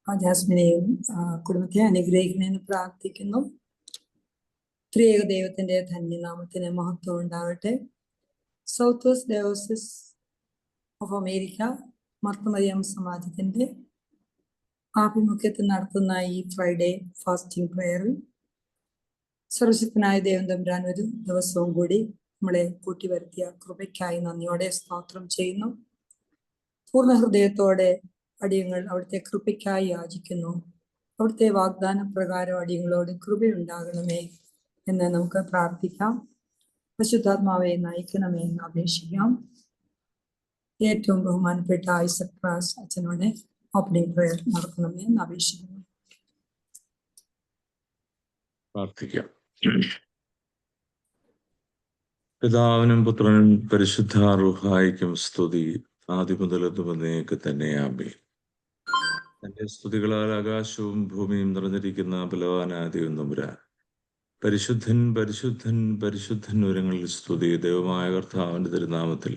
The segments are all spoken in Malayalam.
ജാസ്മിനെയും കുടുംബത്തെ അനുഗ്രഹിക്കണമെന്ന് പ്രാർത്ഥിക്കുന്നു. ത്രിയേക ദൈവത്തിന്റെ ധന്യനാമത്തിന് മഹത്വം ഉണ്ടാവട്ടെ. South west diocese of America Marthamariam സമാജത്തിന്റെ ആഭിമുഖ്യത്തിൽ നടത്തുന്ന ഈ ഫ്രൈഡേ ഫാസ്റ്റിംഗ് പ്രയറിൽ സർവശക്തനായ ദൈവം തമ്പുരാൻ ഒരു ദിവസവും കൂടി നമ്മളെ കൂട്ടിവരുത്തിയ കൃപയ്ക്കായി നന്ദിയോടെ സ്തോത്രം ചെയ്യുന്നു. പൂർണ്ണ ഹൃദയത്തോടെ അടിയങ്ങൾ അവിടുത്തെ കൃപയ്ക്കായി യാചിക്കുന്നു. അവിടുത്തെ വാഗ്ദാന പ്രകാരം അടിയങ്ങളോട് കൃപയുണ്ടാകണമേ എന്ന് നമുക്ക് പ്രാർത്ഥിക്കാം. പരിശുദ്ധാത്മാവെ നയിക്കണമേ എന്ന് അപേക്ഷിക്കാം. ഏറ്റവും ബഹുമാനപ്പെട്ട ഐസക് ക്രാസ് അച്ഛനോടെ ഓപ്പണിംഗ് പ്രയർ നടത്തണമേ എന്ന് അപേക്ഷിക്കുന്നു. പ്രാർത്ഥിക്കാം. പിതാവിനും പുത്രനും പരിശുദ്ധ റൂഹായിക്കും സ്തുതി, ആദിമുതലതുമേക്ക് തന്നെ ആമേൻ. തന്റെ സ്തുതികളാൽ ആകാശവും ഭൂമിയും നിറഞ്ഞിരിക്കുന്ന ബലവാനായ ദൈവം തമ്പുരാൻ, പരിശുദ്ധൻ പരിശുദ്ധൻ പരിശുദ്ധൻ ഉയരങ്ങളിൽ സ്തുതി. ദൈവമായ കർത്താവിന്റെ തിരുനാമത്തിൽ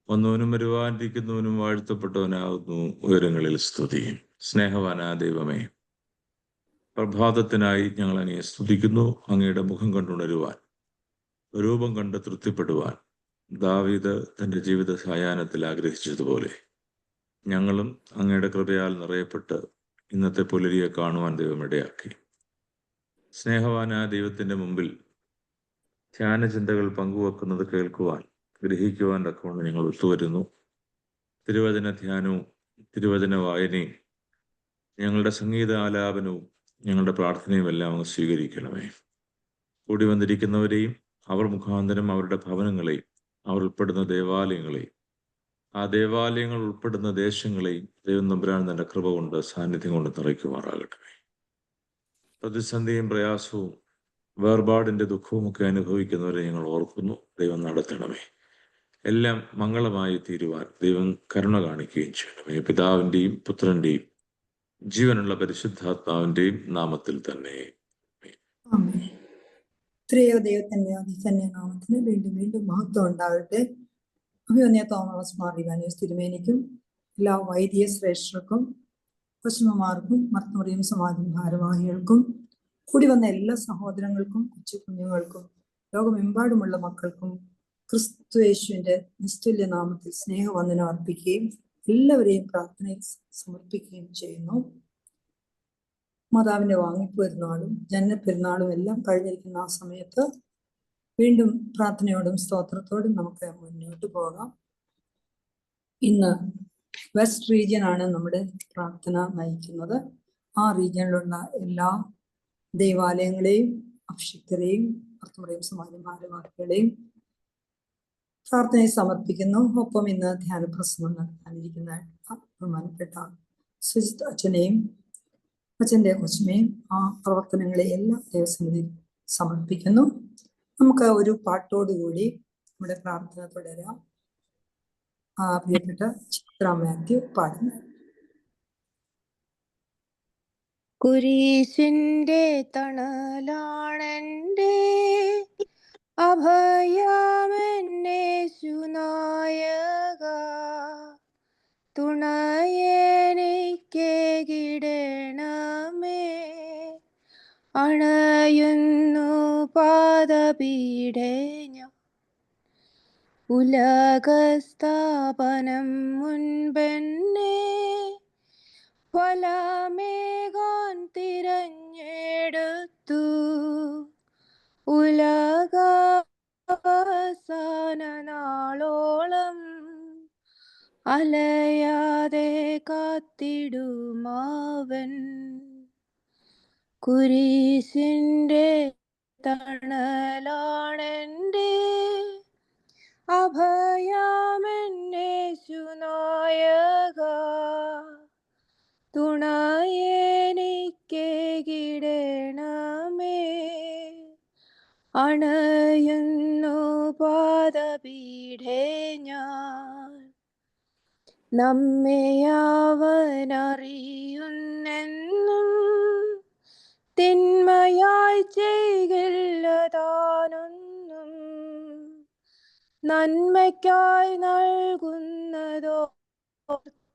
വന്നവനും വരുവാനിരിക്കുന്നവനും വാഴ്ത്തപ്പെട്ടവനാകുന്നു ഉയരങ്ങളിൽ സ്തുതി. സ്നേഹവാനായ ദൈവമേ, പ്രഭാതത്തിനായി ഞങ്ങൾ അങ്ങയെ സ്തുതിക്കുന്നു. അങ്ങയുടെ മുഖം കണ്ടുണരുവാൻ, രൂപം കണ്ട് തൃപ്തിപ്പെടുവാൻ ദാവീദ് തൻ്റെ ജീവിത സായാഹ്നത്തിൽ ആഗ്രഹിച്ചതുപോലെ ഞങ്ങളും അങ്ങയുടെ കൃപയാൽ നിറയപ്പെട്ട് ഇന്നത്തെ പുലരിയെ കാണുവാൻ ദൈവം ഇടയാക്കി. സ്നേഹവാനായ ദൈവത്തിൻ്റെ മുമ്പിൽ ധ്യാനചിന്തകൾ പങ്കുവെക്കുന്നത് കേൾക്കുവാൻ, ഗ്രഹിക്കുവാൻ തക്കവണ്ണം ഞങ്ങൾ ഒത്തുവരുന്നു. തിരുവചന ധ്യാനവും തിരുവചന വായനയും ഞങ്ങളുടെ സംഗീത ആലാപനവും ഞങ്ങളുടെ പ്രാർത്ഥനയും എല്ലാം അങ്ങ് സ്വീകരിക്കണമേ. കൂടി വന്നിരിക്കുന്നവരെയും അവർ മുഖാന്തരം അവരുടെ ഭവനങ്ങളെയും അവർ ഉൾപ്പെടുന്ന ദേവാലയങ്ങളെയും ആ ദേവാലയങ്ങൾ ഉൾപ്പെടുന്ന ദേശങ്ങളെയും ദൈവം തമ്പുരാൻ തൻ്റെ കൃപ കൊണ്ട് സാന്നിധ്യം കൊണ്ട് നിറയ്ക്കുമാറാകട്ടെ. പ്രതിസന്ധിയും പ്രയാസവും വേർപാടിൻ്റെ ദുഃഖവും ഒക്കെ അനുഭവിക്കുന്നവരെ ഞങ്ങൾ ഓർക്കുന്നു. ദൈവം നടത്തണമേ. എല്ലാം മംഗളമായി തീരുവാൻ ദൈവം കരുണ കാണിക്കുകയും ചെയ്യണമേ. പിതാവിൻ്റെയും പുത്രൻ്റെയും ജീവനുള്ള പരിശുദ്ധാത്മാവിൻ്റെയും നാമത്തിൽ തന്നെ. ത്രിയേക ദൈവത്തിന്റെ അതിധന്യ നാമത്തിന് വീണ്ടും വീണ്ടും മഹത്വം ഉണ്ടാകട്ടെ. അഭിമന്യ തോമസ് മാർ ഇവാനിയോസ് തിരുമേനിക്കും എല്ലാ വൈദിക ശ്രേഷ്ഠർക്കും പശ്ചിമമാർക്കും മർത്തമറിയം സമാജം ഭാരവാഹികൾക്കും കൂടി വന്ന എല്ലാ സഹോദരങ്ങൾക്കും കൊച്ചു കുഞ്ഞുങ്ങൾക്കും ലോകമെമ്പാടുമുള്ള മക്കൾക്കും ക്രിസ്തു യേശുവിന്റെ നിസ്തുല്യ നാമത്തിൽ സ്നേഹവന്ദനം അർപ്പിക്കുകയും എല്ലാവരെയും പ്രാർത്ഥനയിൽ സമർപ്പിക്കുകയും ചെയ്യുന്നു. മാതാവിന്റെ വാങ്ങിപ്പെരുന്നാളും ജനനപ്പെരുന്നാളും എല്ലാം കഴിഞ്ഞിരിക്കുന്ന ആ സമയത്ത് വീണ്ടും പ്രാർത്ഥനയോടും സ്തോത്രത്തോടും നമുക്ക് മുന്നോട്ട് പോകാം. ഇന്ന് വെസ്റ്റ് റീജിയൻ ആണ് നമ്മുടെ പ്രാർത്ഥന നയിക്കുന്നത്. ആ റീജിയനിലുള്ള എല്ലാ ദേവാലയങ്ങളെയും അഭിഷിക്തരെയും മർത്തമറിയം സമാജം ഭാരവാഹികളെയും പ്രാർത്ഥനയെ സമർപ്പിക്കുന്നു. ഒപ്പം ഇന്ന് ധ്യാന പ്രസംഗം നടത്താനിരിക്കുന്ന ബഹുമാനപ്പെട്ട സുജിത് അച്ഛനെയും അച്ഛൻ്റെ കൊച്ചുമേയും ആ പ്രവർത്തനങ്ങളെ എല്ലാം ദൈവസന്നിധിയിൽ സമർപ്പിക്കുന്നു. നമുക്ക് ഒരു പാട്ടോടുകൂടി നമ്മുടെ പ്രാർത്ഥന തുടരാം. പ്രിയപ്പെട്ട ചിത്ര മാത്യു പാടുന്നു. കുരിശിന്റെ തണലാണെന്റെ അഭയമെന്നേശുനായക, തുണയെനിക്കേകിടണമേ. അണയുന്നു പാദപീഠേ ഞാൻ, ഉലകസ്ഥാപനം മുൻപെന്നെ ഫലമേകാൻ തിരഞ്ഞെടുത്തു. ഉലകാവസാന നാളോളം അലയാതെ കാത്തിടുമാവൻ. കുരിശിന്റെ തണലാണെന്റെ അഭയമെന്നേശുനായക, തുണയെനിക്കേകിടണമേ. അണയുന്നു പാദപീഠേ ഞാൻ, നമ്മെ അവനറിയുന്നെന്നും തിന്മയായി ചെയ്കില്ല താനൊന്നും. നന്മയ്ക്കായി നൽകുന്നതോർത്ത്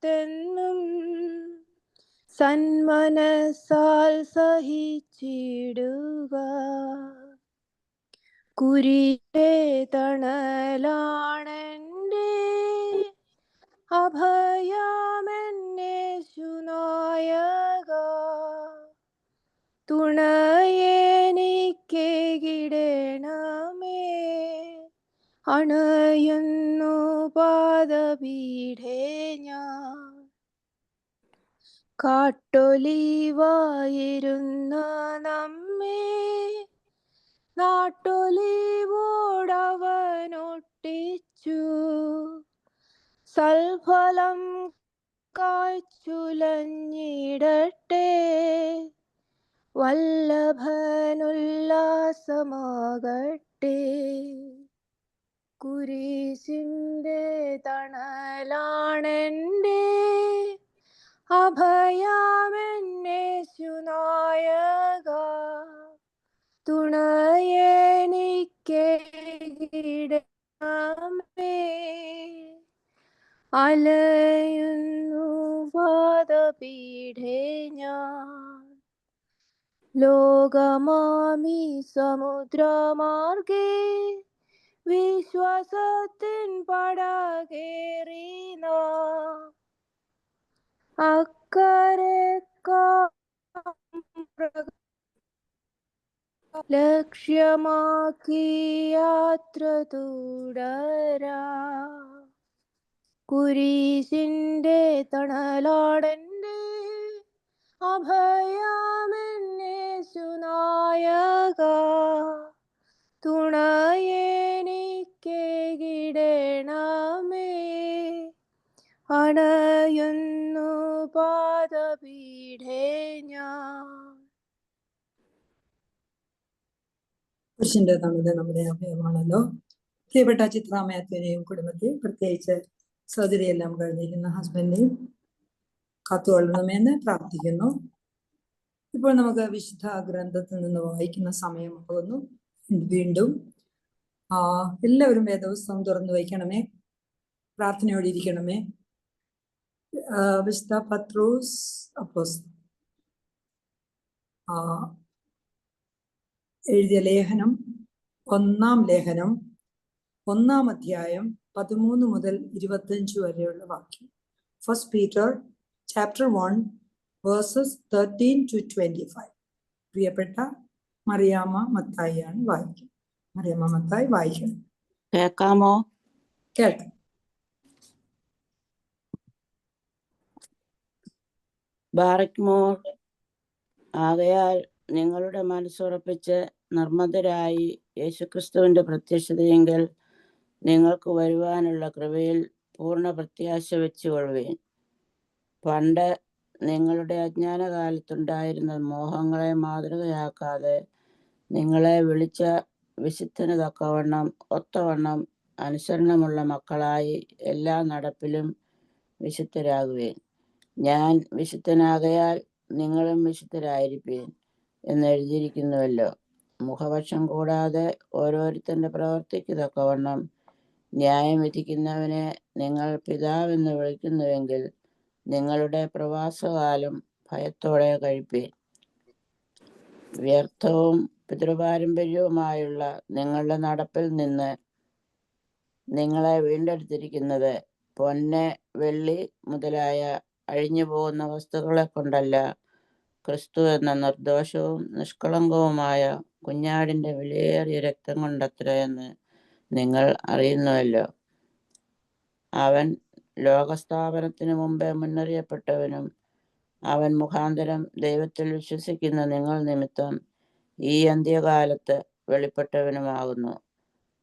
ഓർത്തെന്നും സന്മനസാൽ സഹിച്ചിടുക. കുരിശേ തണലാണെൻ്റെ അഭയമെന്നേശുനായക. തുണയെനിക്കേകിടണമേ, അണയുന്നു പാദപീഠേ ഞാൻ. കാട്ടൊലിവായിരുന്ന നമ്മെ നാട്ടൊലിവോടവനൊട്ടിച്ചു. സൽഫലം കായ്ച്ചുലഞ്ഞിടട്ടെ, വല്ലഭനുല്ലാസമാകട്ടെ. കുരിശിന്റെ തണലാണെൻ്റെ അഭയമെന്നേശുനായക. തുണയെനിക്കേകിടണമേ, അലയുന്നു പാദപീഠേ ഞാൻ. ലോകമാമി സമുദ്രമാർഗേ വിശ്വാസത്തിൻ പടകേറി നാം അക്കരെ ലക്ഷ്യമാക്കി യാത്ര തുടരാം. കുരിശിന്റെ തണലാടെന്റെ അഭയമെന്നേശുനായക. തുണയെനിക്കേകിടണമേ, അണയുന്നു പാദപീഠേ ഞാൻ. കുരിശിന്റെ തണല് നമ്മുടെ അഭയമാണല്ലോ. പ്രിയപ്പെട്ട ചിത്രാമയത്തിനെയും കുടുംബത്തെ, പ്രത്യേകിച്ച് സഹോദരിയെല്ലാം കഴിഞ്ഞിരിക്കുന്ന ഹസ്ബൻഡിനെയും കാത്തുകൊള്ളണമെന്ന് പ്രാർത്ഥിക്കുന്നു. ഇപ്പോൾ നമുക്ക് വിശുദ്ധ ഗ്രന്ഥത്തിൽ നിന്ന് വായിക്കുന്ന സമയമാകുന്നു. വീണ്ടും എല്ലാവരും വേദപുസ്തകം തുറന്നു വയ്ക്കണമേ, പ്രാർത്ഥനയോടെ ഇരിക്കണമേ. വിശുദ്ധ പത്രോസ് അപ്പോസ്തലൻ എഴുതിയ ലേഖനം, ഒന്നാം ലേഖനം, 1-ാം അധ്യായം 13 മുതൽ 25 വരെയുള്ള വാക്യം. First Peter chapter 1 versus 13 to 25. പ്രിയപ്പെട്ട മറിയാമ്മ മത്തായിയാണ് വായിക്കുന്നത്. മറിയാമ്മ മത്തായി വായിക്കണം. കേൾക്കാമോ? കേൾക്കാം. ബാറക്മോർ. ആകയാൽ നിങ്ങളുടെ മനസ്സുറപ്പിച്ച് നിർമ്മതരായി യേശുക്രിസ്തുവിന്റെ പ്രത്യക്ഷതയെങ്കിൽ നിങ്ങൾക്ക് വരുവാനുള്ള കൃപയിൽ പൂർണ്ണ പ്രത്യാശ വെച്ചുകൊള്ളുവീൻ. പണ്ട് നിങ്ങളുടെ അജ്ഞാനകാലത്തുണ്ടായിരുന്ന മോഹങ്ങളെ മാതൃകയാക്കാതെ നിങ്ങളെ വിളിച്ച വിശുദ്ധന് തക്കവണ്ണം ഒത്തവണ്ണം അനുസരണമുള്ള മക്കളായി എല്ലാ നടപ്പിലും വിശുദ്ധരാകുവീൻ. ഞാൻ വിശുദ്ധനാകയാൽ നിങ്ങളും വിശുദ്ധരായിരിപ്പീൻ എന്നെഴുതിയിരിക്കുന്നുവല്ലോ. മുഖപക്ഷം കൂടാതെ ഓരോരുത്തന്റെ പ്രവൃത്തിക്ക് തക്കവണ്ണം ന്യായം വിധിക്കുന്നവനെ നിങ്ങൾ പിതാവെന്ന് വിളിക്കുന്നുവെങ്കിൽ നിങ്ങളുടെ പ്രവാസകാലം ഭയത്തോടെ കഴിപ്പീൻ. വ്യർത്ഥവും പിതൃപാരമ്പര്യവുമായുള്ള നിങ്ങളുടെ നടപ്പിൽ നിന്ന് നിങ്ങളെ വീണ്ടെടുത്തിരിക്കുന്നത് പൊന്ന്, വെള്ളി മുതലായ അഴിഞ്ഞു പോകുന്ന വസ്തുക്കളെ കൊണ്ടല്ല, ക്രിസ്തു എന്ന നിർദോഷവും നിഷ്കളങ്കവുമായ കുഞ്ഞാടിന്റെ വിലയേറിയ രക്തം കൊണ്ടത്രയെന്ന് നിങ്ങൾ അറിയുന്നുവല്ലോ. അവൻ ലോകസ്ഥാപനത്തിന് മുമ്പേ മുന്നറിയപ്പെട്ടവനും അവൻ മുഖാന്തരം ദൈവത്തിൽ വിശ്വസിക്കുന്ന നിങ്ങൾ നിമിത്തം ഈ അന്ത്യകാലത്ത് വെളിപ്പെട്ടവനുമാകുന്നു.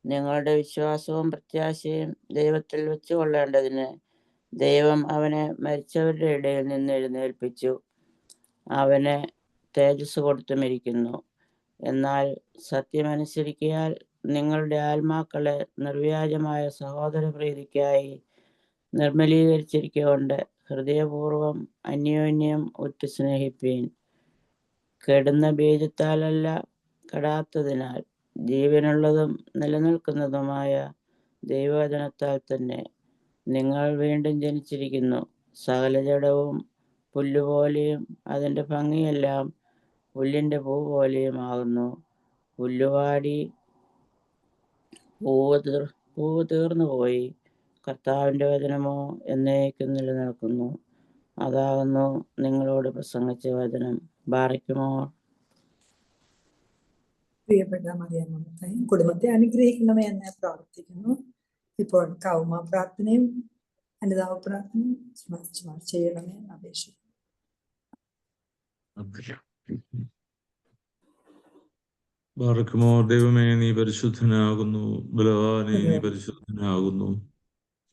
നിങ്ങളുടെ വിശ്വാസവും പ്രത്യാശയും ദൈവത്തിൽ വെച്ചുകൊള്ളേണ്ടതിന് ദൈവം അവനെ മരിച്ചവരുടെ ഇടയിൽ നിന്ന് എഴുന്നേൽപ്പിച്ചു. അവന് തേജസ് കൊടുത്തുമിരിക്കുന്നു. എന്നാൽ സത്യമനുസരിക്കയാൽ നിങ്ങളുടെ ആത്മാക്കളെ നിർവ്യാജമായ സഹോദര പ്രീതിക്കായി നിർമ്മലീകരിച്ചിരിക്കൊണ്ട് ഹൃദയപൂർവം അന്യോന്യം ഉറ്റു സ്നേഹിപ്പീൻ. കെടുന്ന ബീജത്താലല്ല, കെടാത്തതിനാൽ ജീവനുള്ളതും നിലനിൽക്കുന്നതുമായ ദൈവവചനത്താൽ തന്നെ നിങ്ങൾ വീണ്ടും ജനിച്ചിരിക്കുന്നു. സകല ജഡവും പുല്ലുപോലെയും അതിൻ്റെ ഭംഗിയെല്ലാം പുല്ലിൻ്റെ പൂ പോലെയും ആകുന്നു. പുല്ലുവാടി പൂവ് തീർന്നു പോയി. കർത്താവിൻ്റെ വചനമോ എന്നേക്കും നിലനിൽക്കുന്നു. അതാകുന്നു നിങ്ങളോട് പ്രസംഗിച്ച വചനം. ബാറയ്ക്കുമോ. പ്രിയപ്പെട്ട മറിയാമ്മയും കുടുംബത്തെ അനുഗ്രഹിക്കണമേ എന്ന് പ്രാർത്ഥിക്കുന്നു. ഇപ്പോൾ കൗമ പ്രാർത്ഥനയും അനുതാപ പ്രാർത്ഥനയും ചെയ്യണമേ എന്ന് അപേക്ഷിക്കുന്നു. ബാറക്കുമോ. ദൈവമേ, നീ പരിശുദ്ധനാകുന്നു. ബലവാനെ, നീ പരിശുദ്ധനാകുന്നു.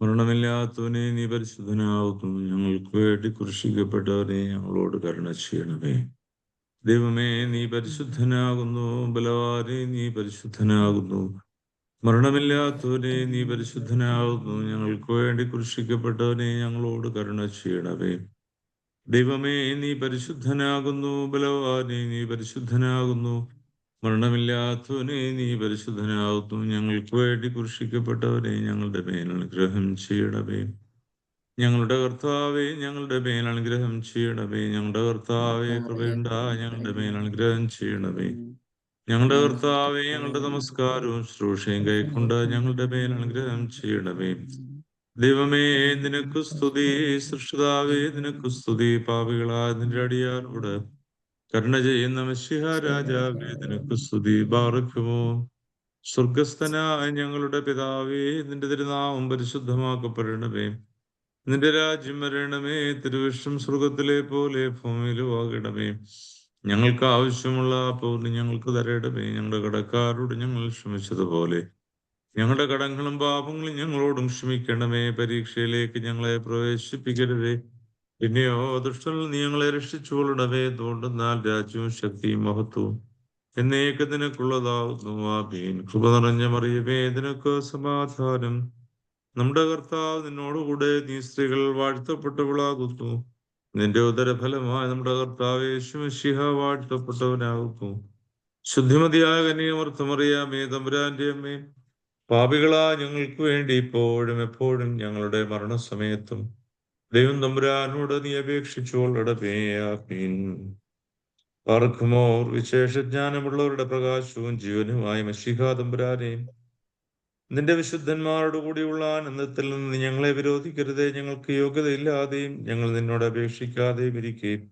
മരണമില്ലാത്തവനെ, നീ പരിശുദ്ധനാകുന്നു. ഞങ്ങൾക്ക് വേണ്ടി ക്രൂശിക്കപ്പെട്ടവനെ, ഞങ്ങളോട് കരുണ ചെയ്യണമേ. ദൈവമേ, നീ പരിശുദ്ധനാകുന്നു. ബലവാനെ, നീ പരിശുദ്ധനാകുന്നു. മരണമില്ലാത്തവനെ, നീ പരിശുദ്ധനാകുന്നു. ഞങ്ങൾക്ക് വേണ്ടി ക്രൂശിക്കപ്പെട്ടവനെ, ഞങ്ങളോട് കരുണ ചെയ്യണമേ. ദൈവമേ, നീ പരിശുദ്ധനാകുന്നു. ബലവാനെ, നീ പരിശുദ്ധനാകുന്നു. മരണമില്ലാത്തവനെ, നീ പരിശുദ്ധനാകുന്നു. ഞങ്ങൾക്ക് വേണ്ടി ക്രൂശിക്കപ്പെട്ടവനെ, ഞങ്ങളുടെ മേൽ അനുഗ്രഹം ചെയ്യണമേ. ഞങ്ങളുടെ കർത്താവേ, ഞങ്ങളുടെ മേൽ അനുഗ്രഹം ചെയ്യണമേ. ഞങ്ങളുടെ കർത്താവേ, കൃപയുണ്ടാ ഞങ്ങളുടെ മേൽ അനുഗ്രഹം ചെയ്യണമേ. ഞങ്ങളുടെ കർത്താവേ, ഞങ്ങളുടെ നമസ്കാരവും ശുശ്രൂഷയും കൈക്കൊണ്ട് ഞങ്ങളുടെ മേൽ അനുഗ്രഹം ചെയ്യണമേ. ദൈവമേ, നിനക്ക് സ്തുതി. സൃഷ്ടാവേ, നിനക്ക് സ്തുതി. പാപികളായ നിന്റെ അടിയാരോട് കരുണ ചെയ്യുന്ന മശിഹ രാജാവേ, നിനക്ക് സ്തുതി. ബാറക്കുമോ. സ്വർഗസ്ഥനായ ഞങ്ങളുടെ പിതാവേ, നിന്റെ തിരുനാമം പരിശുദ്ധമാക്കപ്പെടണമേ. നിന്റെ രാജ്യം വരണമേ. തിരുവിഷ്ടം സ്വർഗത്തിലെ പോലെ ഭൂമിയിലും ആകണമേ. ഞങ്ങൾക്ക് ആവശ്യമുള്ള അപ്പോൾ ഞങ്ങൾക്ക് തരേണമേ. ഞങ്ങളുടെ കടക്കാരോട് ഞങ്ങൾ ക്ഷമിച്ചതുപോലെ ഞങ്ങളുടെ കടങ്ങളും പാപങ്ങളും ഞങ്ങളോടും ക്ഷമിക്കണമേ. പരീക്ഷയിലേക്ക് ഞങ്ങളെ പ്രവേശിപ്പിക്കരുതേ, പിന്നെയോ ദുഷ്ടനിൽ നീ ഞങ്ങളെ രക്ഷിച്ചുകൊള്ളണമേ. തോണ്ടുന്നാൽ രാജ്യവും ശക്തിയും മഹത്വവും എന്നേക്ക് നിനക്കുള്ളതാകുന്നു. ആമേൻ. കൃപ നിറഞ്ഞ മറിയമേ, നിനക്ക് സമാധാനം. നമ്മുടെ കർത്താവ് നിന്നോടുകൂടെ, നീ സ്ത്രീകൾ വാഴ്ത്തപ്പെട്ടവളാകുന്നു. നിന്റെ ഉദരഫലമായ നമ്മുടെ കർത്താവ് യേശു മിശിഹ വാഴ്ത്തപ്പെട്ടവനാകുന്നു. ശുദ്ധിമതിയായ കന്യകമറിയാമേ, തമ്പുരാന്റെ അമ്മേ, പാപികളാ ഞങ്ങൾക്ക് വേണ്ടി ഇപ്പോഴും എപ്പോഴും ഞങ്ങളുടെ മരണസമയത്തും ദൈവം തമ്പുരാനോട് നീ അപേക്ഷിച്ചുകൊള്ളണമേ. ആമേൻ. പാർക്കുമോർ. വിശേഷജ്ഞാനമുള്ളവരുടെ പ്രകാശവും ജീവനുമായ മശിഹ തമ്പുരാനെ, നിന്റെ വിശുദ്ധന്മാരോട് കൂടിയുള്ള ആനന്ദത്തിൽ നിന്ന് ഞങ്ങളെ വിരോധിക്കരുതേ. ഞങ്ങൾക്ക് യോഗ്യതയില്ലാതെയും ഞങ്ങൾ നിന്നോട് അപേക്ഷിക്കാതെയും ഇരിക്കുകയും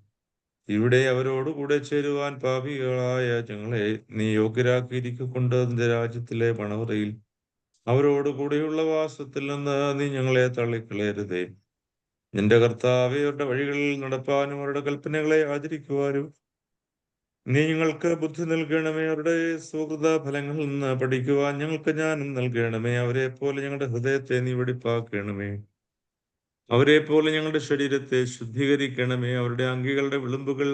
ഇവിടെ അവരോടുകൂടെ ചേരുവാൻ പാപികളായ ഞങ്ങളെ നീ യോഗ്യരാക്കിയിരിക്കൊണ്ട് നിന്റെ രാജ്യത്തിലെ മണവറയിൽ അവരോടുകൂടിയുള്ള വാസത്തിൽ നിന്ന് നീ ഞങ്ങളെ തള്ളിക്കളയരുതേ. നിന്റെ കർത്താവേ, അവരുടെ വഴികളിൽ നടപ്പാനും അവരുടെ കൽപ്പനകളെ ആചരിക്കുവാനും നീ ഞങ്ങൾക്ക് ബുദ്ധി നൽകണമേ. അവരുടെ സുഹൃത ഫലങ്ങളിൽ നിന്ന് പഠിക്കുവാൻ ഞങ്ങൾക്ക് ജ്ഞാനം നൽകണമേ. അവരെ പോലെ ഞങ്ങളുടെ ഹൃദയത്തെ നീ വെടിപ്പാക്കണമേ. അവരെ പോലെ ഞങ്ങളുടെ ശരീരത്തെ ശുദ്ധീകരിക്കണമേ. അവരുടെ അങ്കികളുടെ വിളുമ്പുകൾ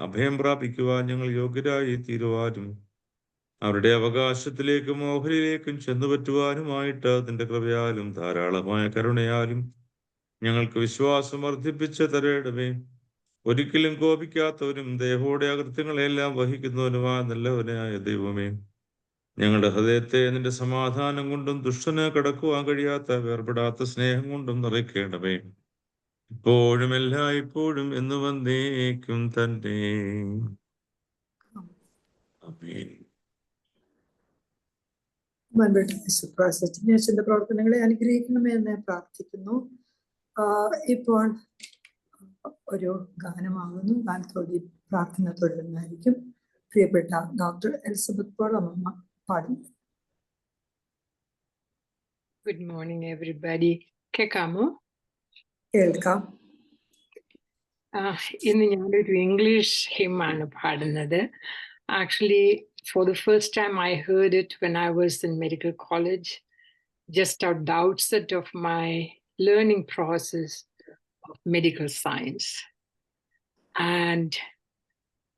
അഭയം പ്രാപിക്കുവാൻ ഞങ്ങൾ യോഗ്യരായി തീരുവാനും അവരുടെ അവകാശത്തിലേക്കും ഓഹരിയിലേക്കും ചെന്നുപറ്റുവാനുമായിട്ട് നിന്റെ കൃപയാലും ധാരാളമായ കരുണയാലും ഞങ്ങൾക്ക് വിശ്വാസം വർദ്ധിപ്പിച്ച് തരേണമേ. ഒരിക്കലും കോപിക്കാത്തവനും ദേഹോടെ അകൃത്യങ്ങളെല്ലാം വഹിക്കുന്നവനുമായ നല്ലവനായ ദൈവമേ, ഞങ്ങളുടെ ഹൃദയത്തെ നിന്റെ സമാധാനം കൊണ്ടും ദുഷ്ടന് കടക്കുവാൻ കഴിയാത്ത വേർപെടാത്ത സ്നേഹം കൊണ്ടും നിറയ്ക്കേണ്ടമേ. ഇപ്പോഴും എല്ലായ്പ്പോഴും എന്ന് വന്നേക്കും തന്നെ. ആമേൻ. യേശുവിന്റെ പ്രവർത്തനങ്ങളെ അനുഗ്രഹിക്കണമേ എന്ന് പ്രാർത്ഥിക്കുന്നു. ഇപ്പോൾ ഒരു ഗാനമാകുന്നു. ഗാനത്തോടെ പ്രാർത്ഥന തുടരുന്നതായിരിക്കും. പ്രിയപ്പെട്ട ഡോക്ടർ എലിസബത്ത് പോൾ അമ്മ പാടുന്നു. Good morning, everybody. കേൾക്കാമോ? കേൾക്കാം. ഇന്ന് ഞാനൊരു ഇംഗ്ലീഷ് ഹിമ്മാണ് പാടുന്നത്. Actually, for the first time, I heard it when I was in medical college, just at the outset of my learning process of medical science. And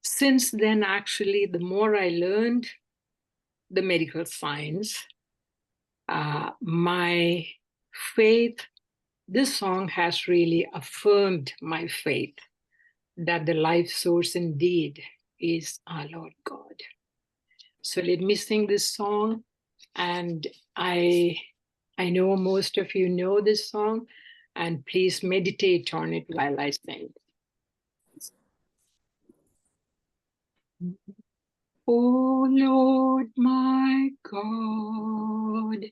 since then, actually, the more I learned the medical science, my faith, this song has really affirmed my faith that the life source indeed is our Lord God. So let me sing this song. And I know most of you know this song, and please meditate on it while I sing. O Lord my God,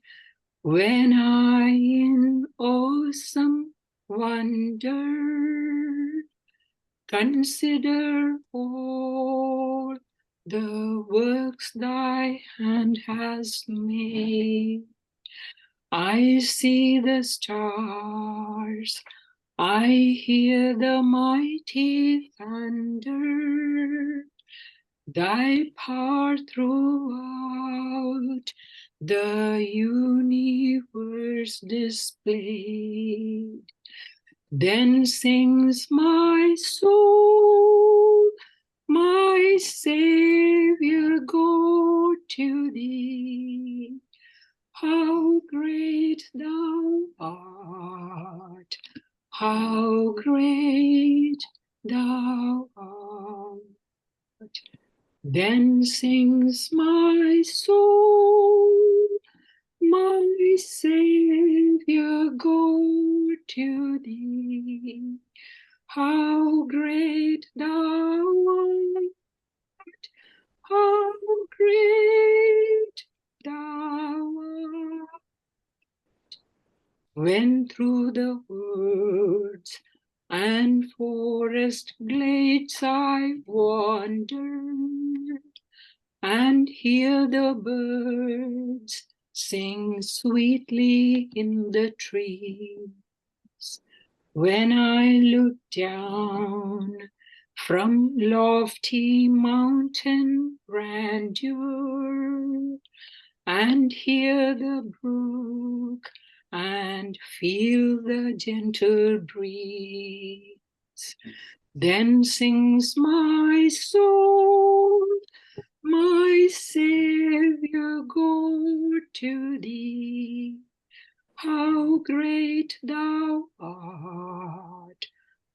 when I in awesome wonder consider all the works thy hand has made, I see the stars, I hear the mighty thunder, thy power throughout the universe displayed. Then sings my soul, my Savior, go to thee. How great thou art, how great thou art. Then sings my soul, my Savior, go to thee. How great thou art, how great thou art. When through the woods and forest glades I wander, and hear the birds sing sweetly in the trees, when I look down from lofty mountain grandeur, and hear the brook and feel the gentle breeze, then sings my soul, my Savior, go to thee. How great thou art,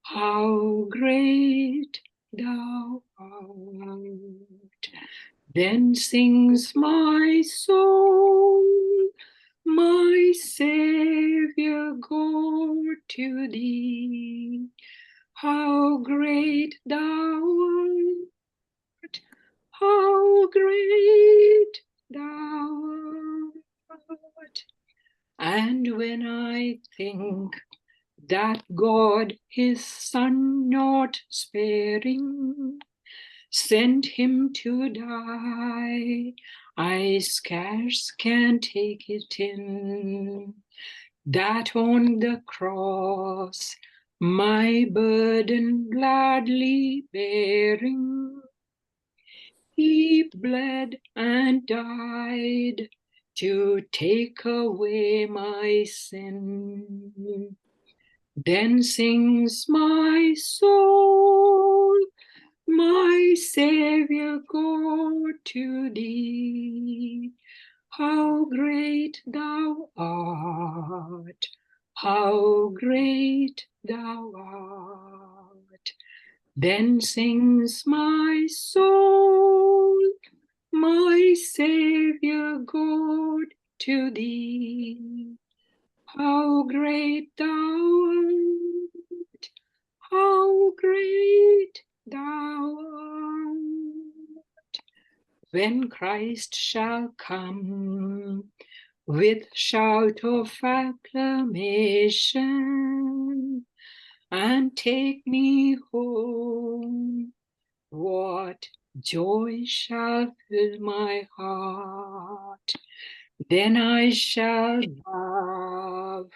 how great thou art. Then sings my soul, my Savior, go to thee. How great thou art, how great thou art. And when I think that God his Son not sparing sent him to die, I scarce can take it in, that on the cross my burden gladly bearing, he bled and died to take away my sin. Then sings my soul, my Savior, go to thee. How great thou art, how great thou art. Then sings my soul, my Savior, God, to thee. How great thou art, how great thou art. When Christ shall come with shout of acclamation and take me home, what joy shall fill my heart. Then I shall bow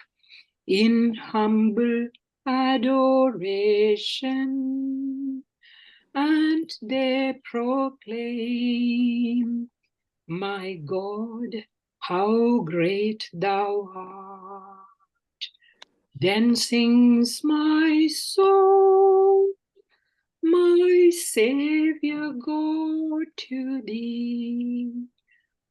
in humble adoration and there proclaim, my God, how great thou art. Then sings my soul, my Savior, go to thee.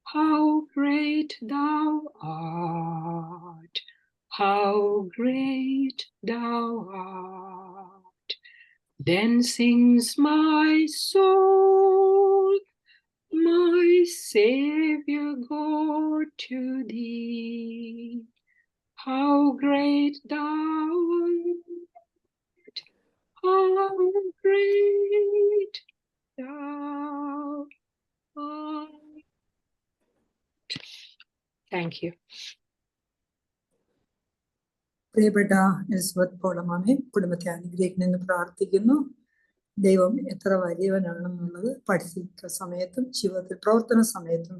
How great thou art, how great thou art. Then sings my soul, my Savior, go to thee. how great thou art, how great thou art. Thank you. പ്രിയപ്പെട്ട എലിസബത്ത് പോളമാമെ, കുടുംബത്തെ അനുഗ്രഹിക്കണമെന്ന് പ്രാർത്ഥിക്കുന്നു. ദൈവം എത്ര വലിയവനാണെന്നുള്ളത് പഠിക്കുന്ന സമയത്തും ജീവിതത്തിൽ പ്രവർത്തന സമയത്തും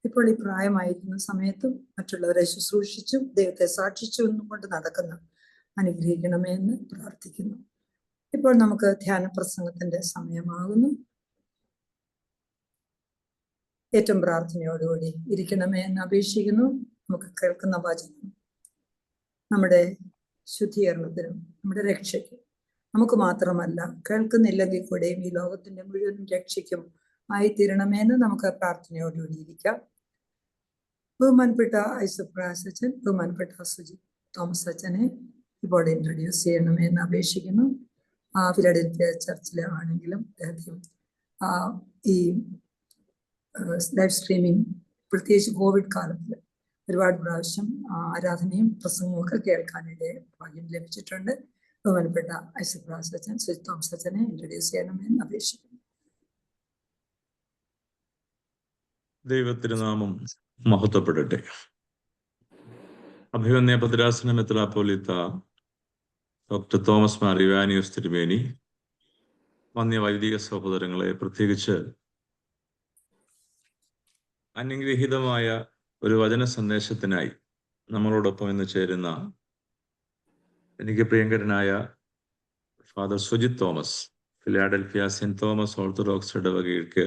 ഇപ്പോൾ ഈ പ്രായമായിരിക്കുന്ന സമയത്തും മറ്റുള്ളവരെ ശുശ്രൂഷിച്ചും ദൈവത്തെ സാക്ഷിച്ചും കൊണ്ട് നടക്കുന്ന അനുഗ്രഹിക്കണമേ എന്ന് പ്രാർത്ഥിക്കുന്നു. ഇപ്പോൾ നമുക്ക് ധ്യാന പ്രസംഗത്തിന്റെ സമയമാകുന്നു. ഏറ്റവും പ്രാർത്ഥനയോടുകൂടി ഇരിക്കണമേ എന്ന് അപേക്ഷിക്കുന്നു. നമുക്ക് കേൾക്കുന്ന വചനം നമ്മുടെ ശുദ്ധീകരണത്തിനും നമ്മുടെ രക്ഷയ്ക്കും നമുക്ക് മാത്രമല്ല കേൾക്കുന്നില്ലെങ്കിൽ കൂടെയും ഈ ലോകത്തിന്റെ മുഴുവൻ രക്ഷയ്ക്കും ആയിത്തീരണമേന്ന് നമുക്ക് പ്രാർത്ഥനയോടുകൂടി ഇരിക്കാം. ബഹുമാനപ്പെട്ട ഐസപ്രാസ് അച്ഛൻ, ബഹുമാനപ്പെട്ട സുജി തോമസ് അച്ഛനെ ഇപ്പോൾ ഇൻട്രൊഡ്യൂസ് ചെയ്യണമെന്ന് അപേക്ഷിക്കുന്നു. ഫിലാഡൽഫിയ ചർച്ചിലെ ആണെങ്കിലും അദ്ദേഹത്തെയും ഈ ലൈവ് സ്ട്രീമിംഗ് പ്രത്യേകിച്ച് കോവിഡ് കാലത്തിൽ ഒരുപാട് പ്രാവശ്യം ആരാധനയും പ്രസംഗവും ഒക്കെ കേൾക്കാനിടെ ഭാഗ്യം ലഭിച്ചിട്ടുണ്ട്. ബഹുമാനപ്പെട്ട ഐസപ്രാസ് അച്ഛൻ, സുജി തോമസ് അച്ഛനെ ഇൻട്രൊഡ്യൂസ് ചെയ്യണമെന്ന് അപേക്ഷിക്കുന്നു. ദൈവത്തിന് നാമം മഹത്വപ്പെടട്ടെ. അഭിവന്യ ഭദ്രാസന മെത്രാപ്പോലീത്ത ഡോക്ടർ തോമസ് മാർ ഇവാനിയോസ് തിരുമേനി, വന്യ വൈദിക സഹോദരങ്ങളെ, പ്രത്യേകിച്ച് അനുഗ്രഹീതമായ ഒരു വചന സന്ദേശത്തിനായി നമ്മളോടൊപ്പം ഇന്ന് ചേരുന്ന എനിക്ക് പ്രിയങ്കരനായ father Sujith Thomas, Philadelphia saint Thomas Orthodox ഇടവകയ്ക്ക്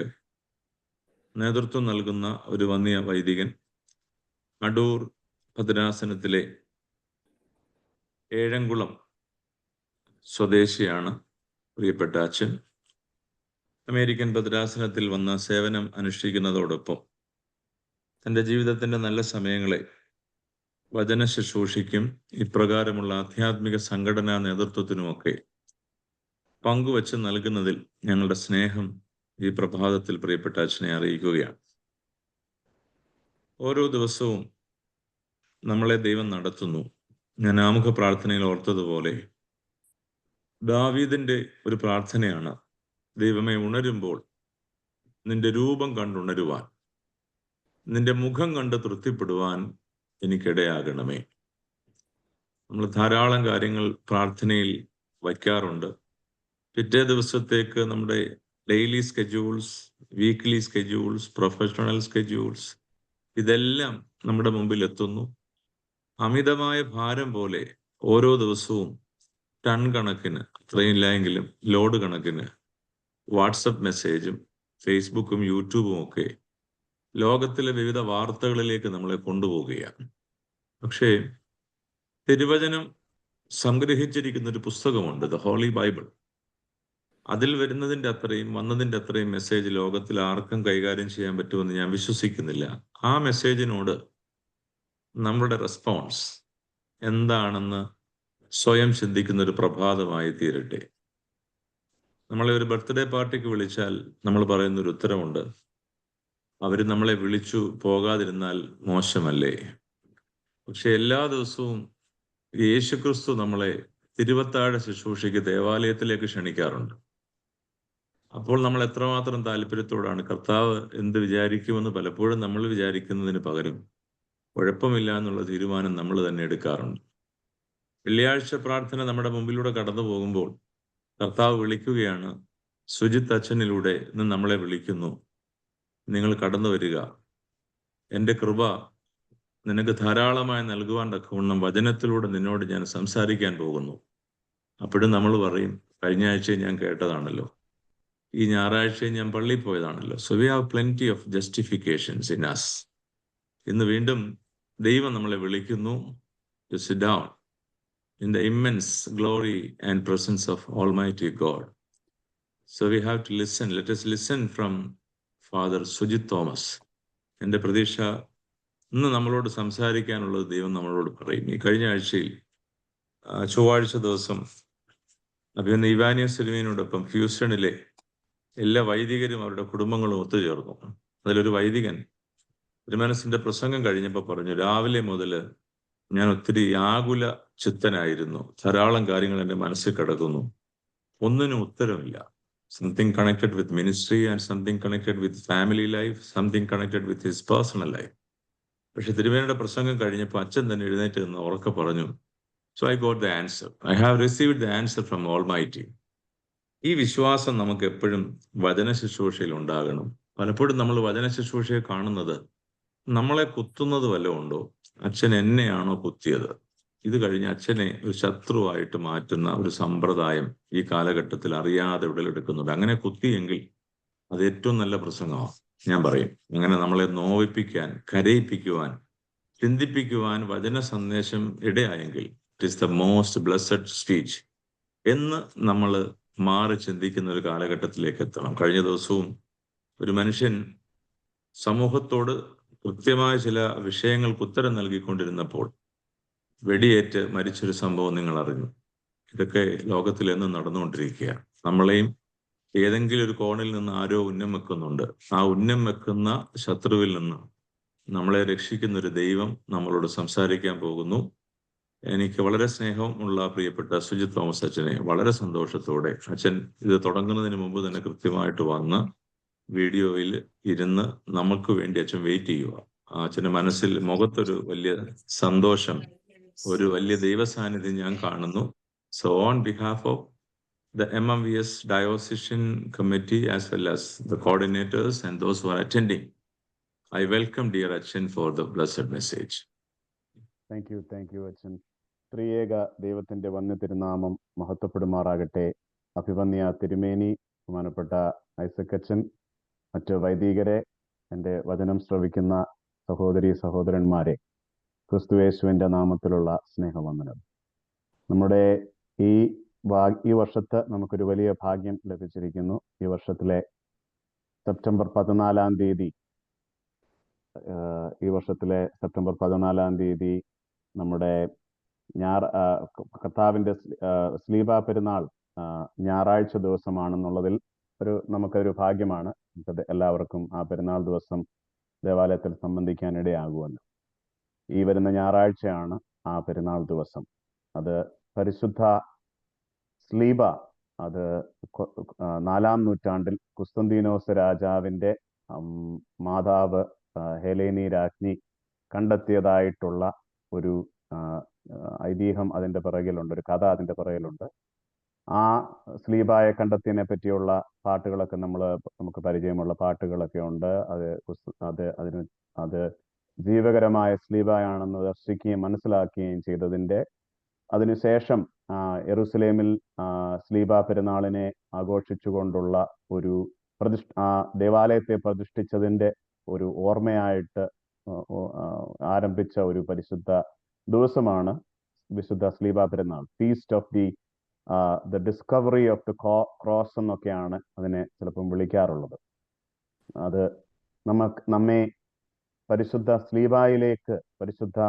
നേതൃത്വം നൽകുന്ന ഒരു വന്യ വൈദികൻ, അടൂർ ഭദ്രാസനത്തിലെ ഏഴംകുളം സ്വദേശിയാണ് പ്രിയപ്പെട്ട അച്ഛൻ. അമേരിക്കൻ ഭദ്രാസനത്തിൽ വന്ന് സേവനം അനുഷ്ഠിക്കുന്നതോടൊപ്പം തൻ്റെ ജീവിതത്തിൻ്റെ നല്ല സമയങ്ങളെ വചന ശുശ്രൂഷയ്ക്കും ഇപ്രകാരമുള്ള ആധ്യാത്മിക സംഘടനാ നേതൃത്വത്തിനുമൊക്കെ പങ്കുവച്ച് നൽകുന്നതിൽ ഞങ്ങളുടെ സ്നേഹം ഈ പ്രഭാതത്തിൽ പ്രിയപ്പെട്ട അച്ഛനെ അറിയിക്കുകയാണ്. ഓരോ ദിവസവും നമ്മളെ ദൈവം നടത്തുന്നു. ഞാൻ ആമുഖ പ്രാർത്ഥനയിൽ ഓർത്തതുപോലെ ദാവീദിന്റെ ഒരു പ്രാർത്ഥനയാണ്, ദൈവമേ ഉണരുമ്പോൾ നിന്റെ രൂപം കണ്ടുണരുവാൻ, നിന്റെ മുഖം കണ്ട് തൃപ്തിപ്പെടുവാൻ എനിക്കിടയാകണമേ. നമ്മൾ ധാരാളം കാര്യങ്ങൾ പ്രാർത്ഥനയിൽ വയ്ക്കാറുണ്ട്. പിറ്റേ ദിവസത്തേക്ക് നമ്മുടെ daily schedules, weekly schedules, professional schedules, ഇതെല്ലാം നമ്മുടെ മുമ്പിൽ എത്തുന്നു. അമിതമായ ഭാരം പോലെ ഓരോ ദിവസവും ടൺ കണക്കിന്, അത്രയില്ല എങ്കിലും ലോഡ് കണക്കിന് വാട്സപ്പ് മെസ്സേജും ഫേസ്ബുക്കും യൂട്യൂബും ഒക്കെ ലോകത്തിലെ വിവിധ വാർത്തകളിലേക്ക് നമ്മളെ കൊണ്ടുപോവുകയാണ്. പക്ഷേ തിരുവചനം സംഗ്രഹിച്ചിരിക്കുന്ന ഒരു പുസ്തകമുണ്ട്, ദ ഹോളി ബൈബിൾ. അതിൽ വരുന്നതിൻ്റെ അത്രയും വന്നതിൻ്റെ അത്രയും മെസ്സേജ് ലോകത്തിൽ ആർക്കും കൈകാര്യം ചെയ്യാൻ പറ്റുമെന്ന് ഞാൻ വിശ്വസിക്കുന്നില്ല. ആ മെസ്സേജിനോട് നമ്മുടെ റെസ്പോൺസ് എന്താണെന്ന് സ്വയം ചിന്തിക്കുന്ന ഒരു പ്രഭാതമായി തീരട്ടെ. നമ്മളെ ഒരു ബർത്ത്ഡേ പാർട്ടിക്ക് വിളിച്ചാൽ നമ്മൾ പറയുന്നൊരു ഉത്തരവുണ്ട്, അവർ നമ്മളെ വിളിച്ചു പോകാതിരുന്നാൽ മോശമല്ലേ? പക്ഷെ എല്ലാ ദിവസവും യേശുക്രിസ്തു നമ്മളെ തിരുവത്താഴ ശുശ്രൂഷയ്ക്ക് ദേവാലയത്തിലേക്ക് ക്ഷണിക്കാറുണ്ട്. അപ്പോൾ നമ്മൾ എത്രമാത്രം താല്പര്യത്തോടാണ്, കർത്താവ് എന്ത് വിചാരിക്കുമെന്ന് പലപ്പോഴും നമ്മൾ വിചാരിക്കുന്നതിന് പകരം കുഴപ്പമില്ല എന്നുള്ള തീരുമാനം നമ്മൾ തന്നെ എടുക്കാറുണ്ട്. വെള്ളിയാഴ്ച പ്രാർത്ഥന നമ്മുടെ മുമ്പിലൂടെ കടന്നു പോകുമ്പോൾ കർത്താവ് വിളിക്കുകയാണ്, സുജിത് അച്ഛനിലൂടെ ഇന്ന് നമ്മളെ വിളിക്കുന്നു, നിങ്ങൾ കടന്നു വരിക, എൻ്റെ കൃപ നിനക്ക് ധാരാളമായി നൽകുവാൻ തക്കവണ്ണം വചനത്തിലൂടെ നിന്നോട് ഞാൻ സംസാരിക്കാൻ പോകുന്നു. അപ്പോഴും നമ്മൾ പറയും, കഴിഞ്ഞ ആഴ്ചയും ഞാൻ കേട്ടതാണല്ലോ, ഈ ഞായറാഴ്ചയും ഞാൻ പള്ളിയിൽ പോയതാണല്ലോ. So we have plenty of justifications in us. ഇന്ന് വീണ്ടും ദൈവം നമ്മളെ വിളിക്കുന്നു, to sit down in the immense glory and presence of Almighty God. So we have to listen. Let us listen from Father Sujit Thomas. എൻ്റെ പ്രതീക്ഷ ഇന്ന് നമ്മളോട് സംസാരിക്കാനുള്ളത് ദൈവം നമ്മളോട് പറയും. ഈ കഴിഞ്ഞ ആഴ്ചയിൽ ചൊവ്വാഴ്ച ദിവസം അഭിനന്ദ ഇവാനിയോസ് തിരുമേനിയോടൊപ്പം ഹ്യൂസ്റ്റണിലെ എല്ലാ വൈദികരും അവരുടെ കുടുംബങ്ങളും ഒത്തുചേർന്നു. അതിലൊരു വൈദികൻ തിരുമനസിന്റെ പ്രസംഗം കഴിഞ്ഞപ്പോൾ പറഞ്ഞു, രാവിലെ മുതൽ ഞാൻ ഒത്തിരി ആകുല ചിത്തനായിരുന്നു. ധാരാളം കാര്യങ്ങൾ എൻ്റെ മനസ്സിൽ കിടക്കുന്നു. ഒന്നിനും ഉത്തരമില്ല. Something connected with ministry and something connected with family life, something connected with his personal life. പക്ഷെ തിരുമേനിയുടെ പ്രസംഗം കഴിഞ്ഞപ്പോൾ അച്ഛൻ തന്നെ എഴുന്നേറ്റ് നിന്ന് ഉറക്കെ പറഞ്ഞു, so I got the answer. I have received the answer from almighty. ഈ വിശ്വാസം നമുക്ക് എപ്പോഴും വചന ശുശ്രൂഷയിൽ ഉണ്ടാകണം. പലപ്പോഴും നമ്മൾ വചന ശുശ്രൂഷയെ കാണുന്നത് നമ്മളെ കുത്തുന്നത് വല്ലതും ഉണ്ടോ, അച്ഛൻ എന്നെയാണോ കുത്തിയത്, ഇത് കഴിഞ്ഞ് അച്ഛനെ ഒരു ശത്രുവായിട്ട് മാറ്റുന്ന ഒരു സമ്പ്രദായം ഈ കാലഘട്ടത്തിൽ അറിയാതെ ഉടലെടുക്കുന്നുണ്ട്. അങ്ങനെ കുത്തിയെങ്കിൽ അത് ഏറ്റവും നല്ല പ്രസംഗമാണ്, ഞാൻ പറയും. അങ്ങനെ നമ്മളെ നോവിപ്പിക്കാൻ, കരയിപ്പിക്കുവാൻ, ചിന്തിപ്പിക്കുവാൻ വചന സന്ദേശം ഇടയായെങ്കിൽ it is the most blessed speech എന്ന് നമ്മൾ മാറി ചിന്തിക്കുന്ന ഒരു കാലഘട്ടത്തിലേക്ക് എത്തണം. കഴിഞ്ഞ ദിവസവും ഒരു മനുഷ്യൻ സമൂഹത്തോട് കൃത്യമായ ചില വിഷയങ്ങൾക്ക് ഉത്തരം നൽകിക്കൊണ്ടിരുന്നപ്പോൾ വെടിയേറ്റ് മരിച്ചൊരു സംഭവം നിങ്ങൾ അറിഞ്ഞു. ഇതൊക്കെ ലോകത്തിൽ എന്നും നടന്നുകൊണ്ടിരിക്കുകയാണ്. നമ്മളെയും ഏതെങ്കിലും ഒരു കോണിൽ നിന്ന് ആരോ ഉന്നം വെക്കുന്നുണ്ട്. ആ ഉന്നം വെക്കുന്ന ശത്രുവിൽ നിന്ന് നമ്മളെ രക്ഷിക്കുന്ന ഒരു ദൈവം നമ്മളോട് സംസാരിക്കാൻ പോകുന്നു. എനിക്ക് വളരെ സ്നേഹമുള്ള പ്രിയപ്പെട്ട സുജിത് തോമസ് അച്ഛനെ വളരെ സന്തോഷത്തോടെ, അച്ഛൻ ഇത് തുടങ്ങുന്നതിന് മുമ്പ് തന്നെ കൃത്യമായിട്ട് വന്ന് വീഡിയോയിൽ ഇരുന്ന് നമുക്ക് വേണ്ടി അച്ഛൻ വെയിറ്റ് ചെയ്യുക. ആ അച്ഛൻ്റെ മനസ്സിൽ മുഖത്തൊരു വലിയ സന്തോഷം, ഒരു വലിയ ദൈവസാന്നിധ്യം ഞാൻ കാണുന്നു. So on behalf of the MMVS Diocesan Committee as well as the coordinators and those who are attending, I welcome dear Achin for the blessed message. Thank you അച്ഛൻ. ത്രിയേക ദൈവത്തിന്റെ വന്യ തിരുനാമം മഹത്വപ്പെടുമാറാകട്ടെ. അഭിവന്യ തിരുമേനി, ബഹുമാനപ്പെട്ട ഐസക് അച്ഛൻ, മറ്റ് വൈദികരെ, എൻ്റെ വചനം ശ്രവിക്കുന്ന സഹോദരി സഹോദരന്മാരെ, ക്രിസ്തുയേശുവിൻ്റെ നാമത്തിലുള്ള സ്നേഹവന്ദനം. നമ്മുടെ ഈ വർഷത്ത് നമുക്കൊരു വലിയ ഭാഗ്യം ലഭിച്ചിരിക്കുന്നു. ഈ വർഷത്തിലെ സെപ്റ്റംബർ 14 നമ്മുടെ കർത്താവിൻ്റെ സ്ലീബാ പെരുന്നാൾ ഞായറാഴ്ച ദിവസമാണെന്നുള്ളതിൽ നമുക്കൊരു ഭാഗ്യമാണ്. എല്ലാവർക്കും ആ പെരുന്നാൾ ദിവസം ദേവാലയത്തിൽ സംബന്ധിക്കാൻ ഇടയാകുമല്ലോ. ഈ വരുന്ന ഞായറാഴ്ചയാണ് ആ പെരുന്നാൾ ദിവസം. അത് പരിശുദ്ധ സ്ലീബ, അത് 4-ാം നൂറ്റാണ്ടിൽ കുസ്തന്തീനോസ് രാജാവിൻ്റെ മാതാവ് ഹെലേനി രാജ്ഞി കണ്ടെത്തിയതായിട്ടുള്ള ഒരു ഐതിഹ്യം അതിൻ്റെ പിറകിലുണ്ട്, ഒരു കഥ അതിൻ്റെ പിറകിലുണ്ട്. ആ സ്ലീബായെ കണ്ടെത്തിയതിനെ പറ്റിയുള്ള പാട്ടുകളൊക്കെ നമുക്ക് പരിചയമുള്ള പാട്ടുകളൊക്കെ ഉണ്ട്. അത് ജീവകരമായ സ്ലീബായാണെന്ന് ദർശിക്കുകയും മനസ്സിലാക്കുകയും ചെയ്തതിൻ്റെ അതിനുശേഷം യെരുസലേമിൽ സ്ലീബാ പെരുന്നാളിനെ ആഘോഷിച്ചുകൊണ്ടുള്ള ഒരു ദേവാലയത്തെ പ്രതിഷ്ഠിച്ചതിൻ്റെ ഒരു ഓർമ്മയായിട്ട് ആരംഭിച്ച ഒരു പരിശുദ്ധ ദിവസമാണ് വിശുദ്ധ സ്ലീബാ പെരുന്നാൾ. Feast of the discovery of the cross എന്നൊക്കെയാണ് അതിനെ ചിലപ്പം വിളിക്കാറുള്ളത്. അത് നമ്മെ പരിശുദ്ധ സ്ലീബായിലേക്ക്, പരിശുദ്ധ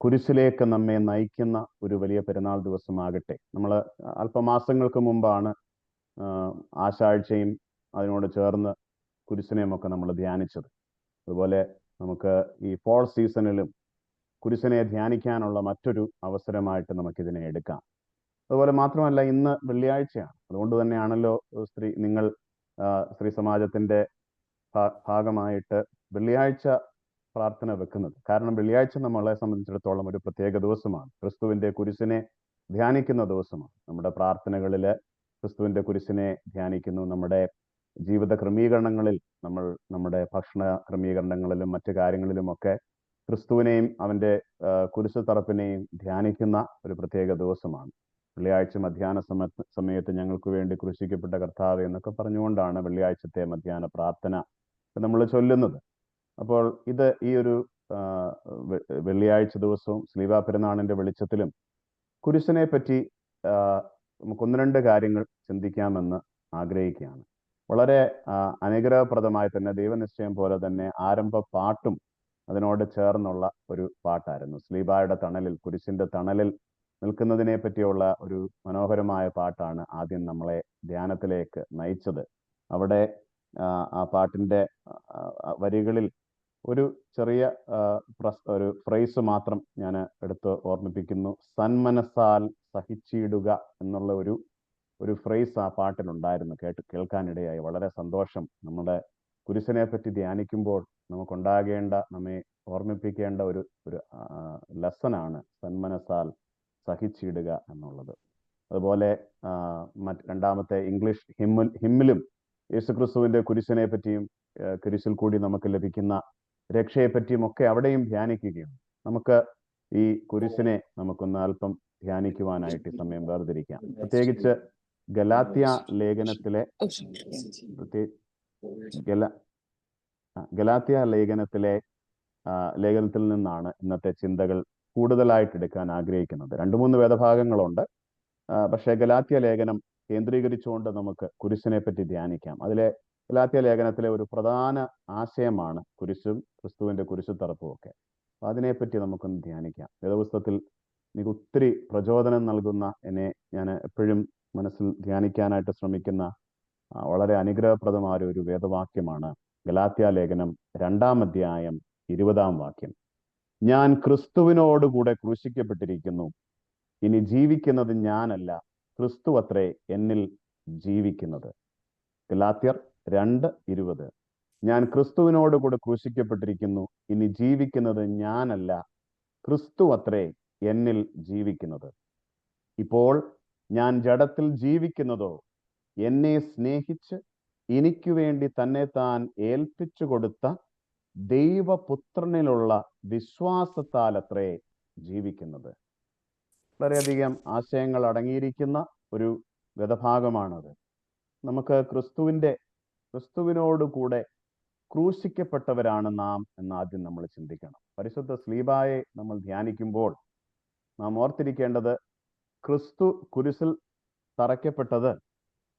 കുരിശിലേക്ക് നമ്മെ നയിക്കുന്ന ഒരു വലിയ പെരുന്നാൾ ദിവസമാകട്ടെ. നമ്മൾ അല്പമാസങ്ങൾക്ക് മുമ്പാണ് ആശാഴ്ചയും അതിനോട് ചേർന്ന് കുരിശിനെയുമൊക്കെ നമ്മൾ ധ്യാനിച്ചത്. അതുപോലെ നമുക്ക് ഈ ഫോൾ സീസണിലും കുരിശിനെ ധ്യാനിക്കാനുള്ള മറ്റൊരു അവസരമായിട്ട് നമുക്കിതിനെ എടുക്കാം. അതുപോലെ മാത്രമല്ല, ഇന്ന് വെള്ളിയാഴ്ചയാണ്. അതുകൊണ്ട് തന്നെയാണല്ലോ നിങ്ങൾ സ്ത്രീ സമാജത്തിൻ്റെ ഭാഗമായിട്ട് വെള്ളിയാഴ്ച പ്രാർത്ഥന വെക്കുന്നത്. കാരണം വെള്ളിയാഴ്ച നമ്മളെ സംബന്ധിച്ചിടത്തോളം ഒരു പ്രത്യേക ദിവസമാണ്. ക്രിസ്തുവിൻ്റെ കുരിശിനെ ധ്യാനിക്കുന്ന ദിവസമാണ്. നമ്മുടെ പ്രാർത്ഥനകളിൽ ക്രിസ്തുവിൻ്റെ കുരിശിനെ ധ്യാനിക്കുന്നു. നമ്മുടെ ജീവിത ക്രമീകരണങ്ങളിൽ നമ്മുടെ ഭക്ഷണ ക്രമീകരണങ്ങളിലും മറ്റു കാര്യങ്ങളിലുമൊക്കെ ക്രിസ്തുവിനെയും അവൻ്റെ കുരിശ് തറപ്പിനെയും ധ്യാനിക്കുന്ന ഒരു പ്രത്യേക ദിവസമാണ്. വെള്ളിയാഴ്ച മധ്യാഹ്ന സമയത്ത് ഞങ്ങൾക്ക് വേണ്ടി ക്രൂശിക്കപ്പെട്ട കർത്താവ് എന്നൊക്കെ പറഞ്ഞുകൊണ്ടാണ് വെള്ളിയാഴ്ചത്തെ മധ്യാഹ്ന പ്രാർത്ഥന നമ്മൾ ചൊല്ലുന്നത്. അപ്പോൾ ഈ ഒരു വെള്ളിയാഴ്ച ദിവസവും സ്ലീബാ പെരുന്നാളിൻ്റെ വെളിച്ചത്തിലും കുരിശിനെ പറ്റി നമുക്ക് 1-2 കാര്യങ്ങൾ ചിന്തിക്കാമെന്ന് ആഗ്രഹിക്കുകയാണ്. വളരെ അനുഗ്രഹപ്രദമായി തന്നെ ദൈവനിശ്ചയം പോലെ തന്നെ ആരംഭ പാട്ടും അതിനോട് ചേർന്നുള്ള ഒരു പാട്ടായിരുന്നു. സ്ലീബായുടെ തണലിൽ, കുരിശിൻ്റെ തണലിൽ നിൽക്കുന്നതിനെ പറ്റിയുള്ള ഒരു മനോഹരമായ പാട്ടാണ് ആദ്യം നമ്മളെ ധ്യാനത്തിലേക്ക് നയിച്ചത്. അവിടെ ആ പാട്ടിൻ്റെ വരികളിൽ ഒരു ചെറിയ ഒരു ഫ്രേസ് മാത്രം ഞാൻ എടുത്ത് ഓർമ്മിപ്പിക്കുന്നു. സന്മനസ്സാൽ സഹിച്ചിടുക എന്നുള്ള ഒരു ഫ്രേസ് ആ പാട്ടിലുണ്ടായിരുന്നു. കേൾക്കാനിടയായി. വളരെ സന്തോഷം. നമ്മുടെ കുരിശിനെ പറ്റി ധ്യാനിക്കുമ്പോൾ നമുക്കുണ്ടാകേണ്ട, നമ്മെ ഓർമ്മിപ്പിക്കേണ്ട ഒരു ലെസനാണ് സന്മനസ്സാൽ സഹിച്ചിടുക എന്നുള്ളത്. അതുപോലെ രണ്ടാമത്തെ ഇംഗ്ലീഷ് ഹിമ്മിലും യേശുക്രിസ്തുവിന്റെ കുരിശിനെ പറ്റിയും കുരിശിൽ കൂടി നമുക്ക് ലഭിക്കുന്ന രക്ഷയെ പറ്റിയും ഒക്കെ അവിടെയും ധ്യാനിക്കുകയാണ്. നമുക്ക് ഈ കുരിശിനെ നമുക്കൊന്ന് അല്പം ധ്യാനിക്കുവാനായിട്ട് ഈ സമയം വേർതിരിക്കാം. പ്രത്യേകിച്ച് ഗലാത്യ ലേഖനത്തിലെ ഗലാത്യ ലേഖനത്തിൽ നിന്നാണ് ഇന്നത്തെ ചിന്തകൾ കൂടുതലായിട്ട് എടുക്കാൻ ആഗ്രഹിക്കുന്നത്. 2-3 വേദഭാഗങ്ങളുണ്ട്. പക്ഷേ ഗലാത്യ ലേഖനം കേന്ദ്രീകരിച്ചുകൊണ്ട് നമുക്ക് കുരിശിനെ പറ്റി ധ്യാനിക്കാം. അതിലെ ഗലാത്യ ലേഖനത്തിലെ ഒരു പ്രധാന ആശയമാണ് കുരിശും ക്രിസ്തുവിന്റെ കുരിശുത്തറപ്പും ഒക്കെ. അപ്പൊ അതിനെപ്പറ്റി നമുക്കൊന്ന് ധ്യാനിക്കാം. വേദപുസ്തകത്തിൽ എനിക്ക് ഒത്തിരി പ്രചോദനം നൽകുന്ന, എന്നെ ഞാൻ എപ്പോഴും മനസ്സിൽ ധ്യാനിക്കാനായിട്ട് ശ്രമിക്കുന്ന വളരെ അനുഗ്രഹപ്രദമായ ഒരു വേദവാക്യമാണ് ഗലാത്യ ലേഖനം 2-ാം അധ്യായം 20-ാം വാക്യം. ഞാൻ ക്രിസ്തുവിനോടുകൂടെ ക്രൂശിക്കപ്പെട്ടിരിക്കുന്നു, ഇനി ജീവിക്കുന്നത് ഞാനല്ല, ക്രിസ്തു അത്രേ എന്നിൽ ജീവിക്കുന്നത്. ഗലാത്യർ 2:20. ഞാൻ ക്രിസ്തുവിനോടുകൂടെ ക്രൂശിക്കപ്പെട്ടിരിക്കുന്നു, ഇനി ജീവിക്കുന്നത് ഞാനല്ല, ക്രിസ്തു അത്രേ എന്നിൽ ജീവിക്കുന്നത്. ഇപ്പോൾ ഞാൻ ജഡത്തിൽ ജീവിക്കുന്നതോ എന്നെ സ്നേഹിച്ച് എനിക്ക് വേണ്ടി തന്നെ താൻ ഏൽപ്പിച്ചു കൊടുത്ത ദൈവപുത്രനിലുള്ള വിശ്വാസത്താൽ അത്രേ ജീവിക്കുന്നത്. വളരെയധികം ആശയങ്ങൾ അടങ്ങിയിരിക്കുന്ന ഒരു വേദഭാഗമാണത്. നമുക്ക് ക്രിസ്തുവിനോട് കൂടെ ക്രൂശിക്കപ്പെട്ടവരാണ് നാം എന്ന് ആദ്യം നമ്മൾ ചിന്തിക്കണം. പരിശുദ്ധ സ്ലീബായെ നമ്മൾ ധ്യാനിക്കുമ്പോൾ നാം ഓർത്തിരിക്കേണ്ടത്, ക്രിസ്തു കുരിശിൽ തറയ്ക്കപ്പെട്ടത്,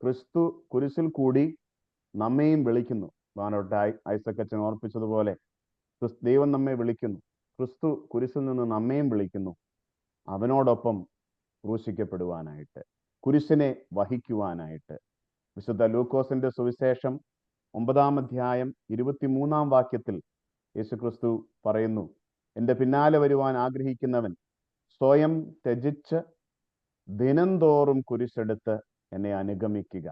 ക്രിസ്തു കുരിശിൽ കൂടി നമ്മെയും വിളിക്കുന്നു. ബാനോട്ടായി ഐസക്കച്ചൻ ഓർപ്പിച്ചതുപോലെ ദൈവം നമ്മെ വിളിക്കുന്നു, ക്രിസ്തു കുരിശിൽ നിന്ന് നമ്മെയും വിളിക്കുന്നു അവനോടൊപ്പം ക്രൂശിക്കപ്പെടുവാനായിട്ട്, കുരിശിനെ വഹിക്കുവാനായിട്ട്. വിശുദ്ധ ലൂക്കോസിന്റെ സുവിശേഷം 9-ാം അധ്യായം 23-ാം വാക്യത്തിൽ യേശുക്രിസ്തു പറയുന്നു, എൻ്റെ പിന്നാലെ വരുവാൻ ആഗ്രഹിക്കുന്നവൻ സ്വയം ത്യജിച്ച് ദിനംതോറും കുരിശെടുത്ത് എന്നെ അനുഗമിക്കുക.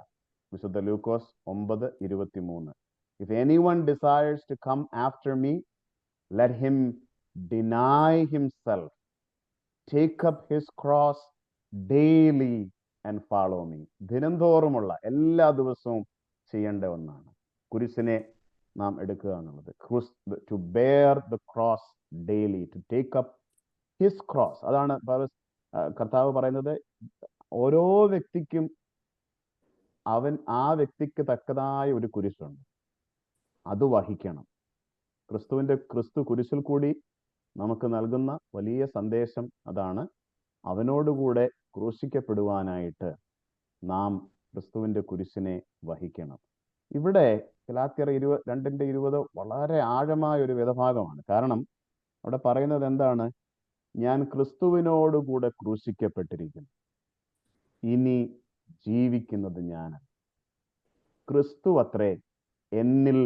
വിശുദ്ധ ലൂക്കോസ് 9:23. If anyone desires to come after me, let him deny himself, take up his cross daily and follow me. ദിനംതോറുമുള്ള, എല്ലാ ദിവസവും ചെയ്യേണ്ട ഒന്നാണ് കുരിശിനെ നാം എടുക്കുക എന്നുള്ളത്. To bear the cross daily, to take up his cross. അതാണ് കർത്താവ് പറയുന്നത്. ഓരോ വ്യക്തിക്കും ആ വ്യക്തിക്ക് തക്കതായ ഒരു കുരിശുണ്ട്, അത് വഹിക്കണം. ക്രിസ്തു കുരിശിൽ കൂടി നമുക്ക് നൽകുന്ന വലിയ സന്ദേശം അതാണ്. അവനോടുകൂടെ ക്രൂശിക്കപ്പെടുവാനായിട്ട് നാം ക്രിസ്തുവിന്റെ കുരിശിനെ വഹിക്കണം. ഇവിടെ ഗലാത്യർ 2:20 വളരെ ആഴമായ ഒരു വേദഭാഗമാണ്. കാരണം അവിടെ പറയുന്നത് എന്താണ്? ഞാൻ ക്രിസ്തുവിനോടുകൂടെ ക്രൂശിക്കപ്പെട്ടിരിക്കുന്നു, ഇനി ജീവിക്കുന്നത് ഞാനല്ല, ക്രിസ്തു അത്രേ എന്നിൽ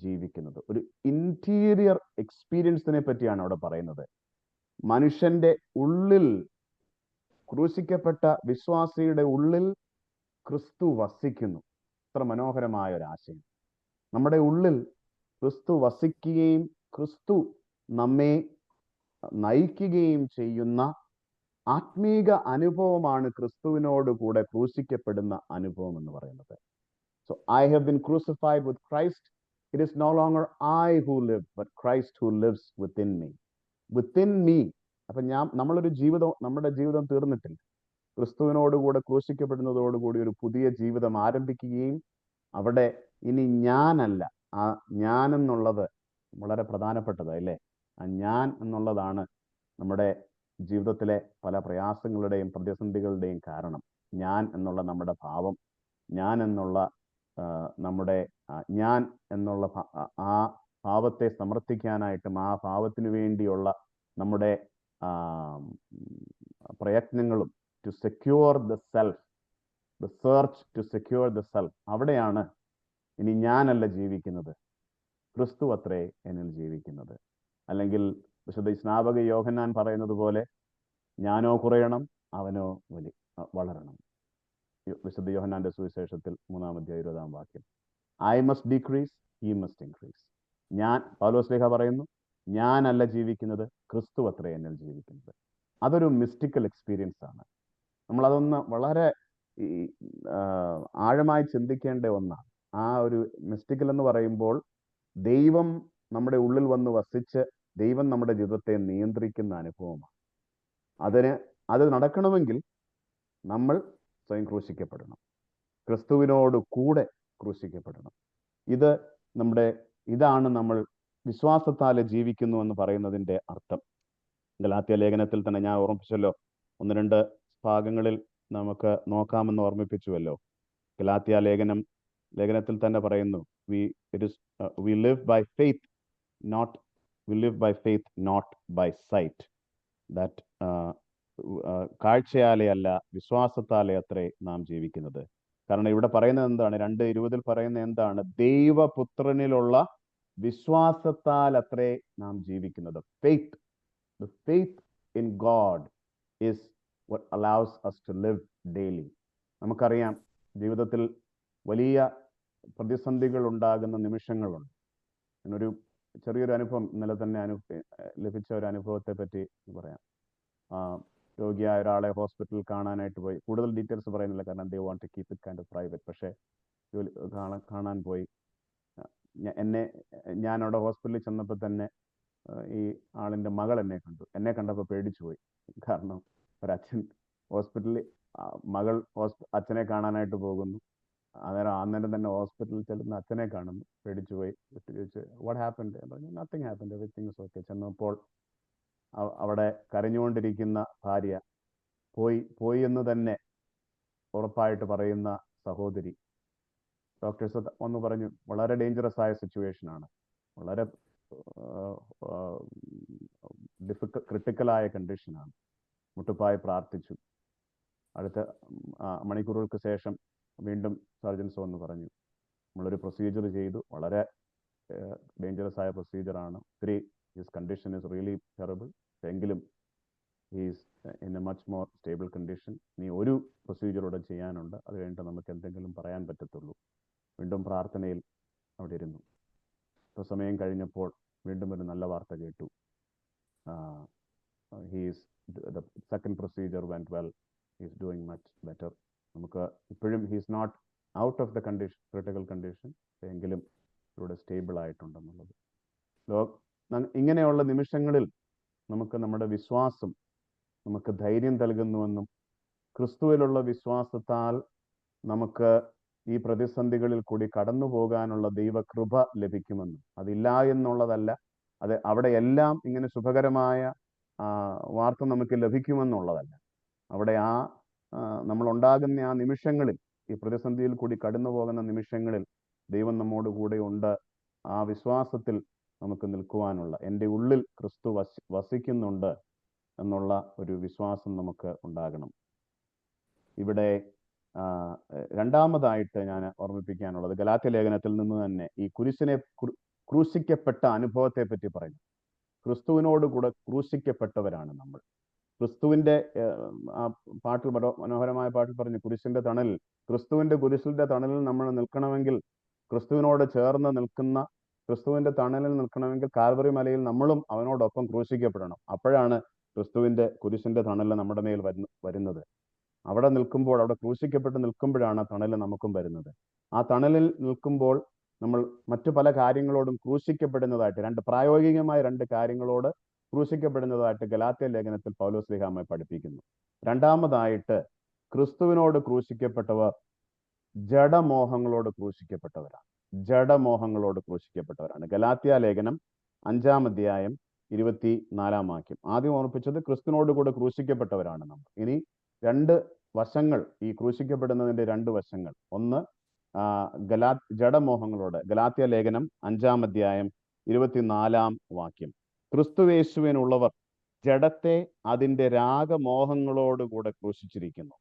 ജീവിക്കുന്നത്. ഒരു ഇന്റീരിയർ എക്സ്പീരിയൻസിനെ പറ്റിയാണ് അവിടെ പറയുന്നത്. മനുഷ്യന്റെ ഉള്ളിൽ, ക്രൂശിക്കപ്പെട്ട വിശ്വാസിയുടെ ഉള്ളിൽ ക്രിസ്തു വസിക്കുന്നു. എത്ര മനോഹരമായ ഒരു ആശയം. നമ്മുടെ ഉള്ളിൽ ക്രിസ്തു വസിക്കുകയും ക്രിസ്തു നമ്മെ നയിക്കുകയും ചെയ്യുന്ന ആത്മീക അനുഭവമാണ് ക്രിസ്തുവിനോട് കൂടെ ക്രൂശിക്കപ്പെടുന്ന അനുഭവം എന്ന് പറയുന്നത്. So I have been crucified with Christ. It is no longer I who live, but Christ who lives within me. Within me. അപ്പൊ നമ്മുടെ ജീവിതം തീർന്നിട്ടില്ല. ക്രിസ്തുവിനോടുകൂടെ ക്രൂശിക്കപ്പെടുന്നതോടുകൂടി ഒരു പുതിയ ജീവിതം ആരംഭിക്കുകയും അവിടെ ഇനി ഞാനല്ല, ആ ഞാൻ എന്നുള്ളത് വളരെ പ്രധാനപ്പെട്ടതല്ലേ. ആ ഞാൻ എന്നുള്ളതാണ് നമ്മുടെ ജീവിതത്തിലെ പല പ്രയാസങ്ങളുടെയും പ്രതിസന്ധികളുടെയും കാരണം. ഞാൻ എന്നുള്ള നമ്മുടെ ഭാവം, ഞാൻ എന്നുള്ള ആ ഭാവത്തെ സമർത്ഥിക്കാനായിട്ടും ആ ഭാവത്തിന് വേണ്ടിയുള്ള നമ്മുടെ പ്രയത്നങ്ങളും, to secure the self, the search to secure the self. അവിടെയാണ് ഇനി ഞാനല്ല ജീവിക്കുന്നത്, ക്രിസ്തു അത്രേ എന്നിൽ ജീവിക്കുന്നത്. അല്ലെങ്കിൽ വിശുദ്ധ സ്നാപക യോഹന്നാൻ പറയുന്നത് പോലെ, ഞാനോ കുറയണം, അവനോ വളരണം. വിശുദ്ധ യോഹന്നാന്റെ സുവിശേഷത്തിൽ 3-20 വാക്യം. I must decrease, he must increase. പൗലോസ് ശ്ലീഹ പറയുന്നു, ഞാനല്ല ജീവിക്കുന്നത്, ക്രിസ്തു അത്രേ എന്നിൽ ജീവിക്കുന്നത്. അതൊരു മിസ്റ്റിക്കൽ എക്സ്പീരിയൻസ് ആണ്. നമ്മളതൊന്ന് വളരെ ആഴമായി ചിന്തിക്കേണ്ട ഒന്നാണ്. ആ ഒരു മിസ്റ്റിക്കൽ എന്ന് പറയുമ്പോൾ ദൈവം നമ്മുടെ ഉള്ളിൽ വന്ന് വസിച്ച് ദൈവം നമ്മുടെ ജീവിതത്തെ നിയന്ത്രിക്കുന്ന അനുഭവമാണ്. അത് നടക്കണമെങ്കിൽ നമ്മൾ സ്വയം ക്രൂശിക്കപ്പെടണം, ക്രിസ്തുവിനോട് കൂടെ ക്രൂശിക്കപ്പെടണം. ഇതാണ് നമ്മൾ വിശ്വാസത്താലെ ജീവിക്കുന്നു എന്ന് പറയുന്നതിൻ്റെ അർത്ഥം. ഗലാത്യ ലേഖനത്തിൽ തന്നെ ഞാൻ ഓർമ്മിപ്പിച്ചല്ലോ, 1-2 ഭാഗങ്ങളിൽ നമുക്ക് നോക്കാമെന്ന് ഓർമ്മിപ്പിച്ചുവല്ലോ. ഗലാത്യ ലേഖനത്തിൽ തന്നെ പറയുന്നു, we live by faith not by sight. That കാഴ്ചയാലെ അല്ല, വിശ്വാസത്താലെ അത്രേ നാം ജീവിക്കുന്നത്. കാരണം ഇവിടെ പറയുന്നത് എന്താണ്? 2:20 പറയുന്നത് എന്താണ്? ദൈവപുത്രനിലുള്ള വിശ്വാസത്താൽ അത്രേ നാം ജീവിക്കുന്നത്. The faith in God is what allows us to live daily. നമുക്കറിയാം, ജീവിതത്തിൽ വലിയ പ്രതിസന്ധികൾ ഉണ്ടാകുന്ന നിമിഷങ്ങളുണ്ട്. എന്നൊരു ചെറിയൊരു അനുഭവം ഇന്നലെ തന്നെ ലഭിച്ച ഒരു അനുഭവത്തെ പറ്റി പറയാം. രോഗിയായ ഒരാളെ ഹോസ്പിറ്റലിൽ കാണാനായിട്ട് പോയി. കൂടുതൽ ഡീറ്റെയിൽസ് പറയുന്നില്ല, കാരണം they want to keep it kind of private. പക്ഷേ കാണാൻ പോയി. ഞാൻ അവിടെ ഹോസ്പിറ്റലിൽ ചെന്നപ്പോൾ തന്നെ ഈ ആളിൻ്റെ മകൾ എന്നെ കണ്ടപ്പോൾ പേടിച്ചു പോയി. കാരണം ഒരച്ഛൻ ഹോസ്പിറ്റലിൽ, മകൾ അച്ഛനെ കാണാനായിട്ട് പോകുന്നു. അന്നേരം തന്നെ ഹോസ്പിറ്റലിൽ ചെല്ലുന്ന അച്ഛനെ കാണുന്നു, പേടിച്ചു പോയി. ചോദിച്ചു, വാട്ട് ഹാപ്പൻഡ്? പറഞ്ഞു, nothing happened, everything is okay. ചെന്നപ്പോൾ അവിടെ കരഞ്ഞുകൊണ്ടിരിക്കുന്ന ഭാര്യ, പോയി എന്ന് തന്നെ ഉറപ്പായിട്ട് പറയുന്ന സഹോദരി, ഡോക്ടേഴ്സ് ഒന്ന് പറഞ്ഞു, വളരെ ഡേഞ്ചറസ് ആയ സിറ്റുവേഷൻ ആണ്, വളരെ ക്രിട്ടിക്കലായ കണ്ടീഷനാണ്. മുട്ടുപ്പായി പ്രാർത്ഥിച്ചു. അടുത്ത മണിക്കൂറുകൾക്ക് ശേഷം വീണ്ടും സർജൻസ് വന്ന് പറഞ്ഞു, നമ്മളൊരു പ്രൊസീജിയർ ചെയ്തു, വളരെ ഡേഞ്ചറസ് ആയ പ്രൊസീജിയറാണ്, his condition is really terrible, എങ്കിലും he's in a much more stable condition. ഇനി ഒരു പ്രൊസീജിയറൂടെ ചെയ്യാനുണ്ട്, അത് കഴിഞ്ഞിട്ട് നമുക്ക് എന്തെങ്കിലും പറയാൻ പറ്റത്തുള്ളൂ. വീണ്ടും പ്രാർത്ഥനയിൽ അവിടെ ഇരുന്നു. സമയം കഴിഞ്ഞപ്പോൾ വീണ്ടും ഒരു നല്ല വാർത്ത കേട്ടു. The second procedure went well. He is doing much better. നമുക്ക് ഇപ്പോഴും he is not out of the condition, critical condition, എങ്കിലും ഇവിടെ സ്റ്റേബിൾ ആയിട്ടുണ്ടെന്നുള്ളത്. ഇങ്ങനെയുള്ള നിമിഷങ്ങളിൽ നമുക്ക് നമ്മുടെ വിശ്വാസം നമുക്ക് ധൈര്യം നൽകുന്നുവെന്നും, ക്രിസ്തുവിലുള്ള വിശ്വാസത്താൽ നമുക്ക് ഈ പ്രതിസന്ധികളിൽ കൂടി കടന്നു പോകാനുള്ള ദൈവകൃപ ലഭിക്കുമെന്നും, അതില്ല എന്നുള്ളതല്ല, അവിടെ എല്ലാം ഇങ്ങനെ ശുഭകരമായ വാർത്ത നമുക്ക് ലഭിക്കുമെന്നുള്ളതല്ല. അവിടെ നമ്മൾ ഉണ്ടാകുന്ന ആ നിമിഷങ്ങളിൽ, ഈ പ്രതിസന്ധിയിൽ കൂടി കടന്നു പോകുന്ന നിമിഷങ്ങളിൽ ദൈവം നമ്മോട് കൂടെ ഉണ്ട്. ആ വിശ്വാസത്തിൽ നമുക്ക് നിൽക്കുവാനുള്ള, എൻ്റെ ഉള്ളിൽ ക്രിസ്തു വസിക്കുന്നുണ്ട് എന്നുള്ള ഒരു വിശ്വാസം നമുക്ക് ഉണ്ടാകണം. ഇവിടെ രണ്ടാമതായിട്ട് ഞാൻ ഓർമ്മിപ്പിക്കാനുള്ളത്, ഗലാത്യ ലേഖനത്തിൽ നിന്ന് തന്നെ ഈ ക്രൂശിക്കപ്പെട്ട അനുഭവത്തെ പറ്റി പറയുന്നു. ക്രിസ്തുവിനോട് കൂടെ ക്രൂശിക്കപ്പെട്ടവരാണ് നമ്മൾ. ക്രിസ്തുവിൻ്റെ പാട്ടിൽ, മനോഹരമായ പാട്ടിൽ പറഞ്ഞു, ക്രിസ്തുവിൻ്റെ കുരിശിന്റെ തണലിൽ നമ്മൾ നിൽക്കണമെങ്കിൽ, ക്രിസ്തുവിനോട് ചേർന്ന് നിൽക്കുന്ന, ക്രിസ്തുവിന്റെ തണലിൽ നിൽക്കണമെങ്കിൽ കാൽവറി മലയിൽ നമ്മളും അവനോടൊപ്പം ക്രൂശിക്കപ്പെടണം. അപ്പോഴാണ് ക്രിസ്തുവിന്റെ കുരിശിന്റെ തണൽ നമ്മുടെ മേൽ വരുന്നത്. അവിടെ നിൽക്കുമ്പോൾ, അവിടെ ക്രൂശിക്കപ്പെട്ട് നിൽക്കുമ്പോഴാണ് ആ തണൽ നമുക്കും വരുന്നത്. ആ തണലിൽ നിൽക്കുമ്പോൾ നമ്മൾ മറ്റു പല കാര്യങ്ങളോടും ക്രൂശിക്കപ്പെടുന്നതായിട്ട്, പ്രായോഗികമായ 2 കാര്യങ്ങളോട് ക്രൂശിക്കപ്പെടുന്നതായിട്ട് ഗലാത്യ ലേഖനത്തിൽ പൗലോസ് ശ്ലീഹ നമ്മെ പഠിപ്പിക്കുന്നു. രണ്ടാമതായിട്ട്, ക്രിസ്തുവിനോട് ക്രൂശിക്കപ്പെട്ടവർ ജഡമോഹങ്ങളോട് ക്രൂശിക്കപ്പെട്ടവരാണ്. ഗലാത്യ ലേഖനം 5-ാം അധ്യായം 24-ാം വാക്യം. ആദ്യം ഓർമ്മിപ്പിച്ചത് ക്രിസ്തുവിനോട് കൂടെ ക്രൂശിക്കപ്പെട്ടവരാണ് നമ്മൾ. ഇനി 2 വശങ്ങൾ, ഈ ക്രൂശിക്കപ്പെടുന്നതിന്റെ 2 വശങ്ങൾ. ഒന്ന്, ജഡമോഹങ്ങളോട്. ഗലാത്യ ലേഖനം 5-ാം അധ്യായം 24-ാം വാക്യം. ക്രിസ്തുയേശുവിനുള്ളവർ ജഡത്തെ അതിന്റെ രാഗമോഹങ്ങളോടുകൂടെ ക്രൂശിച്ചിരിക്കുന്നു.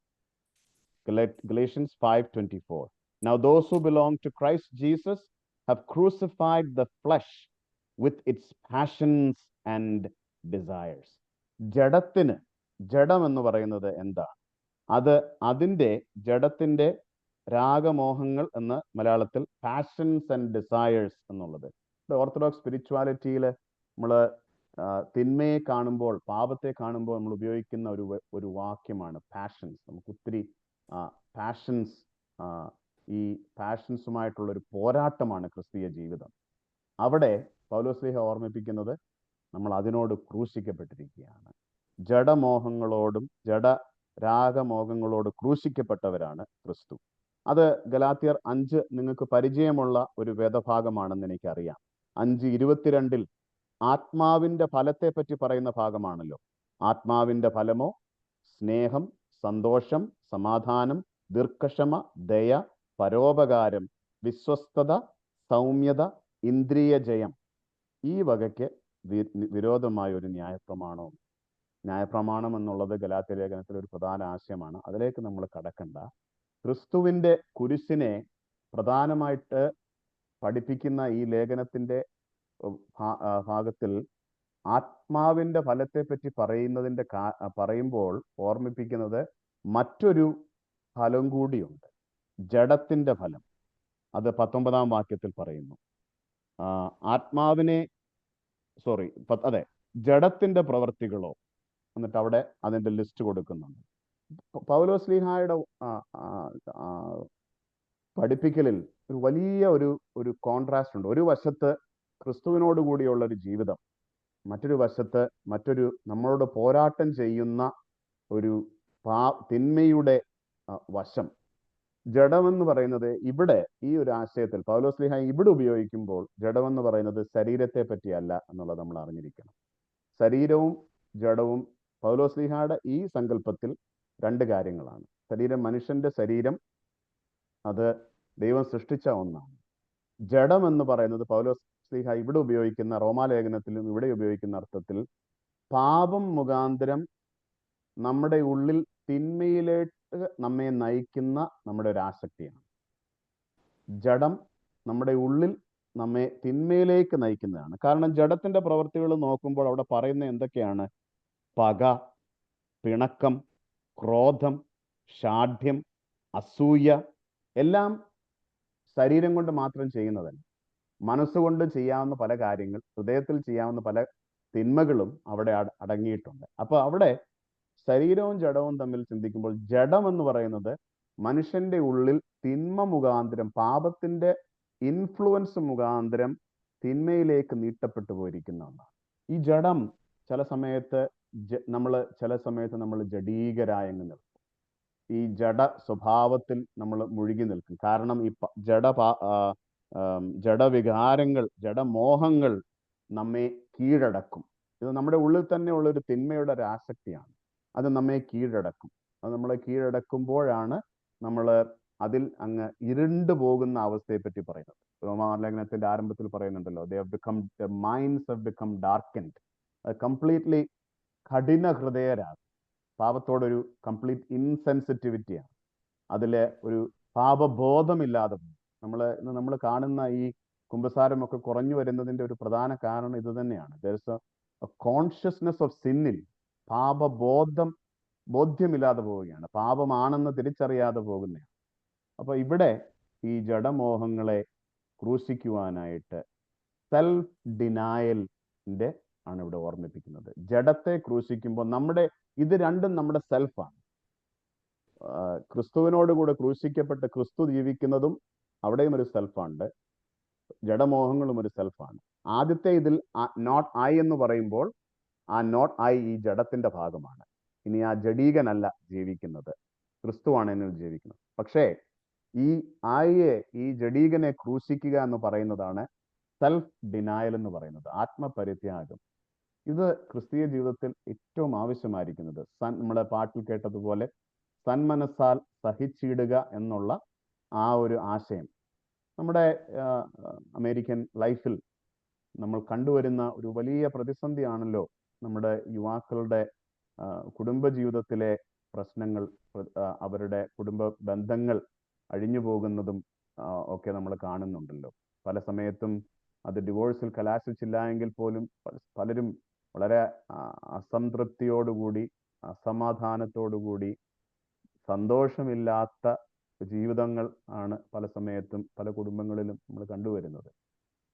Galatians 5:24. Now those who belong to Christ Jesus have crucified the flesh with its passions and desires. ജഡത്തിന്, ജഡം എന്ന് പറയുന്നത് എന്താണ്? അതിൻ്റെ ജഡത്തിൻ്റെ രാഗമോഹങ്ങൾ എന്ന് മലയാളത്തിൽ പാഷൻസ് ആൻഡ് ഡിസയേഴ്സ് എന്നുള്ളത്. ഓർത്തഡോക്സ് സ്പിരിച്വാലിറ്റിയിൽ നമ്മൾ തിന്മയെ കാണുമ്പോൾ, പാപത്തെ കാണുമ്പോൾ നമ്മൾ ഉപയോഗിക്കുന്ന ഒരു വാക്യമാണ് പാഷൻസ്. നമുക്ക് ഒത്തിരി പാഷൻസ്, ഈ പാഷൻസുമായിട്ടുള്ള ഒരു പോരാട്ടമാണ് ക്രിസ്തീയ ജീവിതം. അവിടെ പൗലോസ്ലീഹ ഓർമ്മിപ്പിക്കുന്നത് നമ്മൾ അതിനോട് ക്രൂശിക്കപ്പെട്ടിരിക്കുകയാണ്. ജഡമോഹങ്ങളോടും രാഗമോഹങ്ങളോട് ക്രൂശിക്കപ്പെട്ടവരാണ് ക്രിസ്തു. അത് ഗലാത്യർ 5 നിങ്ങൾക്ക് പരിചയമുള്ള ഒരു വേദഭാഗമാണെന്ന് എനിക്കറിയാം. 5:22 ആത്മാവിൻ്റെ ഫലത്തെ പറ്റി പറയുന്ന ഭാഗമാണല്ലോ. ആത്മാവിൻ്റെ ഫലമോ സ്നേഹം, സന്തോഷം, സമാധാനം, ദീർഘക്ഷമ, ദയ, പരോപകാരം, വിശ്വസ്തത, സൗമ്യത, ഇന്ദ്രിയ ജയം. ഈ വകയ്ക്ക് വിരോധമായ ഒരു ന്യായപ്രമാണവും. ന്യായപ്രമാണം എന്നുള്ളത് ഗലാത്യ ലേഖനത്തിലെ ഒരു പ്രധാന ആശയമാണ്. അതിലേക്ക് നമ്മൾ കടക്കണ്ട. ക്രിസ്തുവിൻ്റെ കുരിശിനെ പ്രധാനമായിട്ട് പഠിപ്പിക്കുന്ന ഈ ലേഖനത്തിൻ്റെ ഭാഗത്തിൽ ആത്മാവിൻ്റെ ഫലത്തെപ്പറ്റി പറയുമ്പോൾ ഓർമ്മിപ്പിക്കുന്നത് മറ്റൊരു ഫലം കൂടിയുണ്ട്, ജഡത്തിൻ്റെ ഫലം. അത് 19-ാം വാക്യത്തിൽ പറയുന്നു. ജഡത്തിൻ്റെ പ്രവൃത്തികളോ, എന്നിട്ട് അവിടെ അതിൻ്റെ ലിസ്റ്റ് കൊടുക്കുന്നുണ്ട്. പൗലോസ്ലീഹായുടെ പഠിപ്പിക്കലിൽ ഒരു വലിയ ഒരു കോൺട്രാസ്റ്റ് ഉണ്ട്. ഒരു വശത്ത് ക്രിസ്തുവിനോട് കൂടിയുള്ള ഒരു ജീവിതം, മറ്റൊരു വശത്ത് നമ്മളോട് പോരാട്ടം ചെയ്യുന്ന ഒരു തിന്മയുടെ വശം. ജഡമെന്ന് പറയുന്നത് ഇവിടെ ഈ ഒരു ആശയത്തിൽ പൗലോസ്ലീഹ ഇവിടെ ഉപയോഗിക്കുമ്പോൾ ജഡമെന്ന് പറയുന്നത് ശരീരത്തെ പറ്റിയല്ല എന്നുള്ളത് നമ്മൾ അറിഞ്ഞിരിക്കണം. ശരീരവും ജഡവും പൗലോസ്ലീഹയുടെ ഈ സങ്കല്പത്തിൽ 2 കാര്യങ്ങളാണ്. മനുഷ്യന്റെ ശരീരം അത് ദൈവം സൃഷ്ടിച്ച ഒന്നാണ്. ജഡം എന്ന് പറയുന്നത് പൗലോസ്ലീഹ ഇവിടെ ഉപയോഗിക്കുന്ന, റോമാലേഖനത്തിലും ഇവിടെ ഉപയോഗിക്കുന്ന അർത്ഥത്തിൽ പാപം മുഖാന്തരം നമ്മുടെ ഉള്ളിൽ തിന്മയിലേക്ക് നമ്മെ നയിക്കുന്ന നമ്മുടെ ഒരു ആസക്തിയാണ്. ജഡം നമ്മുടെ ഉള്ളിൽ നമ്മെ തിന്മയിലേക്ക് നയിക്കുന്നതാണ്. കാരണം ജഡത്തിന്റെ പ്രവൃത്തികൾ നോക്കുമ്പോൾ അവിടെ പറയുന്ന എന്തൊക്കെയാണ്? പക, പിണക്കം, ക്രോധം, ഷാഢ്യം, അസൂയ, എല്ലാം ശരീരം കൊണ്ട് മാത്രം ചെയ്യുന്നതല്ല. മനസ്സുകൊണ്ട് ചെയ്യാവുന്ന പല കാര്യങ്ങൾ, ഹൃദയത്തിൽ ചെയ്യാവുന്ന പല തിന്മകളും അവിടെ അടങ്ങിയിട്ടുണ്ട്. അപ്പോൾ അവിടെ ശരീരവും ജഡവും തമ്മിൽ ചിന്തിക്കുമ്പോൾ ജഡം എന്ന് പറയുന്നത് മനുഷ്യന്റെ ഉള്ളിൽ തിന്മ മുഖാന്തരം, പാപത്തിന്റെ ഇൻഫ്ലുവൻസ് മുഖാന്തരം തിന്മയിലേക്ക് നീട്ടപ്പെട്ടു പോയിരിക്കുന്ന ഒന്നാണ്. ഈ ജഡം ചില സമയത്ത് നമ്മൾ ജഡീകരായങ്ങ് നിൽക്കും. ഈ ജഡ സ്വഭാവത്തിൽ നമ്മൾ മുഴുകി നിൽക്കും. കാരണം ഈ ജഡവികാരങ്ങൾ, ജഡമോഹങ്ങൾ നമ്മെ കീഴടക്കും. ഇത് നമ്മുടെ ഉള്ളിൽ തന്നെ ഉള്ള ഒരു തിന്മയുടെ ഒരു ആസക്തിയാണ്. അത് നമ്മെ കീഴടക്കും. അത് നമ്മളെ കീഴടക്കുമ്പോഴാണ് നമ്മൾ അതിൽ അങ്ങ് ഇരുണ്ടു പോകുന്ന അവസ്ഥയെ പറ്റി പറയുന്നത്. റോമാലേഖനത്തിന്റെ ആരംഭത്തിൽ പറയുന്നുണ്ടല്ലോ, their minds have become darkened. അത് കംപ്ലീറ്റ്ലി കഠിന ഹൃദയരാകും. പാപത്തോടൊരു കംപ്ലീറ്റ് ഇൻസെൻസിറ്റിവിറ്റിയാണ്. അതിലെ ഒരു പാപബോധമില്ലാതെ പോകും. നമ്മൾ കാണുന്ന ഈ കുമ്പസാരമൊക്കെ കുറഞ്ഞു വരുന്നതിന്റെ ഒരു പ്രധാന കാരണം ഇത് തന്നെയാണ്. there is a consciousness of sinning. ബോധ്യമില്ലാതെ പോവുകയാണ്, പാപമാണെന്ന് തിരിച്ചറിയാതെ പോകുന്നതാണ്. അപ്പൊ ഇവിടെ ഈ ജഡമോഹങ്ങളെ ക്രൂശിക്കുവാനായിട്ട് സെൽഫ് ഡിനായലിന്റെ ആണ് ഇവിടെ ഓർമ്മിപ്പിക്കുന്നത്. ജഡത്തെ ക്രൂശിക്കുമ്പോൾ ഇത് രണ്ടും നമ്മുടെ സെൽഫാണ്. ക്രിസ്തുവിനോടുകൂടെ ക്രൂശിക്കപ്പെട്ട് ക്രിസ്തു ജീവിക്കുന്നതും അവിടെയും ഒരു സെൽഫുണ്ട്, ജഡമോഹങ്ങളും ഒരു സെൽഫാണ്. ആദ്യത്തെ ഇതിൽ നോട്ട് ഐ എന്ന് പറയുമ്പോൾ ആ നോട്ട് ഐ ഈ ജഡത്തിന്റെ ഭാഗമാണ്. ഇനി ആ ജഡീകനല്ല ജീവിക്കുന്നത്, ക്രിസ്തുവാണ് എന്നിൽ ജീവിക്കുന്നത്. പക്ഷേ ഈ ജഡീകനെ ക്രൂശിക്കുക എന്ന് പറയുന്നതാണ് സെൽഫ് ഡിനായൽ എന്ന് പറയുന്നത്, ആത്മപരിത്യാഗം. ഇത് ക്രിസ്തീയ ജീവിതത്തിൽ ഏറ്റവും ആവശ്യമായിരിക്കുന്നത്. നമ്മളെ പാട്ടിൽ കേട്ടതുപോലെ സന്മനസ്സാൽ സഹിച്ചിടുക എന്നുള്ള ആ ഒരു ആശയം നമ്മുടെ അമേരിക്കൻ ലൈഫിൽ നമ്മൾ കണ്ടുവരുന്ന ഒരു വലിയ പ്രതിസന്ധിയാണല്ലോ. നമ്മുടെ യുവാക്കളുടെ കുടുംബജീവിതത്തിലെ പ്രശ്നങ്ങൾ, അവരുടെ കുടുംബ ബന്ധങ്ങൾ അഴിഞ്ഞു പോകുന്നതും ഒക്കെ നമ്മൾ കാണുന്നുണ്ടല്ലോ. പല സമയത്തും അത് ഡിവോഴ്സിൽ കലാശിച്ചില്ല എങ്കിൽ പോലും പലരും വളരെ അസംതൃപ്തിയോടുകൂടി, അസമാധാനത്തോടുകൂടി, സന്തോഷമില്ലാത്ത ജീവിതങ്ങൾ ആണ് പല സമയത്തും പല കുടുംബങ്ങളിലും നമ്മൾ കണ്ടുവരുന്നത്.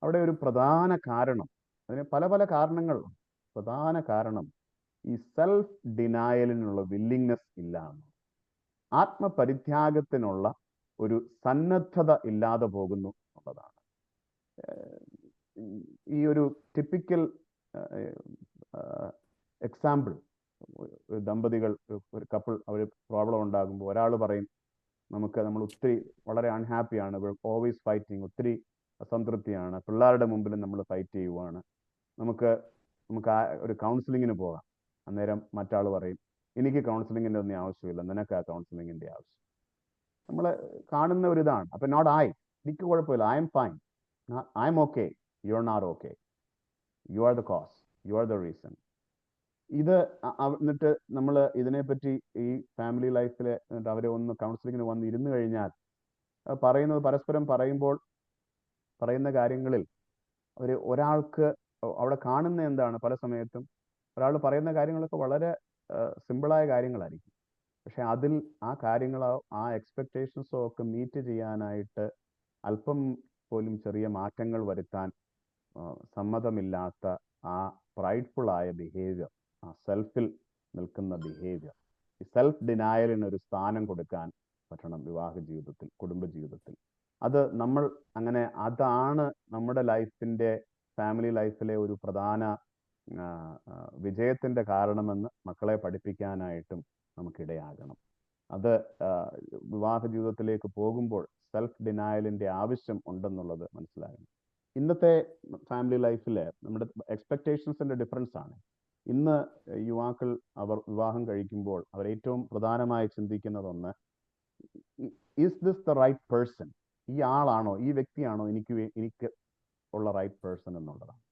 അവിടെ ഒരു പ്രധാന കാരണം, അതിന് പല പല കാരണങ്ങളുണ്ട്. പ്രധാന കാരണം ഈ സെൽഫ് ഡിനായലിനുള്ള വില്ലിങ്നെസ് ഇല്ല, ആത്മപരിത്യാഗത്തിനുള്ള ഒരു സന്നദ്ധത ഇല്ലാതെ പോകുന്നു എന്നുള്ളതാണ്. ഈ ഒരു ടിപ്പിക്കൽ എക്സാമ്പിൾ, ദമ്പതികൾ, ഒരു കപ്പിൾ, അവർ പ്രോബ്ലം ഉണ്ടാകുമ്പോൾ ഒരാൾ പറയും നമ്മൾ ഒത്തിരി വളരെ അൺഹാപ്പിയാണ്, ഓൾവേസ് ഫൈറ്റിങ്, ഒത്തിരി അസംതൃപ്തിയാണ്, പിള്ളേരുടെ മുമ്പിൽ നമ്മൾ ഫൈറ്റ് ചെയ്യുവാണ്, നമുക്ക് ഒരു കൗൺസിലിങ്ങിന് പോകാം. അന്നേരം മറ്റാൾ പറയും എനിക്ക് കൗൺസിലിങ്ങിൻ്റെ ഒന്നും ആവശ്യമില്ല, നിനക്ക് ആ കൗൺസിലിങ്ങിൻ്റെ ആവശ്യം. നമ്മൾ കാണുന്ന ഒരു ഇതാണ്. അപ്പം എനിക്ക് കുഴപ്പമില്ല, I am fine, I am okay, you are not okay, you are the cause, you are the reason. ഇത് എന്നിട്ട് നമ്മൾ ഇതിനെപ്പറ്റി ഈ ഫാമിലി ലൈഫിൽ അവരെ ഒന്ന് കൗൺസിലിങ്ങിന് വന്ന് ഇരുന്ന് കഴിഞ്ഞാൽ പരസ്പരം പറയുന്ന കാര്യങ്ങളിൽ ഒരാൾക്ക് അവിടെ കാണുന്ന എന്താണ്, പല സമയത്തും ഒരാൾ പറയുന്ന കാര്യങ്ങളൊക്കെ വളരെ സിമ്പിളായ കാര്യങ്ങളായിരിക്കും. പക്ഷെ അതിൽ ആ കാര്യങ്ങളോ ആ എക്സ്പെക്റ്റേഷൻസോ ഒക്കെ മീറ്റ് ചെയ്യാനായിട്ട് അല്പം പോലും ചെറിയ മാറ്റങ്ങൾ വരുത്താൻ സമ്മതമില്ലാത്ത ആ പ്രൈഡ്ഫുള്ളായ ബിഹേവിയർ, ആ സെൽഫിൽ നിൽക്കുന്ന ബിഹേവിയർ, ഈ സെൽഫ് ഡിനായലിന് ഒരു സ്ഥാനം കൊടുക്കാൻ പറ്റണം വിവാഹ ജീവിതത്തിൽ, കുടുംബ ജീവിതത്തിൽ. അതാണ് നമ്മുടെ ലൈഫിൻ്റെ, ഫാമിലി ലൈഫിലെ ഒരു പ്രധാന വിജയത്തിൻ്റെ കാരണമെന്ന് മക്കളെ പഠിപ്പിക്കാനായിട്ടും നമുക്കിടയാകണം. അത് വിവാഹ ജീവിതത്തിലേക്ക് പോകുമ്പോൾ സെൽഫ് ഡിനായലിൻ്റെ ആവശ്യം ഉണ്ടെന്നുള്ളത് മനസ്സിലാകണം. ഇന്നത്തെ ഫാമിലി ലൈഫിൽ നമ്മുടെ എക്സ്പെക്റ്റേഷൻസിൻ്റെ ഡിഫറൻസ് ആണ്. ഇന്ന് യുവാക്കൾ അവർ വിവാഹം കഴിക്കുമ്പോൾ അവർ ഏറ്റവും പ്രധാനമായി ചിന്തിക്കുന്നതൊന്ന്, is this the right person, ഈ ആളാണോ, ഈ വ്യക്തിയാണോ എനിക്ക് ഉള്ള റൈറ്റ് പേഴ്സൺ എന്നുള്ളതാണ്.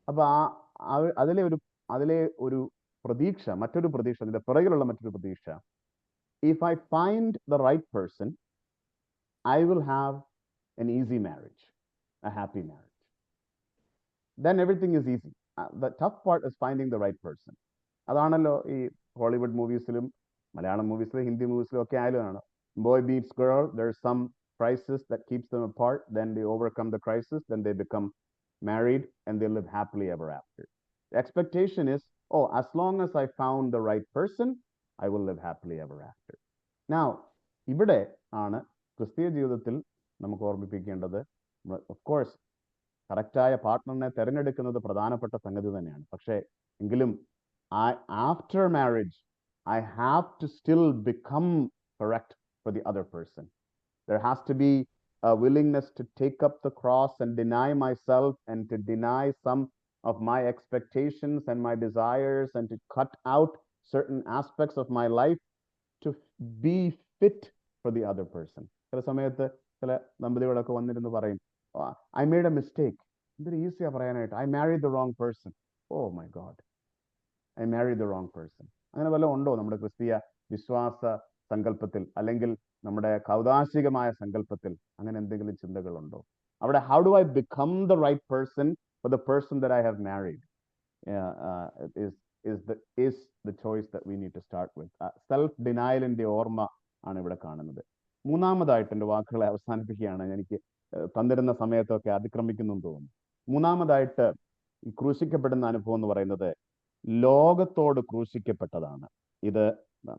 അപ്പോൾ അതിലെ ഒരു പ്രതീക്ഷ, അതിൻ്റെ പിറകിലുള്ള മറ്റൊരു പ്രതീക്ഷ, if I find the right person, I will have an easy marriage, a happy marriage. Then everything is easy. The tough part is finding the right person. അതാണല്ലോ ഈ ഹോളിവുഡ് മൂവീസിലും മലയാളം മൂവീസിലും ഹിന്ദി മൂവീസിലും ഒക്കെ ആയാലും, boy meets girl, there's some crisis that keeps them apart, then they overcome the crisis, then they become married and they live happily ever after. The expectation is, as long as I found the right person, I will live happily ever after. Now, ഇവിടെ ആണ് ക്രിസ്തീയ ജീവിതത്തിൽ നമുക്ക് ഓർമ്മിപ്പിക്കേണ്ടത്, of course കറക്റ്റായ പാർട്ട്ണറിനെ തിരഞ്ഞെടുക്കുന്നത് പ്രധാനപ്പെട്ട സംഗതി തന്നെയാണ്. പക്ഷേ എങ്കിലും after marriage, I have to still become correct for the other person. There has to be a willingness to take up the cross and deny myself and to deny some of my expectations and my desires and to cut out certain aspects of my life to be fit for the other person. ചില സമയത്ത് ചില ദമ്പതികളൊക്കെ വന്നിരുന്ന് പറയും, I made a mistake. എന്തൊരു ഈസിയാ പറയാനായിട്ട്, I married the wrong person. Oh my God, I married the wrong person. അങ്ങനെ വല്ലതും ഉണ്ടോ നമ്മുടെ ക്രിസ്തീയ വിശ്വാസ സങ്കല്പത്തിൽ, അല്ലെങ്കിൽ നമ്മുടെ കൗതാശികമായ സങ്കല്പത്തിൽ അങ്ങനെ എന്തെങ്കിലും ചിന്തകളുണ്ടോ? അവിടെ how do I become the right person for the person that I have married is the choice that we need to start with. Self denialന്റെ ഓർമ്മ ആണ് ഇവിടെ കാണുന്നത്. മൂന്നാമതായിട്ട് എൻ്റെ വാക്കുകളെ അവസാനിപ്പിക്കുകയാണ്, എനിക്ക് തന്നിരുന്ന സമയത്തൊക്കെ അതിക്രമിക്കുന്നു തോന്നുന്നു. മൂന്നാമതായിട്ട് ഈ ക്രൂശിക്കപ്പെടുന്ന അനുഭവം എന്ന് പറയുന്നത് ലോകത്തോട് ക്രൂശിക്കപ്പെട്ടതാണ്. ഇത്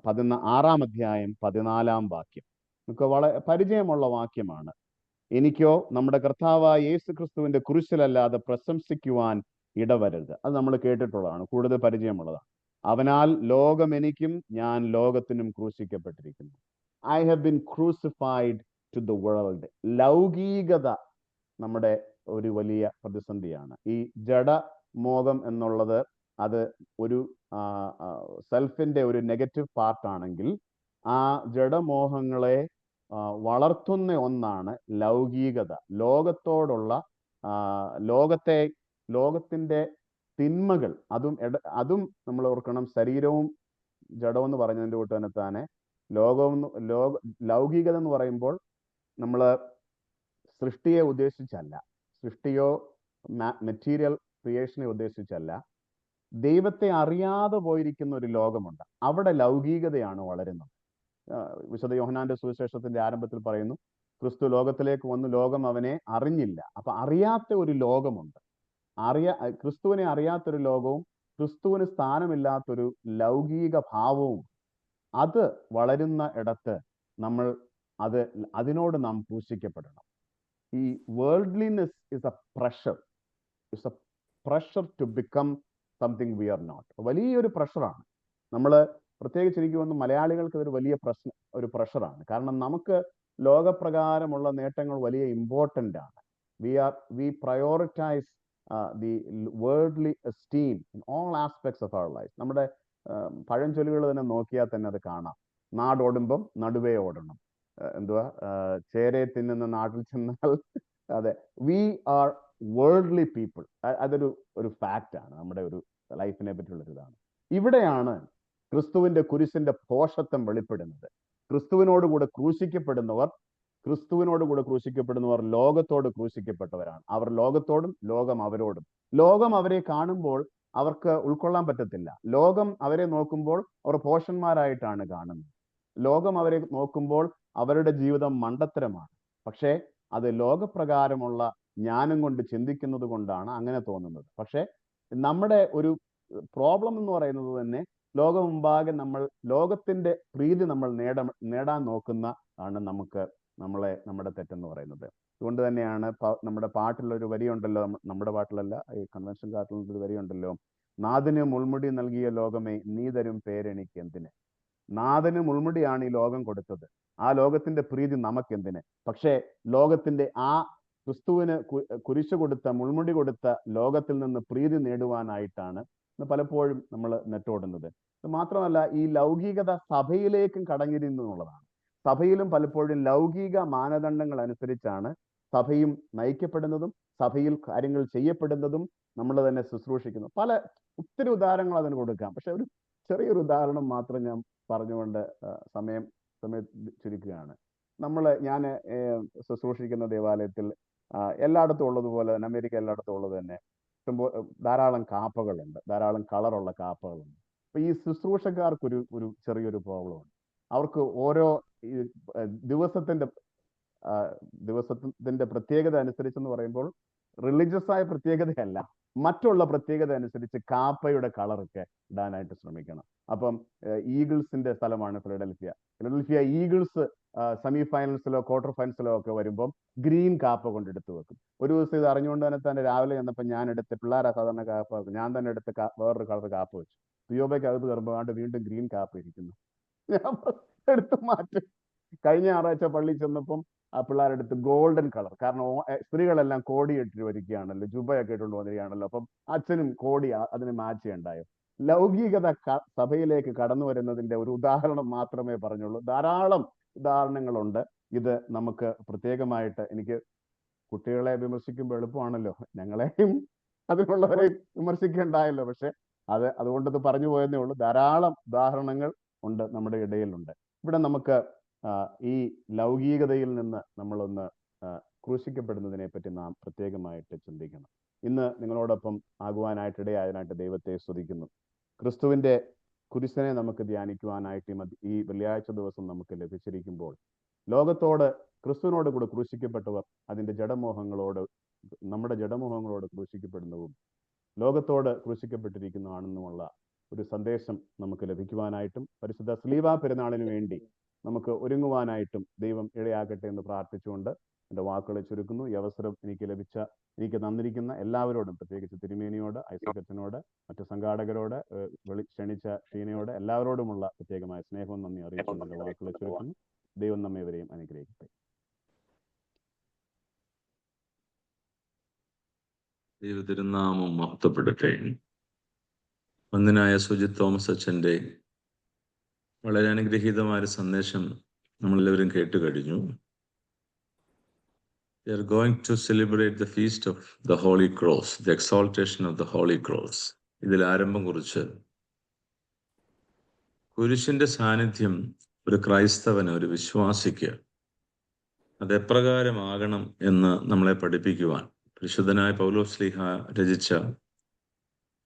16 അധ്യായം 14 വാക്യം നമുക്ക് വളരെ പരിചയമുള്ള വാക്യമാണ്. എനിക്കോ നമ്മുടെ കർത്താവായ യേശു ക്രിസ്തുവിന്റെ കുരിശിലല്ലാതെ പ്രശംസിക്കുവാൻ ഇടവരരുത്. അത് നമ്മൾ കേട്ടിട്ടുള്ളതാണ്, കൂടുതൽ പരിചയമുള്ളതാണ്. അവനാൽ ലോകം എനിക്കും ഞാൻ ലോകത്തിനും ക്രൂശിക്കപ്പെട്ടിരിക്കുന്നു. I have been crucified to the world. ലൗകികത നമ്മുടെ ഒരു വലിയ പ്രതിസന്ധിയാണ്. ഈ ജഡമോഹം എന്നുള്ളത് അത് ഒരു സെൽഫിന്റെ ഒരു നെഗറ്റീവ് പാർട്ടാണെങ്കിൽ, ആ ജഡമോഹങ്ങളെ വളർത്തുന്ന ഒന്നാണ് ലൗകികത. ലോകത്തോടുള്ള ലോകത്തിന്റെ തിന്മകൾ, അതും നമ്മൾ ഓർക്കണം. ശരീരവും ജഡമെന്ന് പറഞ്ഞതിൻ്റെ കൂട്ട് തന്നെ ലൗകികത എന്ന് പറയുമ്പോൾ നമ്മൾ സൃഷ്ടിയെ ഉദ്ദേശിച്ചല്ല, സൃഷ്ടിയോ മെറ്റീരിയൽ ക്രിയേഷനെ ഉദ്ദേശിച്ചല്ല. ദൈവത്തെ അറിയാതെ പോയിരിക്കുന്ന ഒരു ലോകമുണ്ട്, അവിടെ ലൗകികതയാണ് വളരുന്നത്. വിശുദ്ധ യോഹന്നാന്റെ സുവിശേഷത്തിന്റെ ആരംഭത്തിൽ പറയുന്നു, ക്രിസ്തു ലോകത്തിലേക്ക് വന്നു, ലോകം അവനെ അറിഞ്ഞില്ല. അപ്പൊ അറിയാത്ത ഒരു ലോകമുണ്ട്. ക്രിസ്തുവിനെ അറിയാത്തൊരു ലോകവും ക്രിസ്തുവിന് സ്ഥാനമില്ലാത്തൊരു ലൗകിക ഭാവവും അത് വളരുന്ന ഇടത്ത് നമ്മൾ അതിനോട് നാം ക്രൂശിക്കപ്പെടണം. ഈ worldliness is a pressure to become something we are not. വലിയൊരു പ്രഷറാണ്. നമ്മൾ പ്രത്യേകിച്ച് എനിക്ക് തോന്നുന്നു മലയാളികൾക്ക് ഇതൊരു വലിയ പ്രഷറാണ്. കാരണം നമുക്ക് ലോകപ്രകാരമുള്ള നേട്ടങ്ങൾ വലിയ ഇമ്പോർട്ടൻ്റ് ആണ്. We prioritize the worldly esteem in all aspects of our life. നമ്മുടെ പഴഞ്ചൊല്ലുകൾ തന്നെ നോക്കിയാൽ തന്നെ അത് കാണാം. നാടോടുമ്പം നടുവേ ഓടണം, ചേരയെ തിന്നുന്ന നാട്ടിൽ ചെന്നാൽ. അതെ, വി ആർ വേൾഡ്ലി പീപ്പിൾ. അതൊരു ഫാക്റ്റാണ്, നമ്മുടെ ഒരു ലൈഫിനെ പറ്റിയുള്ളൊരു ഇതാണ്. ഇവിടെയാണ് ക്രിസ്തുവിന്റെ കുരിശിന്റെ പോഷത്വം വെളിപ്പെടുന്നത്. ക്രിസ്തുവിനോടുകൂടെ ക്രൂശിക്കപ്പെടുന്നവർ ലോകത്തോട് ക്രൂശിക്കപ്പെട്ടവരാണ്. അവർ ലോകത്തോടും ലോകം അവരോടും. ലോകം അവരെ കാണുമ്പോൾ അവർക്ക് ഉൾക്കൊള്ളാൻ പറ്റത്തില്ല. ലോകം അവരെ നോക്കുമ്പോൾ അവർ പോഷന്മാരായിട്ടാണ് കാണുന്നത്. ലോകം അവരെ നോക്കുമ്പോൾ അവരുടെ ജീവിതം മണ്ടത്തരമാണ്. പക്ഷേ അത് ലോകപ്രകാരമുള്ള ജ്ഞാനം കൊണ്ട് ചിന്തിക്കുന്നത് കൊണ്ടാണ് അങ്ങനെ തോന്നുന്നത്. പക്ഷേ നമ്മുടെ ഒരു പ്രോബ്ലം എന്ന് പറയുന്നത് തന്നെ ലോകം മുമ്പാകെ ലോകത്തിന്റെ പ്രീതി നമ്മൾ നേടാൻ നോക്കുന്ന ആണ് നമ്മുടെ തെറ്റെന്ന് പറയുന്നത്. അതുകൊണ്ട് തന്നെയാണ് നമ്മുടെ പാട്ടിലൊരു വരിയുണ്ടല്ലോ, നമ്മുടെ പാട്ടിലല്ല, ഈ കൺവെൻഷൻ പാട്ടിലൊരു വരിയുണ്ടല്ലോ, നാഥന് മുൾമുടി നൽകിയ ലോകമേ നീ തരും പേരെനിക്ക് എന്തിന്. നാഥന് മുൾമുടിയാണ് ഈ ലോകം കൊടുത്തത്, ആ ലോകത്തിന്റെ പ്രീതി നമുക്കെന്തിന്. പക്ഷേ ലോകത്തിന്റെ ആ ക്രിസ്തുവിന് കുരിശ് കൊടുത്ത, മുൾമുടി കൊടുത്ത ലോകത്തിൽ നിന്ന് പ്രീതി നേടുവാനായിട്ടാണ് പലപ്പോഴും നമ്മൾ നെട്ടോടുന്നത്. മാത്രമല്ല, ഈ ലൗകികത സഭയിലേക്കും കടങ്ങിരുന്നു എന്നുള്ളതാണ്. സഭയിലും പലപ്പോഴും ലൗകിക മാനദണ്ഡങ്ങൾ അനുസരിച്ചാണ് സഭയും നയിക്കപ്പെടുന്നതും സമയത്തിൽ കാര്യങ്ങൾ ചെയ്യപ്പെടുന്നതും നമ്മൾ തന്നെ ശുശ്രൂഷിക്കുന്നു. ഒത്തിരി ഉദാഹരണങ്ങൾ അതിന് കൊടുക്കാം. പക്ഷെ ഒരു ചെറിയൊരു ഉദാഹരണം മാത്രം ഞാൻ പറഞ്ഞുകൊണ്ട് സമയം ചുരുക്കുകയാണ്. ഞാൻ ശുശ്രൂഷിക്കുന്ന ദേവാലയത്തിൽ എല്ലായിടത്തും ഉള്ളതുപോലെ തന്നെ, അമേരിക്ക എല്ലായിടത്തും ഉള്ളത് തന്നെ, ധാരാളം കാപ്പകളുണ്ട്, ധാരാളം കളറുള്ള കാപ്പകളുണ്ട്. അപ്പൊ ഈ ശുശ്രൂഷക്കാർക്കൊരു ചെറിയൊരു പ്രോബ്ലമുണ്ട്. അവർക്ക് ഓരോ ദിവസത്തിന്റെ പ്രത്യേകത അനുസരിച്ചെന്ന് പറയുമ്പോൾ റിലീജിയസ് ആയ പ്രത്യേകതയല്ല, മറ്റുള്ള പ്രത്യേകത അനുസരിച്ച് കാപ്പയുടെ കളറൊക്കെ ഇടാനായിട്ട് ശ്രമിക്കണം. അപ്പം ഈഗിൾസിന്റെ സ്ഥലമാണ് ഫിലഡൽഫിയ ഈഗിൾസ് സെമി ഫൈനൽസിലോ ക്വാർട്ടർ ഫൈനൽസിലോ ഒക്കെ വരുമ്പം ഗ്രീൻ കാപ്പ കൊണ്ടെടുത്ത് വെക്കും. ഒരു ദിവസം ഇത് അറിഞ്ഞുകൊണ്ട് തന്നെ രാവിലെ ചെന്നപ്പോൾ ഞാൻ എടുത്ത്, പിള്ളേരാ സാധാരണ കാപ്പ വെക്കും, ഞാൻ തന്നെ എടുത്ത് വേറൊരു കളർ കാപ്പ വെച്ചു. തുയോബയ്ക്ക് അകത്ത് കയറുമ്പോൾ വീണ്ടും ഗ്രീൻ കാപ്പ ഇരിക്കുന്നു. ഞാൻ എടുത്ത് മാറ്റും. കഴിഞ്ഞ ഞായറാഴ്ച പള്ളിയിൽ ചെന്നപ്പം ആ പിള്ളേരെടുത്ത് ഗോൾഡൻ കളർ, കാരണം സ്ത്രീകളെല്ലാം കോടി ഇട്ട് വരികയാണല്ലോ, ജുബയൊക്കെ ഇട്ടുകൊണ്ട് വരികയാണല്ലോ. അപ്പം അച്ഛനും കോടി അതിന് മാച്ച് ചെയ്യണ്ടായോ. ലൗകികത സഭയിലേക്ക് കടന്നു വരുന്നതിന്റെ ഒരു ഉദാഹരണം മാത്രമേ പറഞ്ഞുള്ളൂ. ധാരാളം ഉദാഹരണങ്ങളുണ്ട്. ഇത് നമുക്ക് പ്രത്യേകമായിട്ട്, എനിക്ക് കുട്ടികളെ വിമർശിക്കുമ്പോൾ എളുപ്പമാണല്ലോ, ഞങ്ങളെയും അതിനുള്ളവരെ വിമർശിക്കേണ്ടായല്ലോ. പക്ഷെ അതുകൊണ്ടത് പറഞ്ഞു പോയെന്നേ ഉള്ളൂ. ധാരാളം ഉദാഹരണങ്ങൾ ഉണ്ട്, നമ്മുടെ ഇടയിലുണ്ട്. ഇവിടെ നമുക്ക് ഈ ലൗകികതയിൽ നിന്ന് നമ്മളൊന്ന് ക്രൂശിക്കപ്പെടുന്നതിനെ പറ്റി നാം പ്രത്യേകമായിട്ട് ചിന്തിക്കണം. ഇന്ന് നിങ്ങളോടൊപ്പം ആകുവാനായിട്ടിടയായതിനായിട്ട് ദൈവത്തെ സ്തുതിക്കുന്നു. ക്രിസ്തുവിന്റെ കുരിശിനെ നമുക്ക് ധ്യാനിക്കുവാനായിട്ട് ഈ വെള്ളിയാഴ്ച ദിവസം നമുക്ക് ലഭിച്ചിരിക്കുമ്പോൾ, ലോകത്തോട് ക്രിസ്തുവിനോട് കൂടെ ക്രൂശിക്കപ്പെട്ടവർ അതിന്റെ നമ്മുടെ ജഡമോഹങ്ങളോട് ക്രൂശിക്കപ്പെടുന്നതും ലോകത്തോട് ക്രൂശിക്കപ്പെട്ടിരിക്കുന്നതാണെന്നുമുള്ള ഒരു സന്ദേശം നമുക്ക് ലഭിക്കുവാനായിട്ടും പരിശുദ്ധ സ്ലീവാ പെരുന്നാളിന് വേണ്ടി നമുക്ക് ഒരുങ്ങുവാനായിട്ടും ദൈവം ഇടയാകട്ടെ എന്ന് പ്രാർത്ഥിച്ചുകൊണ്ട് എൻ്റെ വാക്കുകളെ ചുരുക്കുന്നു. ഈ അവസരം എനിക്ക് തന്നിരിക്കുന്ന എല്ലാവരോടും, പ്രത്യേകിച്ച് തിരുമേനിയോട്, ഐസക്കച്ചനോട്, മറ്റു സംഘാടകരോട്, ക്ഷണിച്ച ഷീനയോട്, എല്ലാവരോടുമുള്ള പ്രത്യേകമായ സ്നേഹവും നന്ദി അറിയിച്ചുകൊണ്ട് എൻ്റെ വാക്കുകളെ ചുരുക്കുന്നു. ദൈവം നമ്മേവരെയും അനുഗ്രഹിക്കട്ടെ. ദൈവ തിരുനാമം മഹത്വപ്പെടട്ടെ. വന്ദനായ സുജിത് തോമസ് അച്ഛൻ്റെ വളരെ അനുഗ്രഹീതമായ സന്ദേശം നമ്മളെല്ലാവരും കേട്ടു കഴിഞ്ഞു. We are going to celebrate the feast of the Holy Cross, the exaltation of the Holy Cross. ഇതിൽ ആരംഭം കുറിച്ച് കുരിശിന്റെ സാന്നിധ്യം ഒരു ക്രൈസ്തവന്, ഒരു വിശ്വാസിക്ക് അതെപ്രകാരമാകണം എന്ന് നമ്മളെ പഠിപ്പിക്കുവാൻ പരിശുദ്ധനായ പൗലോസ് ശ്ലീഹ രചിച്ച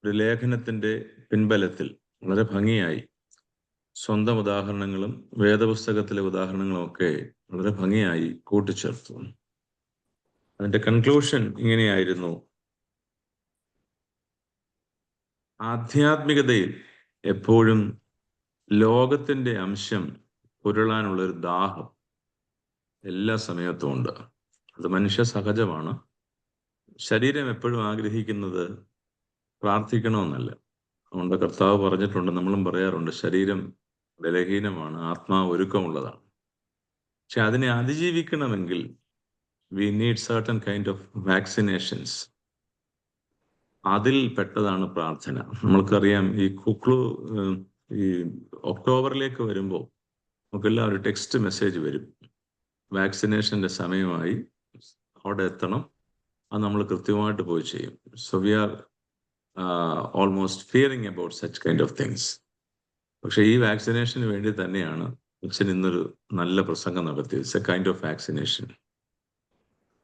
ഒരു ലേഖനത്തിൻ്റെ പിൻബലത്തിൽ വളരെ ഭംഗിയായി സ്വന്തം ഉദാഹരണങ്ങളും വേദപുസ്തകത്തിലെ ഉദാഹരണങ്ങളും ഒക്കെ വളരെ ഭംഗിയായി കൂട്ടിച്ചേർത്തു. അതിൻ്റെ കൺക്ലൂഷൻ ഇങ്ങനെയായിരുന്നു: ആധ്യാത്മികതയിൽ എപ്പോഴും ലോകത്തിൻ്റെ അംശം പുരളാനുള്ളൊരു ദാഹം എല്ലാ സമയത്തും ഉണ്ട്. അത് മനുഷ്യ സഹജമാണ്. ശരീരം എപ്പോഴും ആഗ്രഹിക്കുന്നത് പ്രാർത്ഥിക്കണമെന്നല്ല. അതുകൊണ്ട് കർത്താവ് പറഞ്ഞിട്ടുണ്ട്, നമ്മളും പറയാറുണ്ട്, ശരീരം ബലഹീനമാണ്, ആത്മാവ് ഒരുക്കമുള്ളതാണ്. പക്ഷെ അതിനെ അതിജീവിക്കണമെങ്കിൽ we need certain kind of vaccinations. അതിൽ പെട്ടതാണ് പ്രാർത്ഥന. നമ്മൾക്കറിയാം, ഈ ഒക്ടോബറിലേക്ക് വരുമ്പോൾ നമുക്കെല്ലാം ഒരു ടെക്സ്റ്റ് മെസ്സേജ് വരും, വാക്സിനേഷൻ്റെ സമയമായി, അവിടെ എത്തണം. അത് നമ്മൾ കൃത്യമായിട്ട് പോയി ചെയ്യും. So we are almost fearing about such kind of things. പക്ഷേ ഈ വാക്സിനേഷന് വേണ്ടി തന്നെയാണ് അച്ഛൻ ഇന്നൊരു നല്ല പ്രസംഗം നടത്തിയത്. It's A kind of vaccination.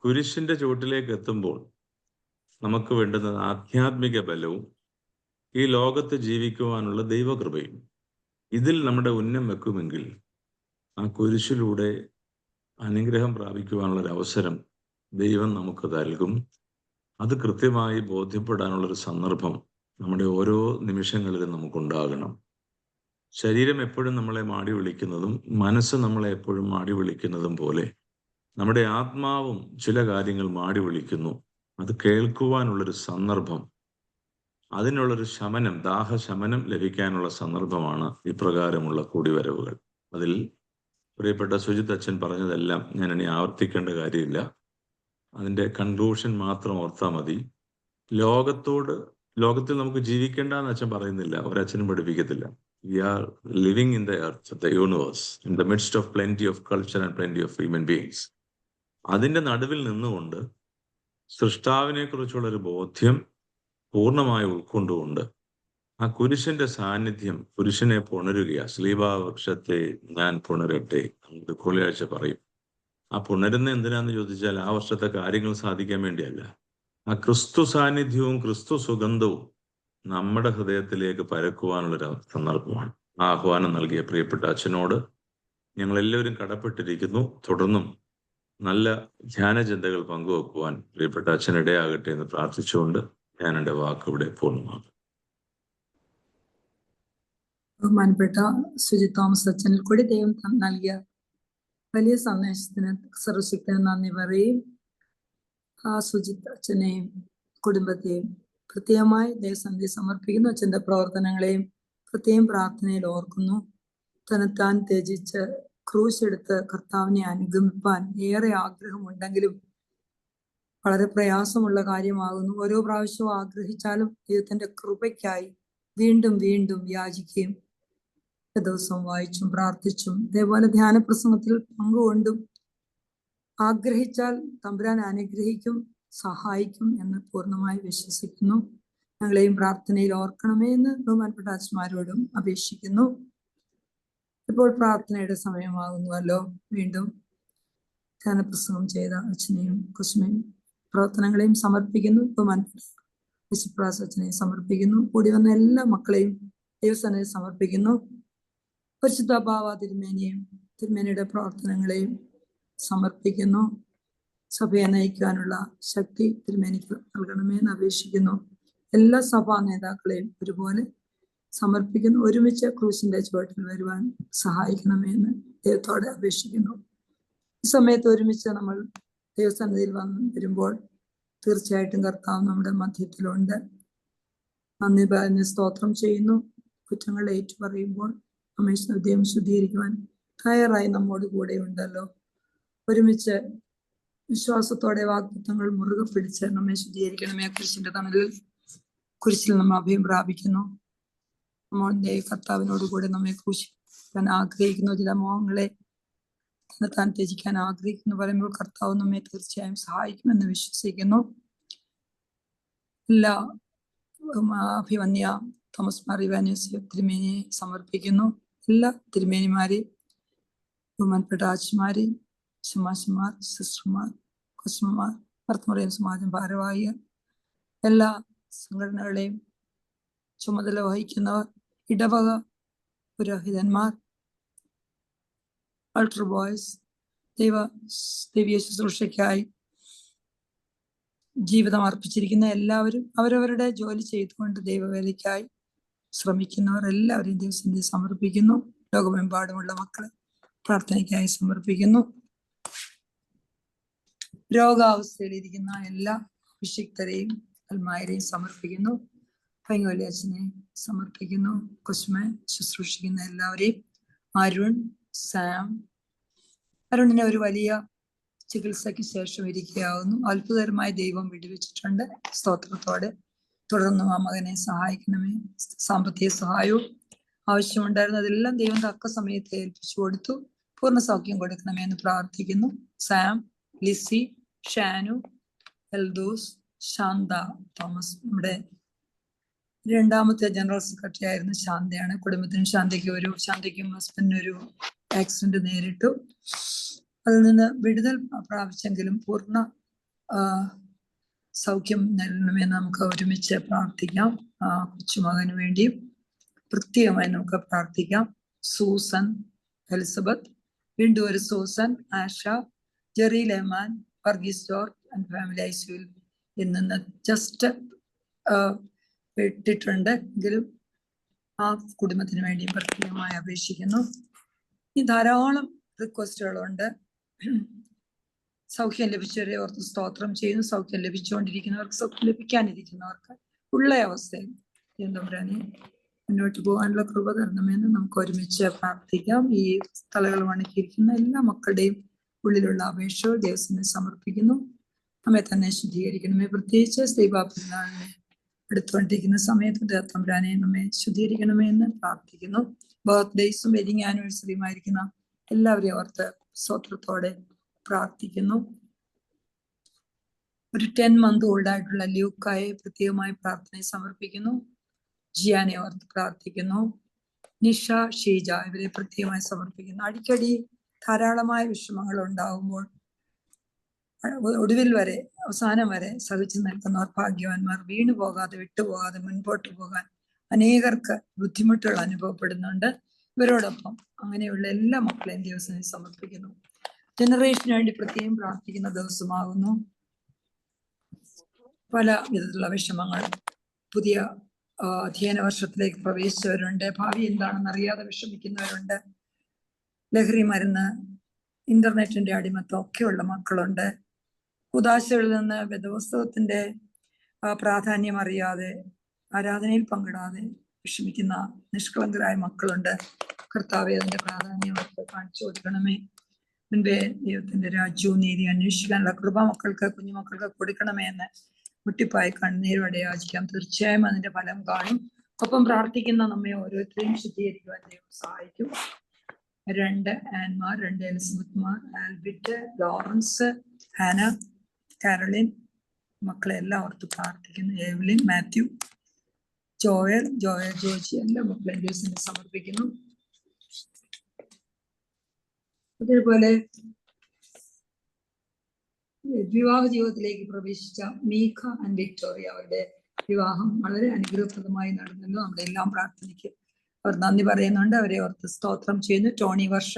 കുരിശിൻ്റെ ചുവട്ടിലേക്ക് എത്തുമ്പോൾ നമുക്ക് വേണ്ടുന്നത് ആധ്യാത്മിക ബലവും ഈ ലോകത്ത് ജീവിക്കുവാനുള്ള ദൈവകൃപയും. ഇതിൽ നമ്മുടെ ഉന്നം വെക്കുമെങ്കിൽ ആ കുരിശിലൂടെ അനുഗ്രഹം പ്രാപിക്കുവാനുള്ളൊരു അവസരം ദൈവം നമുക്ക് നൽകും. അത് കൃത്യമായി ബോധ്യപ്പെടാനുള്ളൊരു സന്ദർഭം നമ്മുടെ ഓരോ നിമിഷങ്ങളിലും നമുക്കുണ്ടാകണം. ശരീരം എപ്പോഴും നമ്മളെ മാടി വിളിക്കുന്നതും മനസ്സ് നമ്മളെ എപ്പോഴും മാടി വിളിക്കുന്നതും പോലെ നമ്മുടെ ആത്മാവും ചില കാര്യങ്ങൾ മാടി വിളിക്കുന്നു. അത് കേൾക്കുവാനുള്ളൊരു സന്ദർഭം, അതിനുള്ളൊരു ശമനം, ദാഹശമനം ലഭിക്കാനുള്ള സന്ദർഭമാണ് ഇപ്രകാരമുള്ള കൂടിവരവുകൾ. അതിൽ പ്രിയപ്പെട്ട സുജിത് അച്ഛൻ പറഞ്ഞതെല്ലാം ഞാൻ ഇനി ആവർത്തിക്കേണ്ട കാര്യമില്ല. അതിൻ്റെ കൺക്ലൂഷൻ മാത്രം ഓർത്താൽ മതി. ലോകത്തിൽ നമുക്ക് ജീവിക്കേണ്ടെന്ന് അച്ഛൻ പറയുന്നില്ല, ഒരച്ഛനും പഠിപ്പിക്കത്തില്ല. We are living in the earth, the universe, in the midst of plenty of culture and plenty of human beings. അതിൻ്റെ നടുവിൽ നിന്നുകൊണ്ട് സൃഷ്ടാവിനെ കുറിച്ചുള്ളൊരു ബോധ്യം പൂർണ്ണമായി ഉൾക്കൊണ്ടുകൊണ്ട് ആ കുരിശിന്റെ സാന്നിധ്യം പുരുഷനെ പുണരുക. ശ്ലീബാവൃക്ഷത്തെ ഞാൻ പുണരട്ടെ, നമുക്ക് കൂലിയാഴ്ച പറയും. ആ പുണരുന്ന എന്തിനാന്ന് ചോദിച്ചാൽ ആ വർഷത്തെ കാര്യങ്ങൾ സാധിക്കാൻ വേണ്ടിയല്ല. ആ ക്രിസ്തു സാന്നിധ്യവും ക്രിസ്തു സുഗന്ധവും നമ്മുടെ ഹൃദയത്തിലേക്ക് പരക്കുവാനുള്ളൊരു സന്ദർഭമാണ്. ആ ആഹ്വാനം നൽകിയ പ്രിയപ്പെട്ട അച്ഛനോട് ഞങ്ങളെല്ലാവരും കടപ്പെട്ടിരിക്കുന്നു. തുടർന്നും നല്ല ധ്യാനചിന്തകൾ പങ്കുവെക്കുവാൻ പ്രിയപ്പെട്ട അച്ഛനിടയാകട്ടെ എന്ന് പ്രാർത്ഥിച്ചുകൊണ്ട് ഞാൻ എൻ്റെ വാക്കിവിടെ പൂർണ്ണമാകും. ബഹുമാനപ്പെട്ട സുജിത് തോമസ് അച്ഛനിൽ കൂടി ദൈവം നൽകിയ വലിയ സന്ദേശത്തിന് സർവശക്തന് നന്ദി പറയും. ആ സുജിത് അച്ഛനെയും കുടുംബത്തെയും പ്രത്യേകമായി ദൈവസന്നിധി സമർപ്പിക്കുന്നു. അച്ഛൻ്റെ പ്രവർത്തനങ്ങളെയും പ്രത്യേകം പ്രാർത്ഥനയിൽ ഓർക്കുന്നു. തന്നെത്താൻ ത്യജിച്ച് ക്രൂശെടുത്ത് കർത്താവിനെ അനുഗമിപ്പാൻ ഏറെ ആഗ്രഹമുണ്ടെങ്കിലും വളരെ പ്രയാസമുള്ള കാര്യമാകുന്നു. ഓരോ പ്രാവശ്യവും ആഗ്രഹിച്ചാലും ദൈവത്തിൻ്റെ കൃപയ്ക്കായി വീണ്ടും വീണ്ടും യാചിക്കുകയും ദിവസവും വായിച്ചും പ്രാർത്ഥിച്ചും ഇതേപോലെ ധ്യാനപ്രസംഗത്തിൽ പങ്കുകൊണ്ടും ആഗ്രഹിച്ചാൽ തമ്പുരാൻ അനുഗ്രഹിക്കും, സഹായിക്കും എന്ന് പൂർണ്ണമായി വിശ്വസിക്കുന്നു. ഞങ്ങളെയും പ്രാർത്ഥനയിൽ ഓർക്കണമേ എന്ന് ബഹുമാനപ്പെട്ട അച്ഛന്മാരോടും അപേക്ഷിക്കുന്നു. ഇപ്പോൾ പ്രാർത്ഥനയുടെ സമയമാകുന്നുവല്ലോ. വീണ്ടും ധ്യാനപ്രസംഗം ചെയ്ത അച്ഛനെയും കുസുമയും പ്രവർത്തനങ്ങളെയും സമർപ്പിക്കുന്നു. ബഹുമാനപ്പെട്ട യേശുപ്രാസ് അച്ഛനെയും സമർപ്പിക്കുന്നു. കൂടി വന്ന എല്ലാ മക്കളെയും ദൈവസന്നിധിയിൽ സമർപ്പിക്കുന്നു. പരിശുദ്ധ ബാവ തിരുമേനിയും തിരുമേനിയുടെ പ്രവർത്തനങ്ങളെയും സമർപ്പിക്കുന്നു. സഭയെ നയിക്കാനുള്ള ശക്തി തിരുമേനിക്ക് നൽകണമെന്ന് അപേക്ഷിക്കുന്നു. എല്ലാ സഭാ നേതാക്കളെയും ഒരുപോലെ സമർപ്പിക്കുന്നു. ഒരുമിച്ച് ക്രൂശിന്റെ ചുവട്ടിൽ വരുവാൻ സഹായിക്കണമെന്ന് ദൈവത്തോടെ അപേക്ഷിക്കുന്നു. ഈ സമയത്ത് ഒരുമിച്ച് നമ്മൾ ദൈവസന്നിധിയിൽ വരുമ്പോൾ തീർച്ചയായിട്ടും കർത്താവ് നമ്മുടെ മധ്യത്തിലുണ്ട്. നന്ദി പറഞ്ഞ് സ്തോത്രം ചെയ്യുന്നു. കുറ്റങ്ങൾ ഏറ്റുപറയുമ്പോൾ നമ്മെ ഹൃദയം ശുദ്ധീകരിക്കുവാൻ തയ്യാറായി നമ്മോട് കൂടെ ഉണ്ടല്ലോ. ഒരുമിച്ച് വിശ്വാസത്തോടെ വാഗ്ദത്തങ്ങൾ മുറുകെ പിടിച്ച് നമ്മെ ശുദ്ധീകരിക്കണമേ. കുരിശിന്റെ തണലിൽ കുരിശിൽ നമ്മൾ അഭയം പ്രാപിക്കുന്നു. നമ്മുടെ കർത്താവിനോട് കൂടെ നമ്മെ ക്രൂശിക്കാൻ ആഗ്രഹിക്കുന്നു. ചില മോഹങ്ങളെ താൻ ത്യജിക്കാൻ ആഗ്രഹിക്കുന്നു പറയുമ്പോൾ കർത്താവ് നമ്മെ തീർച്ചയായും സഹായിക്കുമെന്ന് വിശ്വസിക്കുന്നു. എല്ലാ അഭിമന്യ തോമസ് മാർ ഇവാനിയോസ് തിരുമേനിയെ സമർപ്പിക്കുന്നു. എല്ലാ തിരുമേനിമാരെയും ബഹുമാനപ്പെട്ട ആച്ഛന്മാരെയും ശമാശന്മാർ, സിസ്റ്റർമാർ, കൊച്ചമ്മമാർ, ഭർത്തമറിയം സമാജം ഭാരവാഹികൾ, എല്ലാ സംഘടനകളെയും ചുമതല വഹിക്കുന്നവർ, ഇടവക പുരോഹിതന്മാർ, അൾട്ടർ ബോയ്സ്, ദൈവീയ ശുശ്രൂഷയ്ക്കായി ജീവിതം അർപ്പിച്ചിരിക്കുന്ന എല്ലാവരും, അവരവരുടെ ജോലി ചെയ്തുകൊണ്ട് ദൈവവേലയ്ക്കായി ശ്രമിക്കുന്നവർ എല്ലാവരെയും ദൈവസന്നിധിയിൽ സമർപ്പിക്കുന്നു. ലോകമെമ്പാടുമുള്ള മക്കളെ പ്രാർത്ഥനയ്ക്കായി സമർപ്പിക്കുന്നു. രോഗാവസ്ഥയിലിരിക്കുന്ന എല്ലാ അഭിഷിക്തരെയും അൽമാരെയും സമർപ്പിക്കുന്നു. പൈങ്ങോലി അച്ഛനെ സമർപ്പിക്കുന്നു. കുസ്മെ ശുശ്രൂഷിക്കുന്ന എല്ലാവരെയും, അരുൺ, സാം. അരുണിനെ ഒരു വലിയ ചികിത്സയ്ക്ക് ശേഷം ഇരിക്കുകയാവുന്നു. അത്ഭുതകരമായി ദൈവം വിടുവിച്ചിട്ടുണ്ട്. സ്തോത്രത്തോടെ തുടർന്നും ആ മകനെ സഹായിക്കണമേ. സാമ്പത്തിക സഹായവും ആവശ്യമുണ്ടായിരുന്നു, അതെല്ലാം ദൈവം തക്ക സമയത്ത് ഏൽപ്പിച്ചു കൊടുത്തു. പൂർണ്ണ സൗഖ്യം കൊടുക്കണമേ എന്ന് പ്രാർത്ഥിക്കുന്നു. Sam, Lissy, Shanu, Eldhose, Shantha Thomas. നമ്മുടെ രണ്ടാമത്തെ ജനറൽ സെക്രട്ടറി ആയിരുന്ന ശാന്തയാണ്. കുടുംബത്തിനും ശാന്തയ്ക്കും ഹസ്ബൻഡിനും ഒരു ആക്സിഡന്റ് നേരിട്ടു. അതിൽ നിന്ന് വിടുതൽ പ്രാപിച്ചെങ്കിലും പൂർണ്ണ സൗഖ്യം നൽകണമെന്ന് നമുക്ക് ഒരുമിച്ച് പ്രാർത്ഥിക്കാം. കൊച്ചുമകന് വേണ്ടിയും പ്രത്യേകമായി നമുക്ക് പ്രാർത്ഥിക്കാം. സൂസൻ, എലിസബത്ത്, വീണ്ടും ഒരു Susan, Asha, Jerry Lehman, Varghese George and family ഐസിയുവിൽ ഇന്ന് ജസ്റ്റ് ഇട്ടിട്ടുണ്ട് എങ്കിലും ആ കുടുംബത്തിന് വേണ്ടിയും പ്രത്യേകമായി അപേക്ഷിക്കുന്നു. ഈ ധാരാളം റിക്വസ്റ്റുകളുണ്ട്. സൗഖ്യം ലഭിച്ചവരെ ഓർത്ത് സ്തോത്രം ചെയ്യുന്നു. സൗഖ്യം ലഭിച്ചുകൊണ്ടിരിക്കുന്നവർക്ക്, സൗഖ്യം ലഭിക്കാനിരിക്കുന്നവർക്ക് ഉള്ള അവസ്ഥയിൽ തമ്പുരാനെ മുന്നോട്ട് പോകാനുള്ള കൃപ തരണമെന്ന് നമുക്ക് ഒരുമിച്ച് പ്രാർത്ഥിക്കാം. ഈ തലകൾ വണക്കിയിരിക്കുന്ന എല്ലാ മക്കളുടെയും ഉള്ളിലുള്ള അപേക്ഷകൾ ദൈവത്തിന് സമർപ്പിക്കുന്നു. നമ്മെ തന്നെ ശുദ്ധീകരിക്കണമേ. പ്രത്യേകിച്ച് ദൈവപിതാവിനെ എടുത്തുകൊണ്ടിരിക്കുന്ന സമയത്ത് തമ്പുരാനെ നമ്മെ ശുദ്ധീകരിക്കണമേ എന്ന് പ്രാർത്ഥിക്കുന്നു. ബർത്ത്ഡേയ്സും വെഡിങ് ആനിവേഴ്സറിയുമായിരിക്കുന്ന എല്ലാവരെയും ഓർത്ത് സ്തോത്രത്തോടെ പ്രാർത്ഥിക്കുന്നു. ഒരു 10 month old ആയിട്ടുള്ള ലൂക്കായെ പ്രത്യേകമായി പ്രാർത്ഥനയെ സമർപ്പിക്കുന്നു. ജിയാനെ ഓർത്ത് പ്രാർത്ഥിക്കുന്നു. നിഷ, ഷീജ ഇവരെ പ്രത്യേകമായി സമർപ്പിക്കുന്നു. അടിക്കടി ധാരാളമായ വിഷമങ്ങൾ ഉണ്ടാകുമ്പോൾ ഒടുവിൽ വരെ, അവസാനം വരെ സഹിച്ചു നിൽക്കുന്നവർ ഭാഗ്യവാന്മാർ. വീണു പോകാതെ, വിട്ടുപോകാതെ മുൻപോട്ട് പോകാൻ അനേകർക്ക് ബുദ്ധിമുട്ടുകൾ അനുഭവപ്പെടുന്നുണ്ട്. ഇവരോടൊപ്പം അങ്ങനെയുള്ള എല്ലാ മക്കളെയും ദിവസവും സമർപ്പിക്കുന്നു. ജനറേഷന് വേണ്ടി പ്രത്യേകം പ്രാർത്ഥിക്കുന്ന ദിവസമാകുന്നു. പല വിധത്തിലുള്ള വിഷമങ്ങൾ, പുതിയ അധ്യയന വർഷത്തിലേക്ക് പ്രവേശിച്ചവരുണ്ട്, ഭാവി എന്താണെന്ന് അറിയാതെ വിഷമിക്കുന്നവരുണ്ട്, ലഹരി മരുന്ന്, ഇന്റർനെറ്റിന്റെ അടിമത്തം ഒക്കെയുള്ള മക്കളുണ്ട്. ഉദാശകളിൽ നിന്ന് വേദപുസ്തകത്തിന്റെ പ്രാധാന്യം അറിയാതെ, ആരാധനയിൽ പങ്കിടാതെ വിഷമിക്കുന്ന നിഷ്കളങ്കരായ മക്കളുണ്ട്. കർത്താവെ അതിന്റെ പ്രാധാന്യം അവർക്ക് കാണിച്ചു കൊടുക്കണമേ. മുൻപേ ദൈവത്തിന്റെ രാജ്യവും നീതി അന്വേഷിക്കാനുള്ള കൃപ മക്കൾക്ക്, കുഞ്ഞുമക്കൾക്ക് കൊടുക്കണമേ എന്ന് മുട്ടിപ്പായി കണ്ണീരോടെ യാചിക്കാം. തീർച്ചയായും അതിന്റെ ഫലം കാണും. ഒപ്പം പ്രാർത്ഥിക്കുന്ന നമ്മെ ഓരോരുത്തരെയും ശുദ്ധീകരിക്കുവാൻ ദൈവം സഹായിക്കും. 2 ആൻമാർ, 2 എലിസബത്ത്മാർ, ആൽബിറ്റ്, ലോറൻസ്, ഹാന, കാരളിൻ മക്കളെ എല്ലാം ഓർത്ത് പ്രാർത്ഥിക്കുന്നു. എവ്ലിൻ, മാത്യു, ജോയൽ, ജോജി എല്ലാ മക്കളെയും ദിവസം സമർപ്പിക്കുന്നു. അതേപോലെ വിവാഹ ജീവിതത്തിലേക്ക് പ്രവേശിച്ച മീഖ ആൻഡ് വിക്ടോറിയ, അവരുടെ വിവാഹം വളരെ അനുഗ്രഹപ്രദമായി നടന്നല്ലോ. നമ്മുടെ എല്ലാം പ്രാർത്ഥനയ്ക്ക് അവർ നന്ദി പറയുന്നുണ്ട്. അവരെ ഓർത്ത് സ്തോത്രം ചെയ്യുന്നു. ടോണി, വർഷ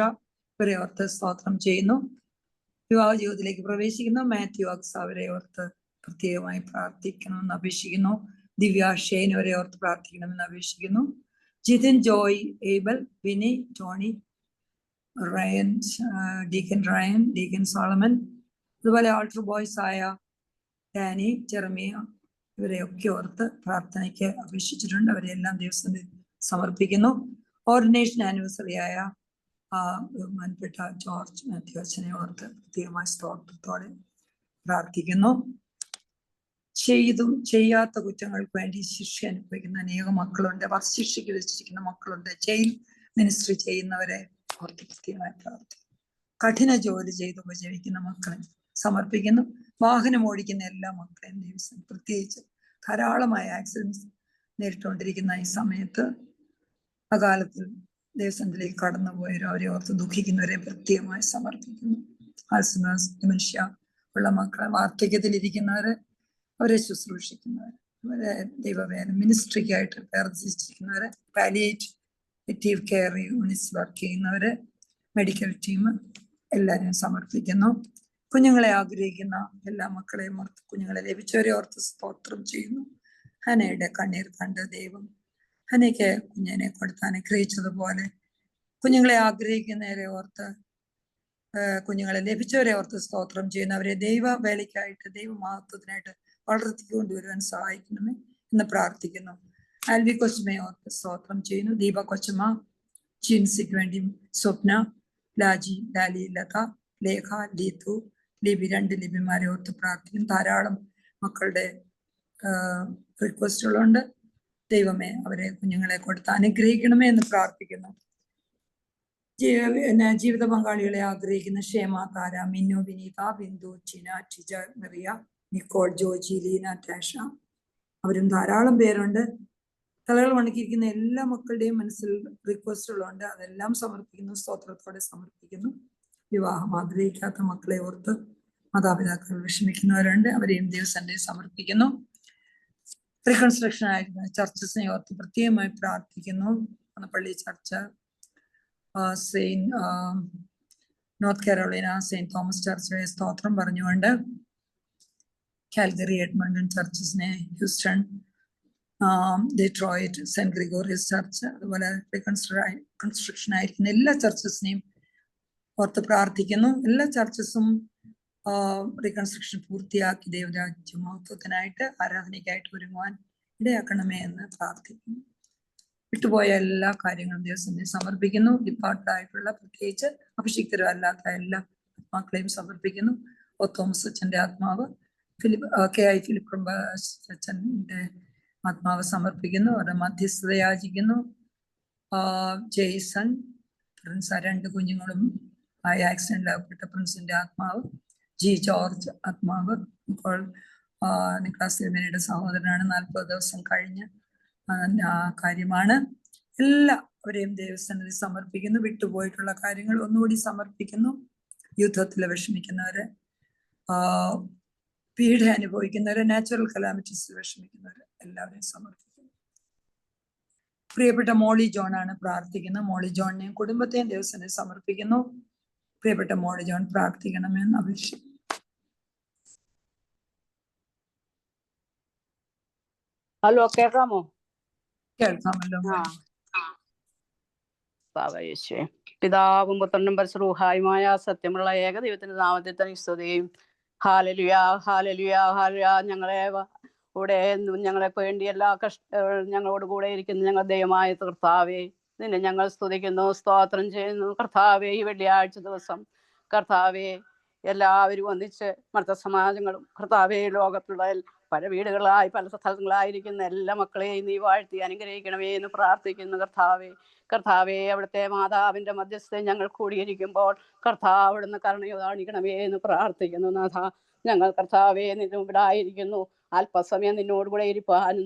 ഇവരെ ഓർത്ത് സ്തോത്രം ചെയ്യുന്നു. വിവാഹ ജീവിതത്തിലേക്ക് പ്രവേശിക്കുന്ന മാത്യു, അക്സ അവരെ ഓർത്ത് പ്രത്യേകമായി പ്രാർത്ഥിക്കണമെന്ന് അപേക്ഷിക്കുന്നു. ദിവ്യ, ഷെയ്ൻ അവരെ ഓർത്ത് പ്രാർത്ഥിക്കണമെന്ന് അപേക്ഷിക്കുന്നു. ജിതിൻ, ജോയ്, ഏബൽ, വിനി, ടോണി, റയൻ, ഡീക്കൻ സോളമൻ, അതുപോലെ ആൾട്ടർ ബോയ്സ് ആയ ഡാനി, ജെറമിയ ഇവരെയൊക്കെ ഓർത്ത് പ്രാർത്ഥനയ്ക്ക് അപേക്ഷിച്ചിട്ടുണ്ട്. അവരെല്ലാം ദിവസത്തിൽ സമർപ്പിക്കുന്നു. ഓർഡിനേഷൻ ആനിവേഴ്സറി ആയ ബഹുമാനപ്പെട്ട ജോർജ് മാത്യു അച്ഛനെ ഓർത്ത് പ്രത്യേകമായ സ്തോത്രത്തോടെ പ്രാർത്ഥിക്കുന്നു. ചെയ്തും ചെയ്യാത്ത കുറ്റങ്ങൾക്ക് വേണ്ടി ശിക്ഷ അനുഭവിക്കുന്ന അനേക മക്കളുണ്ട്. വധശിക്ഷയ്ക്ക് വെച്ചിരിക്കുന്ന മക്കളുണ്ട്. ജയിൽ മിനിസ്ട്രി ചെയ്യുന്നവരെ ഓർത്ത് പ്രത്യേകമായി പ്രാർത്ഥിക്കുന്നു. കഠിന ജോലി ചെയ്ത് ഉപജീവിക്കുന്ന മക്കളെ സമർപ്പിക്കുന്നു. വാഹനം ഓടിക്കുന്ന എല്ലാ മക്കളെയും ദിവസം, പ്രത്യേകിച്ച് ധാരാളമായ ആക്സിഡൻസ് നേരിട്ടുകൊണ്ടിരിക്കുന്ന ഈ സമയത്ത് അകാലത്തിൽ ദേവസത്തിലേക്ക് കടന്നുപോയവരെ അവരെ ഓർത്ത് ദുഃഖിക്കുന്നവരെ പ്രത്യേകമായി സമർപ്പിക്കുന്നു. ആൽസമേഴ്സ്, ഡിമെൻഷ്യ ഉള്ള മക്കളെ, വാർദ്ധക്യത്തിലിരിക്കുന്നവരെ, അവരെ ശുശ്രൂഷിക്കുന്നവർ, അവരെ ദൈവവേല മിനിസ്ട്രിക്കായിട്ട് പ്രവർത്തിച്ചിരിക്കുന്നവരെ, പാലിയേറ്റീവ് കെയർ യൂണിറ്റ്സ് വർക്ക് ചെയ്യുന്നവരെ, മെഡിക്കൽ ടീം എല്ലാവരെയും സമർപ്പിക്കുന്നു. കുഞ്ഞുങ്ങളെ ആഗ്രഹിക്കുന്ന എല്ലാ മക്കളെയും ഓർത്ത്, കുഞ്ഞുങ്ങളെ ലഭിച്ചവരെ ഓർത്ത് സ്തോത്രം ചെയ്യുന്നു. ഹനയുടെ കണ്ണീർ കണ്ട് ദൈവം ഹനയ്ക്ക് കുഞ്ഞിനെ കൊടുത്ത് അനുഗ്രഹിച്ചതുപോലെ കുഞ്ഞുങ്ങളെ ആഗ്രഹിക്കുന്നവരെ ഓർത്ത്, കുഞ്ഞുങ്ങളെ ലഭിച്ചവരെ ഓർത്ത് സ്തോത്രം ചെയ്യുന്നു. അവരെ ദൈവ വേലയ്ക്കായിട്ട്, ദൈവമഹത്വത്തിനായിട്ട് വളർത്തിക്കൊണ്ടുവരുവാൻ സഹായിക്കണമേ എന്ന് പ്രാർത്ഥിക്കുന്നു. ആൽവി കൊച്ചുമയെ ഓർത്ത് സ്തോത്രം ചെയ്യുന്നു. ദീപ കൊച്ചുമ, ജിൻസിക്ക് വേണ്ടി സ്വപ്ന, ലാജി, ലാലി, ലത, ലേഖ, ലീതു, ലിബി, 2 ലിബിമാരെ ഓർത്ത് പ്രാർത്ഥിക്കുന്നു. ധാരാളം മക്കളുടെ റിക്വസ്റ്റുകളുണ്ട്. ദൈവമേ അവരെ കുഞ്ഞുങ്ങളെ കൊടുത്ത് അനുഗ്രഹിക്കണമേ എന്ന് പ്രാർത്ഥിക്കുന്നു. ജീവിത പങ്കാളികളെ ആഗ്രഹിക്കുന്ന ക്ഷേമ, താര, മിന്നു, വിനീത, ബിന്ദു, ടിന, ടിജ, മെറിയ, നിക്കോൾ, ജോജി, ലീന, ടാഷ, അവരും ധാരാളം പേരുണ്ട്. തലകൾ വണക്കിയിരിക്കുന്ന എല്ലാ മക്കളുടെയും മനസ്സിൽ റിക്വസ്റ്റുകളുണ്ട്. അതെല്ലാം സമർപ്പിക്കുന്നു, സ്തോത്രത്തോടെ സമർപ്പിക്കുന്നു. വിവാഹം ആഗ്രഹിക്കാത്ത മക്കളെ ഓർത്ത് മാതാപിതാക്കൾ വിഷമിക്കുന്നവരുണ്ട്, അവരെയും ദൈവസന്നിധി സമർപ്പിക്കുന്നു. റീകൺസ്ട്രക്ഷൻ ആയിരിക്കുന്ന ചർച്ചസിനെ ഓർത്ത് പ്രത്യേകമായി പ്രാർത്ഥിക്കുന്നു. പള്ളി ചർച്ച, നോർത്ത് കരോളിന സെയിന്റ് തോമസ് ചർച്ചിലെ സ്തോത്രം പറഞ്ഞുകൊണ്ട് കാൽഗറി, എഡ്മണ്ടൺ ചർച്ചസിനെ, Houston, Detroit, saint Gregorios church, അതുപോലെ റീകൺസ്ട്രക്ഷൻ ആയിരിക്കുന്ന എല്ലാ ചർച്ചസിനെയും ഓർത്ത് പ്രാർത്ഥിക്കുന്നു. എല്ലാ ചർച്ചസും റീകൺസ്ട്രക്ഷൻ പൂർത്തിയാക്കി ദൈവരാജ്യ മഹത്വത്തിനായിട്ട്, ആരാധനയ്ക്കായിട്ട് ഒരുങ്ങുവാൻ ഇടയാക്കണമേ എന്ന് പ്രാർത്ഥിക്കുന്നു. വിട്ടുപോയ എല്ലാ കാര്യങ്ങളും ദൈവസന്നിധി സമർപ്പിക്കുന്നു. ഡിപ്പാർട്ടായിട്ടുള്ള, പ്രത്യേകിച്ച് അഭിഷിക്തരും അല്ലാത്ത എല്ലാ ആത്മാക്കളെയും സമർപ്പിക്കുന്നു. ഒ തോമസ് അച്ഛൻ്റെ ആത്മാവ്, KI ഫിലിപ്പ് അച്ഛൻ്റെ ആത്മാവ് സമർപ്പിക്കുന്നു. അവരുടെ മധ്യസ്ഥത യാചിക്കുന്നു. ജെയ്സൺ പ്രിൻസ്, 2 കുഞ്ഞുങ്ങളും ആക്സിഡന്റിലാകപ്പെട്ട പ്രിൻസിന്റെ ആത്മാവ്, ജി ജോർജ് ആത്മാവ്, ഇപ്പോൾ നിക്ലാസ് തിരുമേനിയുടെ സഹോദരനാണ്, 40 ദിവസം കഴിഞ്ഞ കാര്യമാണ്. എല്ലാവരെയും ദൈവസന്നിധി സമർപ്പിക്കുന്നു. വിട്ടുപോയിട്ടുള്ള കാര്യങ്ങൾ ഒന്നുകൂടി സമർപ്പിക്കുന്നു. യുദ്ധത്തിൽ വിഷമിക്കുന്നവരെ, പീഡ അനുഭവിക്കുന്നവരെ, നാച്ചുറൽ കലാമിറ്റീസിൽ വിഷമിക്കുന്നവരെ എല്ലാവരെയും സമർപ്പിക്കുന്നു. പ്രിയപ്പെട്ട മോളി ജോൺ ആണ് പ്രാർത്ഥിക്കുന്നത്. മോളി ജോണിനെയും കുടുംബത്തെയും ദൈവസന്നിധി സമർപ്പിക്കുന്നു. പ്രിയപ്പെട്ട മോളി ജോൺ പ്രാർത്ഥിക്കണമെന്ന് അപേക്ഷിക്കുന്നു. ഹലോ, കേൾക്കാമോ? കേൾക്കാമല്ലോ. യേശുവേ, പിതാവും പുത്രനും പരിശുദ്ധമായ സത്യമുള്ള ഏക ദൈവത്തിന്റെ നാമത്തിൽ തന്നെ സ്തുതിയും. Hallelujah, hallelujah, hallelujah. ഞങ്ങളെ വേണ്ടി എല്ലാ ഞങ്ങളോട് കൂടെ ഇരിക്കുന്ന ഞങ്ങൾ ദൈവമായ കർത്താവേ, നിന്നെ ഞങ്ങൾ സ്തുതിക്കുന്നു, സ്തോത്രം ചെയ്യുന്നു. കർത്താവേ, ഈ വെള്ളിയാഴ്ച ദിവസം കർത്താവേ, എല്ലാവരും ഒന്നിച്ച് മർത്ത സമാജങ്ങളും കർത്താവേ, ലോകത്തുള്ള പല വീടുകളായി പല സ്ഥലങ്ങളായിരിക്കുന്ന എല്ലാ മക്കളെയും നീ വാഴ്ത്തി അനുഗ്രഹിക്കണമേ എന്ന് പ്രാർത്ഥിക്കുന്നു. കർത്താവേ, അവിടുത്തെ മാതാവിന്റെ മധ്യസ്ഥ ഞങ്ങൾ കൂടിയിരിക്കുമ്പോൾ കർത്താവ് അവിടുന്ന് കരുണ കാണിക്കണമേ എന്ന് പ്രാർത്ഥിക്കുന്നു. നാഥ, ഞങ്ങൾ കർത്താവേ നിന്റെ മുമ്പിലായിരിക്കുന്നു. അല്പസമയം നിന്നോടുകൂടെ ഇരിപ്പാനും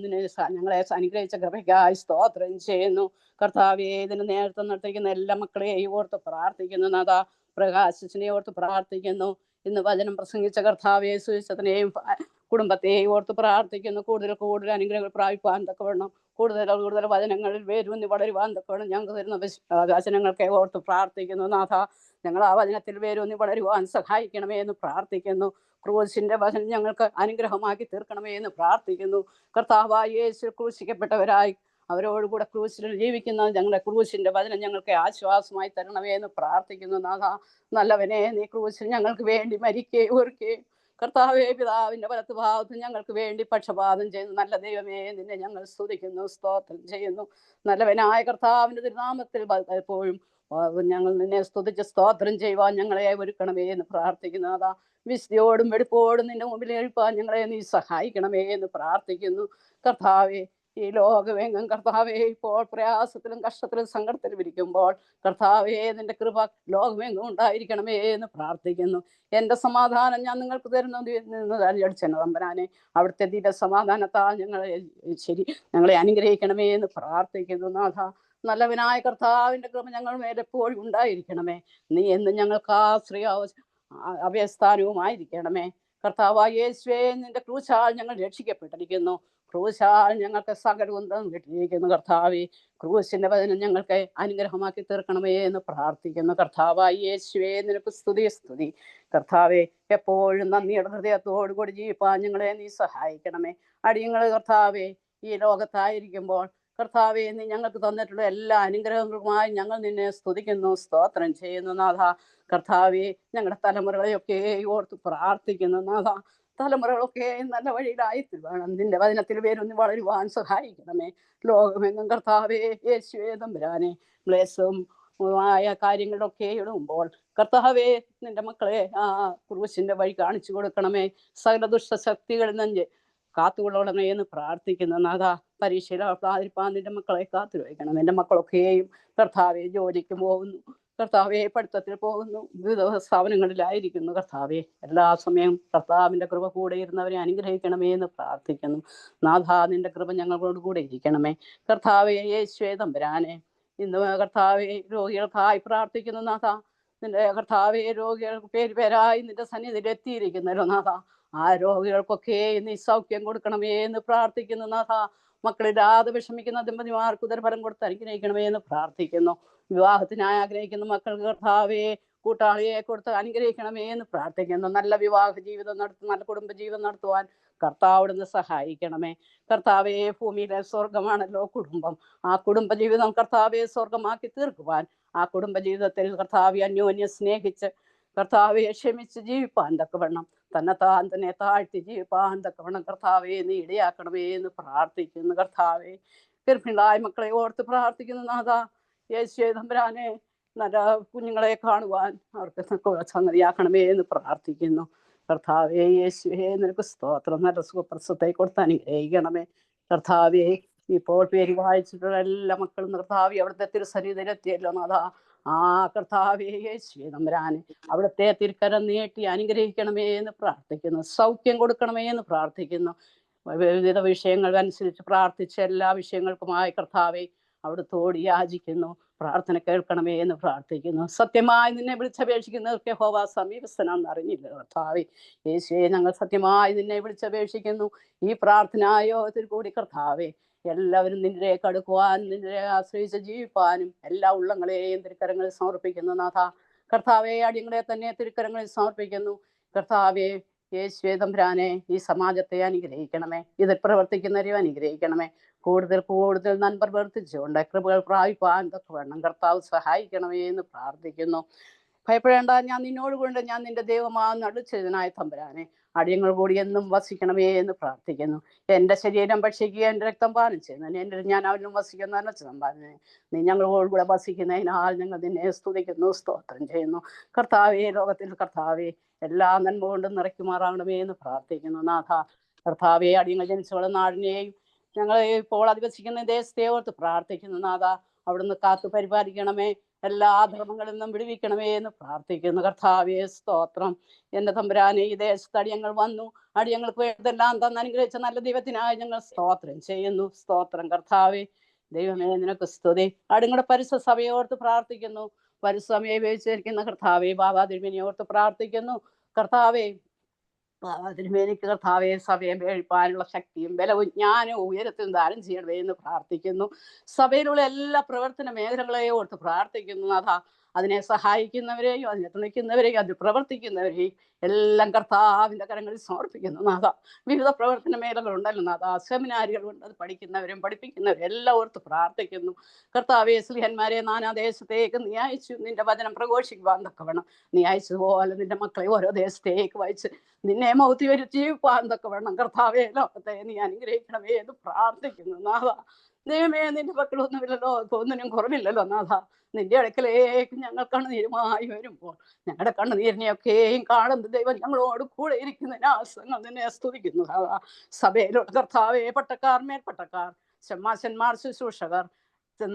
ഞങ്ങളെ അനുഗ്രഹിച്ച കൃപയ്ക്കായി സ്തോത്രം ചെയ്യുന്നു. കർത്താവേ, ഇതിന് നേതൃത്വം നടത്തിക്കുന്ന എല്ലാ മക്കളെയും ഓർത്ത് പ്രാർത്ഥിക്കുന്നു. നാഥ, പ്രകാശിനെ ഓർത്ത് പ്രാർത്ഥിക്കുന്നു. ഇന്ന് വചനം പ്രസംഗിച്ച കർത്താവേ, സുവിശേഷത്തിനെയും കുടുംബത്തെയും ഓർത്ത് പ്രാർത്ഥിക്കുന്നു. കൂടുതൽ അനുഗ്രഹങ്ങൾ പ്രാപിപ്പാൻ തക്കവണ്ണം, കൂടുതൽ വചനങ്ങളിൽ വേരൂന്നി വളരുവാൻ തക്കവണ്ണം ഞങ്ങൾക്ക് തരുന്ന വചനങ്ങളൊക്കെ ഓർത്ത് പ്രാർത്ഥിക്കുന്നു. നാഥ, ഞങ്ങൾ ആ വചനത്തിൽ വേരൂന്നി വളരുവാൻ സഹായിക്കണമേ എന്ന് പ്രാർത്ഥിക്കുന്നു. ക്രൂശിന്റെ വചനം ഞങ്ങൾക്ക് അനുഗ്രഹമാക്കി തീർക്കണമേ എന്ന് പ്രാർത്ഥിക്കുന്നു. കർത്താവായ യേശു ക്രൂശിക്കപ്പെട്ടവരായി അവരോടുകൂടെ ക്രൂശിൽ ജീവിക്കുന്ന ഞങ്ങളുടെ ക്രൂശിന്റെ വചനം ഞങ്ങൾക്ക് ആശ്വാസമായി തരണമേ എന്ന് പ്രാർത്ഥിക്കുന്നു. നാഥ, നല്ലവനെ, നീ ക്രൂശിൽ ഞങ്ങൾക്ക് വേണ്ടി മരിക്കുകയും ഒരുക്കുകയും കർത്താവേ, പിതാവിന്റെ വലത്ത് ഭാഗത്ത് ഞങ്ങൾക്ക് വേണ്ടി പക്ഷപാതം ചെയ്യുന്നു. നല്ല ദൈവമേ, നിന്നെ ഞങ്ങൾ സ്തുതിക്കുന്നു, സ്തോത്രം ചെയ്യുന്നു. നല്ലവനായ കർത്താവിന്റെ തിരുനാമത്തിൽ എപ്പോഴും ഞങ്ങൾ നിന്നെ സ്തുതിച്ച് സ്തോത്രം ചെയ്യുവാൻ ഞങ്ങളെ ഒരുക്കണമേ എന്ന് പ്രാർത്ഥിക്കുന്നു. അതാ, വിശുദ്ധിയോടും വെടിപ്പോടും നിന്റെ മുമ്പിൽ എഴുപ്പാൻ ഞങ്ങളെ നീ സഹായിക്കണമേ എന്ന് പ്രാർത്ഥിക്കുന്നു. കർത്താവേ, ഈ ലോകമെങ്ങും കർത്താവേ ഇപ്പോൾ പ്രയാസത്തിലും കഷ്ടത്തിലും സങ്കടത്തിലും ഇരിക്കുമ്പോൾ കർത്താവേ, നിന്റെ കൃപ ലോകമെങ്ങും ഉണ്ടായിരിക്കണമേ എന്ന് പ്രാർത്ഥിക്കുന്നു. എൻ്റെ സമാധാനം ഞാൻ നിങ്ങൾക്ക് തരുന്നു തമ്പുരാനെ, അവിടുത്തെ ദിവ്യ സമാധാനത്താൽ ഞങ്ങളെ അനുഗ്രഹിക്കണമേ എന്ന് പ്രാർത്ഥിക്കുന്നു. നാഥ, നല്ലവനായ കർത്താവിന്റെ കൃപ ഞങ്ങൾ മേലെപ്പോഴും ഉണ്ടായിരിക്കണമേ. നീ എന്ന് ഞങ്ങൾക്ക് അഭയസ്ഥാനവുമായിരിക്കണമേ. കർത്താവായ യേശുവേ, നിന്റെ ക്രൂശാൽ ഞങ്ങൾ രക്ഷിക്കപ്പെട്ടിരിക്കുന്നു. ക്രൂശാൽ ഞങ്ങൾക്ക് സകലവും കിട്ടിയിരിക്കുന്നു. കർത്താവേ, ക്രൂശിന്റെ വചനം ഞങ്ങൾക്ക് അനുഗ്രഹമാക്കി തീർക്കണമേ എന്ന് പ്രാർത്ഥിക്കുന്നു. കർത്താവായ യേശുവേ, നിനക്ക് സ്തുതി. കർത്താവെ, എപ്പോഴും നന്ദിയുടെ ഹൃദയത്തോടു കൂടി ജീവിപ്പാൻ ഞങ്ങളെ നീ സഹായിക്കണമേ. അടിയങ്ങൾ കർത്താവെ, ഈ ലോകത്തായിരിക്കുമ്പോൾ കർത്താവെ, നീ ഞങ്ങൾക്ക് തന്നിട്ടുള്ള എല്ലാ അനുഗ്രഹങ്ങളുമായി ഞങ്ങൾ നിന്നെ സ്തുതിക്കുന്നു, സ്തോത്രം ചെയ്യുന്നു നാഥ. കർത്താവെ, ഞങ്ങളുടെ തലമുറകളെയൊക്കെ ഓർത്ത് പ്രാർത്ഥിക്കുന്നു നാഥ. തലമുറകളൊക്കെ നല്ല വഴിയിലായി വേണം നിന്റെ വചനത്തിൽ വേരൊന്ന് വളരുവാൻ സഹായിക്കണമേ. ലോകമെങ്ങും കർത്താവെ യേശുവേ തമ്പുരാനെ ക്ലേശവും മായ കാര്യങ്ങളിലൊക്കെ ഇടുമ്പോൾ കർത്താവെ, നിന്റെ മക്കളെ ആ ക്രൂശിന്റെ വഴി കാണിച്ചു കൊടുക്കണമേ. സകല ദുഷ്ടശക്തികളിൽ നിന്ന് കാത്തുകൊള്ളണമേ എന്ന് പ്രാർത്ഥിക്കുന്ന നാഥ. പരീക്ഷയിലാതിരിപ്പാൻ നിന്റെ മക്കളെ കാത്തു വയ്ക്കണം. എൻ്റെ മക്കളൊക്കെയും കർത്താവെ ജോലിക്ക് പോകുന്നു, കർത്താവെ പഠിത്തത്തിൽ പോകുന്നു, വിവിധ സ്ഥാപനങ്ങളിലായിരിക്കുന്നു. കർത്താവെ, എല്ലാ സമയവും കർത്താവിൻ്റെ കൃപ കൂടെ ഇരുന്നവരെ അനുഗ്രഹിക്കണമേ എന്ന് പ്രാർത്ഥിക്കുന്നു നാഥ. നിന്റെ കൃപ ഞങ്ങളോട് കൂടെ ഇരിക്കണമേ. കർത്താവെ യേശുവേ തമ്പുരാനെ, ഇന്ന് കർത്താവെ രോഗികൾക്കായി പ്രാർത്ഥിക്കുന്നു നാഥ. നിന്റെ കർത്താവെ രോഗികൾക്ക് പേരായി നിന്റെ സന്നിധിയിൽ എത്തിയിരിക്കുന്നല്ലോ നാഥ. ആ രോഗികൾക്കൊക്കെ നീ സൗഖ്യം കൊടുക്കണമേ എന്ന് പ്രാർത്ഥിക്കുന്നു നാഥ. മക്കളില്ലാതെ വിഷമിക്കുന്ന ദമ്പതിമാർക്ക് ഉദരഫലം കൊടുത്ത് അനുഗ്രഹിക്കണമേ എന്ന് പ്രാർത്ഥിക്കുന്നു. വിവാഹത്തിനായി ആഗ്രഹിക്കുന്ന മക്കൾക്ക് കർത്താവെ കൂട്ടാളിയെ കൊടുത്ത് അനുഗ്രഹിക്കണമേ എന്ന് പ്രാർത്ഥിക്കുന്നു. നല്ല വിവാഹ ജീവിതം നല്ല കുടുംബജീവിതം നടത്തുവാൻ കർത്താവിടുന്ന് സഹായിക്കണമേ. കർത്താവെ, ഭൂമിയിലെ സ്വർഗമാണല്ലോ കുടുംബം. ആ കുടുംബജീവിതം കർത്താവെ സ്വർഗമാക്കി തീർക്കുവാൻ, ആ കുടുംബജീവിതത്തിൽ കർത്താവെ അന്യോന്യം സ്നേഹിച്ച് കർത്താവെ ക്ഷമിച്ച് ജീവിപ്പാൻ തക്കവണ്ണം, തന്നെത്താൻ തന്നെ താഴ്ത്തി ജീവിപ്പാൻ തക്കവണ്ണം കർത്താവെ നീ ഇടയാക്കണമേ എന്ന് പ്രാർത്ഥിക്കുന്നു. കർത്താവെ, ഗർഭിണികളായ മക്കളെ ഓർത്ത് പ്രാർത്ഥിക്കുന്നു നാഥ. യേശുവേ തമ്പുരാനെ, നല്ല കുഞ്ഞുങ്ങളെ കാണുവാൻ അവർക്ക് സംഗതിയാക്കണമേ എന്ന് പ്രാർത്ഥിക്കുന്നു. കർത്താവെ യേശുവേ, നിനക്ക് സ്തോത്രം. നല്ല സുഖപ്രസവത്തെ കൊടുത്ത് അനുഗ്രഹിക്കണമേ. കർത്താവെ, ഇപ്പോൾ പേര് വായിച്ചിട്ടുള്ള എല്ലാ മക്കളും കർത്താവെ അവിടുത്തെ തിരുസന്നിധിയിലെത്തിയല്ലോ നാഥ. ആ കർത്താവെ യേശുവേ തമ്പുരാനെ, അവിടുത്തെ തിരുക്കരം നീട്ടി അനുഗ്രഹിക്കണമേ എന്ന് പ്രാർത്ഥിക്കുന്നു. സൗഖ്യം കൊടുക്കണമേ എന്ന് പ്രാർത്ഥിക്കുന്നു. വിവിധ വിഷയങ്ങൾ അനുസരിച്ച് പ്രാർത്ഥിച്ച എല്ലാ വിഷയങ്ങൾക്കുമായി കർത്താവെ അവിടുത്തോട് യാചിക്കുന്നു. പ്രാർത്ഥന കേൾക്കണമേ എന്ന് പ്രാർത്ഥിക്കുന്നു. സത്യമായി നിന്നെ വിളിച്ചപേക്ഷിക്കുന്നവർക്ക് യഹോവ സമീപസ്ഥനാണെന്ന് അറിഞ്ഞില്ല കർത്താവെ. യേശുവേ, ഞങ്ങൾ സത്യമായി നിന്നെ വിളിച്ചപേക്ഷിക്കുന്നു. ഈ പ്രാർത്ഥനയോത്തിൽ കൂടി കർത്താവെ എല്ലാവരും നിന്നിലേക്ക് അടുക്കുവാൻ, നിന്നെ ആശ്രയിച്ച് ജീവിപ്പാനും എല്ലാ ഉള്ളങ്ങളെയും തിരുക്കരങ്ങളിൽ സമർപ്പിക്കുന്നു നാഥ. കർത്താവെ, അടിയങ്ങളെ തന്നെ തിരുക്കരങ്ങളിൽ സമർപ്പിക്കുന്നു. കർത്താവെ യേശുവേ തമ്പുരാനെ, ഈ സമാജത്തെ അനുഗ്രഹിക്കണമേ. ഇതിൽ പ്രവർത്തിക്കുന്നവരെയും അനുഗ്രഹിക്കണമേ. കൂടുതൽ നന്മ പ്രവർത്തിച്ചുകൊണ്ട് കൃപകൾ പ്രാപിപ്പാൻ തക്കവണ്ണം കർത്താവ് സഹായിക്കണമേ എന്ന് പ്രാർത്ഥിക്കുന്നു. ഭയപ്പെടേണ്ട, ഞാൻ നിന്നോട് കൊണ്ട് ഞാൻ നിന്റെ ദൈവമാണെന്ന് അരുളിച്ചതിനായ തമ്പുരാനെ, അടിയങ്ങൾ കൂടി എന്നും വസിക്കണമേ എന്ന് പ്രാർത്ഥിക്കുന്നു. എൻ്റെ ശരീരം ഭക്ഷിക്കുക, എൻ്റെ രക്തം പാനം ചെയ്യുന്നു, എൻ്റെ ഞാൻ അവനും വസിക്കുന്ന അനച്ചതമ്പാനെ നീ ഞങ്ങളോട് കൂടെ വസിക്കുന്നതിനാൽ ഞങ്ങൾ നിന്നെ സ്തുതിക്കുന്നു, സ്തോത്രം ചെയ്യുന്നു. കർത്താവെ, ലോകത്തിൽ കർത്താവെ എല്ലാ നന്മ കൊണ്ടും നിറയ്ക്കുമാറാകണമേ എന്ന് പ്രാർത്ഥിക്കുന്നു നാഥ. കർത്താവെ, അടിയങ്ങൾ ജനിച്ചവളെ നാടിനെയും ഞങ്ങൾ ഇപ്പോൾ അധിവസിക്കുന്ന ദേശത്തെ ഓർത്ത് പ്രാർത്ഥിക്കുന്നു നാഥ. അവിടുന്ന് കാത്തു പരിപാലിക്കണമേ. എല്ലാ ധർമ്മങ്ങളിൽ നിന്നും വിടുവിക്കണമേ എന്ന് പ്രാർത്ഥിക്കുന്നു. കർത്താവേ, സ്തോത്രം. എൻ്റെ തമ്പുരാനെ, ഈ ദേശത്ത് അടിയങ്ങൾ വന്നു, അടിയങ്ങൾക്ക് വേണ്ടതെല്ലാം തന്ന് അനുഗ്രഹിച്ച നല്ല ദൈവത്തിനായി ഞങ്ങൾ സ്തോത്രം ചെയ്യുന്നു. സ്തോത്രം കർത്താവേ. ദൈവമേ, നിനക്ക് സ്തുതി. അടിയങ്ങളുടെ പരിസര സഭയോർത്ത് പ്രാർത്ഥിക്കുന്നു. പരിസമയെ ഉപയോഗിച്ചിരിക്കുന്ന കർത്താവേ, ബാബാ തിരുമേനിയെ ഓർത്ത് പ്രാർത്ഥിക്കുന്നു. കർത്താവേ, തിരുമേനിക്ക് കർത്താവെ സഭയെ വേഴിപ്പാനുള്ള ശക്തിയും ബലവും ജ്ഞാനവും ഉയരത്തിലും ദാനം ചെയ്യണമേ എന്ന് പ്രാർത്ഥിക്കുന്നു. സഭയിലുള്ള എല്ലാ പ്രവർത്തന മേഖലകളെയും ഓർത്ത് പ്രാർത്ഥിക്കുന്നു നാഥ. അതിനെ സഹായിക്കുന്നവരെയും അതിനെ തുണയ്ക്കുന്നവരെയും അതിൽ പ്രവർത്തിക്കുന്നവരെയും എല്ലാം കർത്താവിൻ്റെ കരങ്ങളിൽ സമർപ്പിക്കുന്നു നാഥ. വിവിധ പ്രവർത്തന മേഖലകളുണ്ടല്ലോ നാഥ. സെമിനാറുകളുണ്ട്, അത് പഠിക്കുന്നവരും പഠിപ്പിക്കുന്നവരും എല്ലാം ഓർത്ത് പ്രാർത്ഥിക്കുന്നു. കർത്താവേ, സ്ലീഹന്മാരെ നാനാദേശത്തേക്ക് നീ അയച്ചു നിന്റെ വചനം പ്രഘോഷിക്കുവാൻ തക്കവണ്ണം നീ അയച്ചതുപോലെ നിന്റെ മക്കളെ ഓരോ ദേശത്തേക്ക് വായിച്ച് നിന്നെ മൗത്തി വരുത്തി ജീവിപ്പാൻ തക്കവണ്ണം കർത്താവേ, ലോകത്തെ നീ അനുഗ്രഹിക്കണമേ എന്ന് പ്രാർത്ഥിക്കുന്നു നാഥ. ദൈവമേ, നിന്റെ മക്കളൊന്നുമില്ലല്ലോ, ഒന്നിനും കുറവില്ലല്ലോ നാഥ. നിന്റെ അടുക്കലേക്ക് ഞങ്ങൾ കണ്ണുനീരുമായി വരുമ്പോൾ ഞങ്ങളുടെ കണ്ണുനീരിനെയൊക്കെയും കാണുന്ന ദൈവം ഞങ്ങളോട് കൂടെ ഇരിക്കുന്നതിന് ആസങ്ങൾ നിന്നെ സ്തുതിക്കുന്നു. സഭയിലുള്ള കർത്താവേ, പട്ടക്കാർ, മേൽപ്പട്ടക്കാർ, ഷമ്മാശന്മാർ, ശുശ്രൂഷകർ,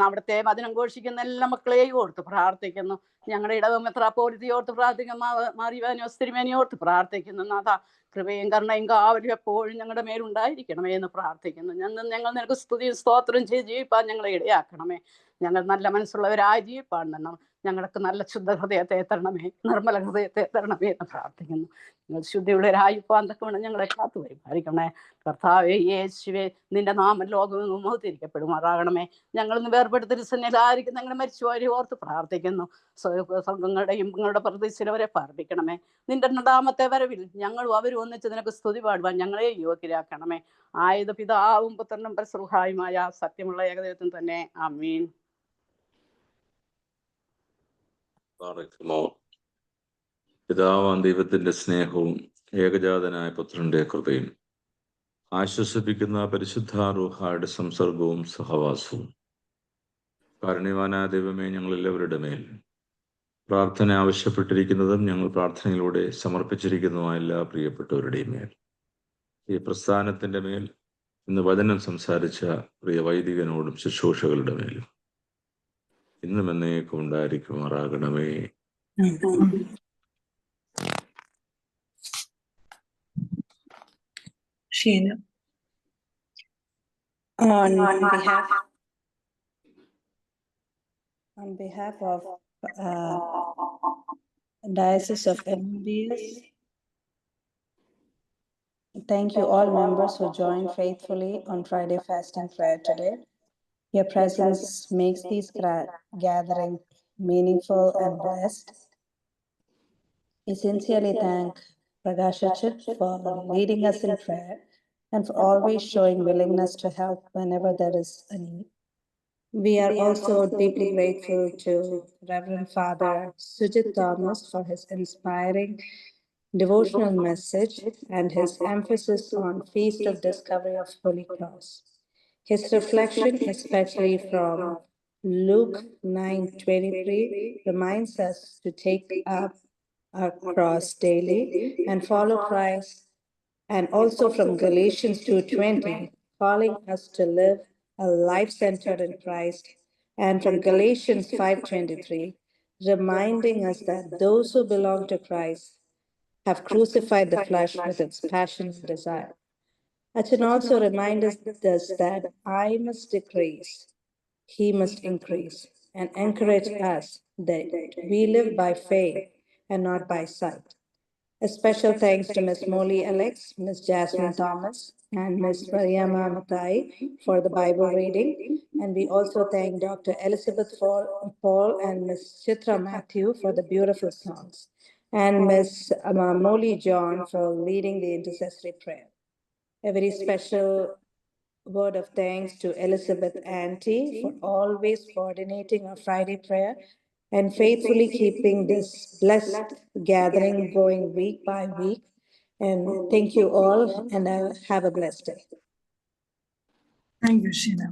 അവിടുത്തെ വചനം ഘോഷിക്കുന്ന എല്ലാ മക്കളെയും ഓർത്ത് പ്രാർത്ഥിക്കുന്നു. ഞങ്ങളുടെ ഇടവം മെത്രാപ്പോലിത്തെ ഓർത്ത് പ്രാർത്ഥിക്കുന്നു. മാറിവാനോസ് തിരുമേനിയെ ഓർത്ത് പ്രാർത്ഥിക്കുന്നു നാഥ. കൃപയും കരുണയും കാവലും എപ്പോഴും ഞങ്ങളുടെ മേലുണ്ടായിരിക്കണമേ എന്ന് പ്രാർത്ഥിക്കുന്നു. ഞങ്ങൾ നിനക്ക് സ്തുതിയും സ്തോത്രം ചെയ്ത് ജീവിപ്പാൻ ഞങ്ങളെ ഇടയാക്കണമേ. ഞങ്ങൾ നല്ല മനസ്സുള്ളവരായി ജീവിപ്പാൻ തന്നെ ഞങ്ങൾക്ക് നല്ല ശുദ്ധ ഹൃദയത്തെ തരണമേ, നിർമ്മല ഹൃദയത്തെ തരണമേ എന്ന് പ്രാർത്ഥിക്കുന്നു. നിങ്ങൾ ശുദ്ധിയുള്ളവരായിപ്പാൻ തക്കവണ്ണം ഞങ്ങളെ കാത്തു പരിപാലിക്കണേ കർത്താവേ. യേശുവേ, നിന്റെ നാമം ലോകമെങ്ങും മഹത്കരിക്കപ്പെടുമാറാകണമേ. ഞങ്ങളൊന്ന് വേർപെടുത്തി സന്നിധായിരിക്കും ഞങ്ങൾ മരിച്ചുപോയി ഓർത്ത് പ്രാർത്ഥിക്കുന്നു. സ്വർഗങ്ങളുടെയും നിങ്ങളുടെ പ്രതീക്ഷയിലവരെ പാർപ്പിക്കണമേ. നിന്റെ രണ്ടാമത്തെ വരവിൽ ഞങ്ങളും അവരും ഒന്നിച്ച് നിനക്ക് സ്തുതി പാടുവാൻ ഞങ്ങളെ യോഗ്യരാക്കണമേ. ആയത് പിതാവും പുത്രനും പരിശുദ്ധായുമായ സത്യമുള്ള ഏകദൈവത്തിൽ തന്നെ. ആമീൻ. പിതാവാം ദൈവത്തിന്റെ സ്നേഹവും ഏകജാതനായ പുത്രന്റെ കൃപയും ആശ്വസിപ്പിക്കുന്ന പരിശുദ്ധ റൂഹായുടെ സംസർഗവും സഹവാസവും കാരുണ്യവാനായ ദൈവമേ, ഞങ്ങളെല്ലാവരുടെ മേൽ പ്രാർത്ഥന ആവശ്യപ്പെട്ടിരിക്കുന്നതും ഞങ്ങൾ പ്രാർത്ഥനയിലൂടെ സമർപ്പിച്ചിരിക്കുന്നതുമായ എല്ലാ പ്രിയപ്പെട്ടവരുടെയും മേൽ, ഈ പ്രസ്ഥാനത്തിന്റെ മേൽ ഇന്ന് വചനം സംസാരിച്ച പ്രിയ വൈദികനോടും ശുശ്രൂഷകളുടെ മേലും ഇന്നും എന്നേക്കും ഉണ്ടായിരിക്കുമാറാകണമേ. Sheena. On behalf of Diocese of MBS, thank you all members who joined faithfully on Friday fasting prayer today. Your presence makes these gatherings meaningful and blessed. We sincerely thank Pragashachit for leading us in prayer and for always showing willingness to help whenever there is a need. We are also deeply grateful to Reverend Father Sujit Thomas for his inspiring devotional message and his emphasis on Feast of Discovery of Holy Cross. His reflection, especially from Luke 9:23, reminds us to take up our cross daily and follow Christ, and also from Galatians 2:20, calling us to live a life centered in Christ, and from Galatians 5:23, reminding us that those who belong to Christ have crucified the flesh with its passions and desire. Achan also reminds us that I must decrease, he must increase, and encourage us that we live by faith and not by sight. A special thanks to Ms. Molly Alex, Ms. Jasmine Thomas, and Ms. Mariama Matai for the Bible reading. And we also thank Dr. Elizabeth Paul and Ms. Chitra Matthew for the beautiful songs, and Ms. Molly John for leading the intercessory prayer. A very special word of thanks to Elizabeth Auntie for always coordinating our Friday prayer and faithfully keeping this blessed gathering going week by week. And thank you all, and have a blessed day. Thank you, Sheena.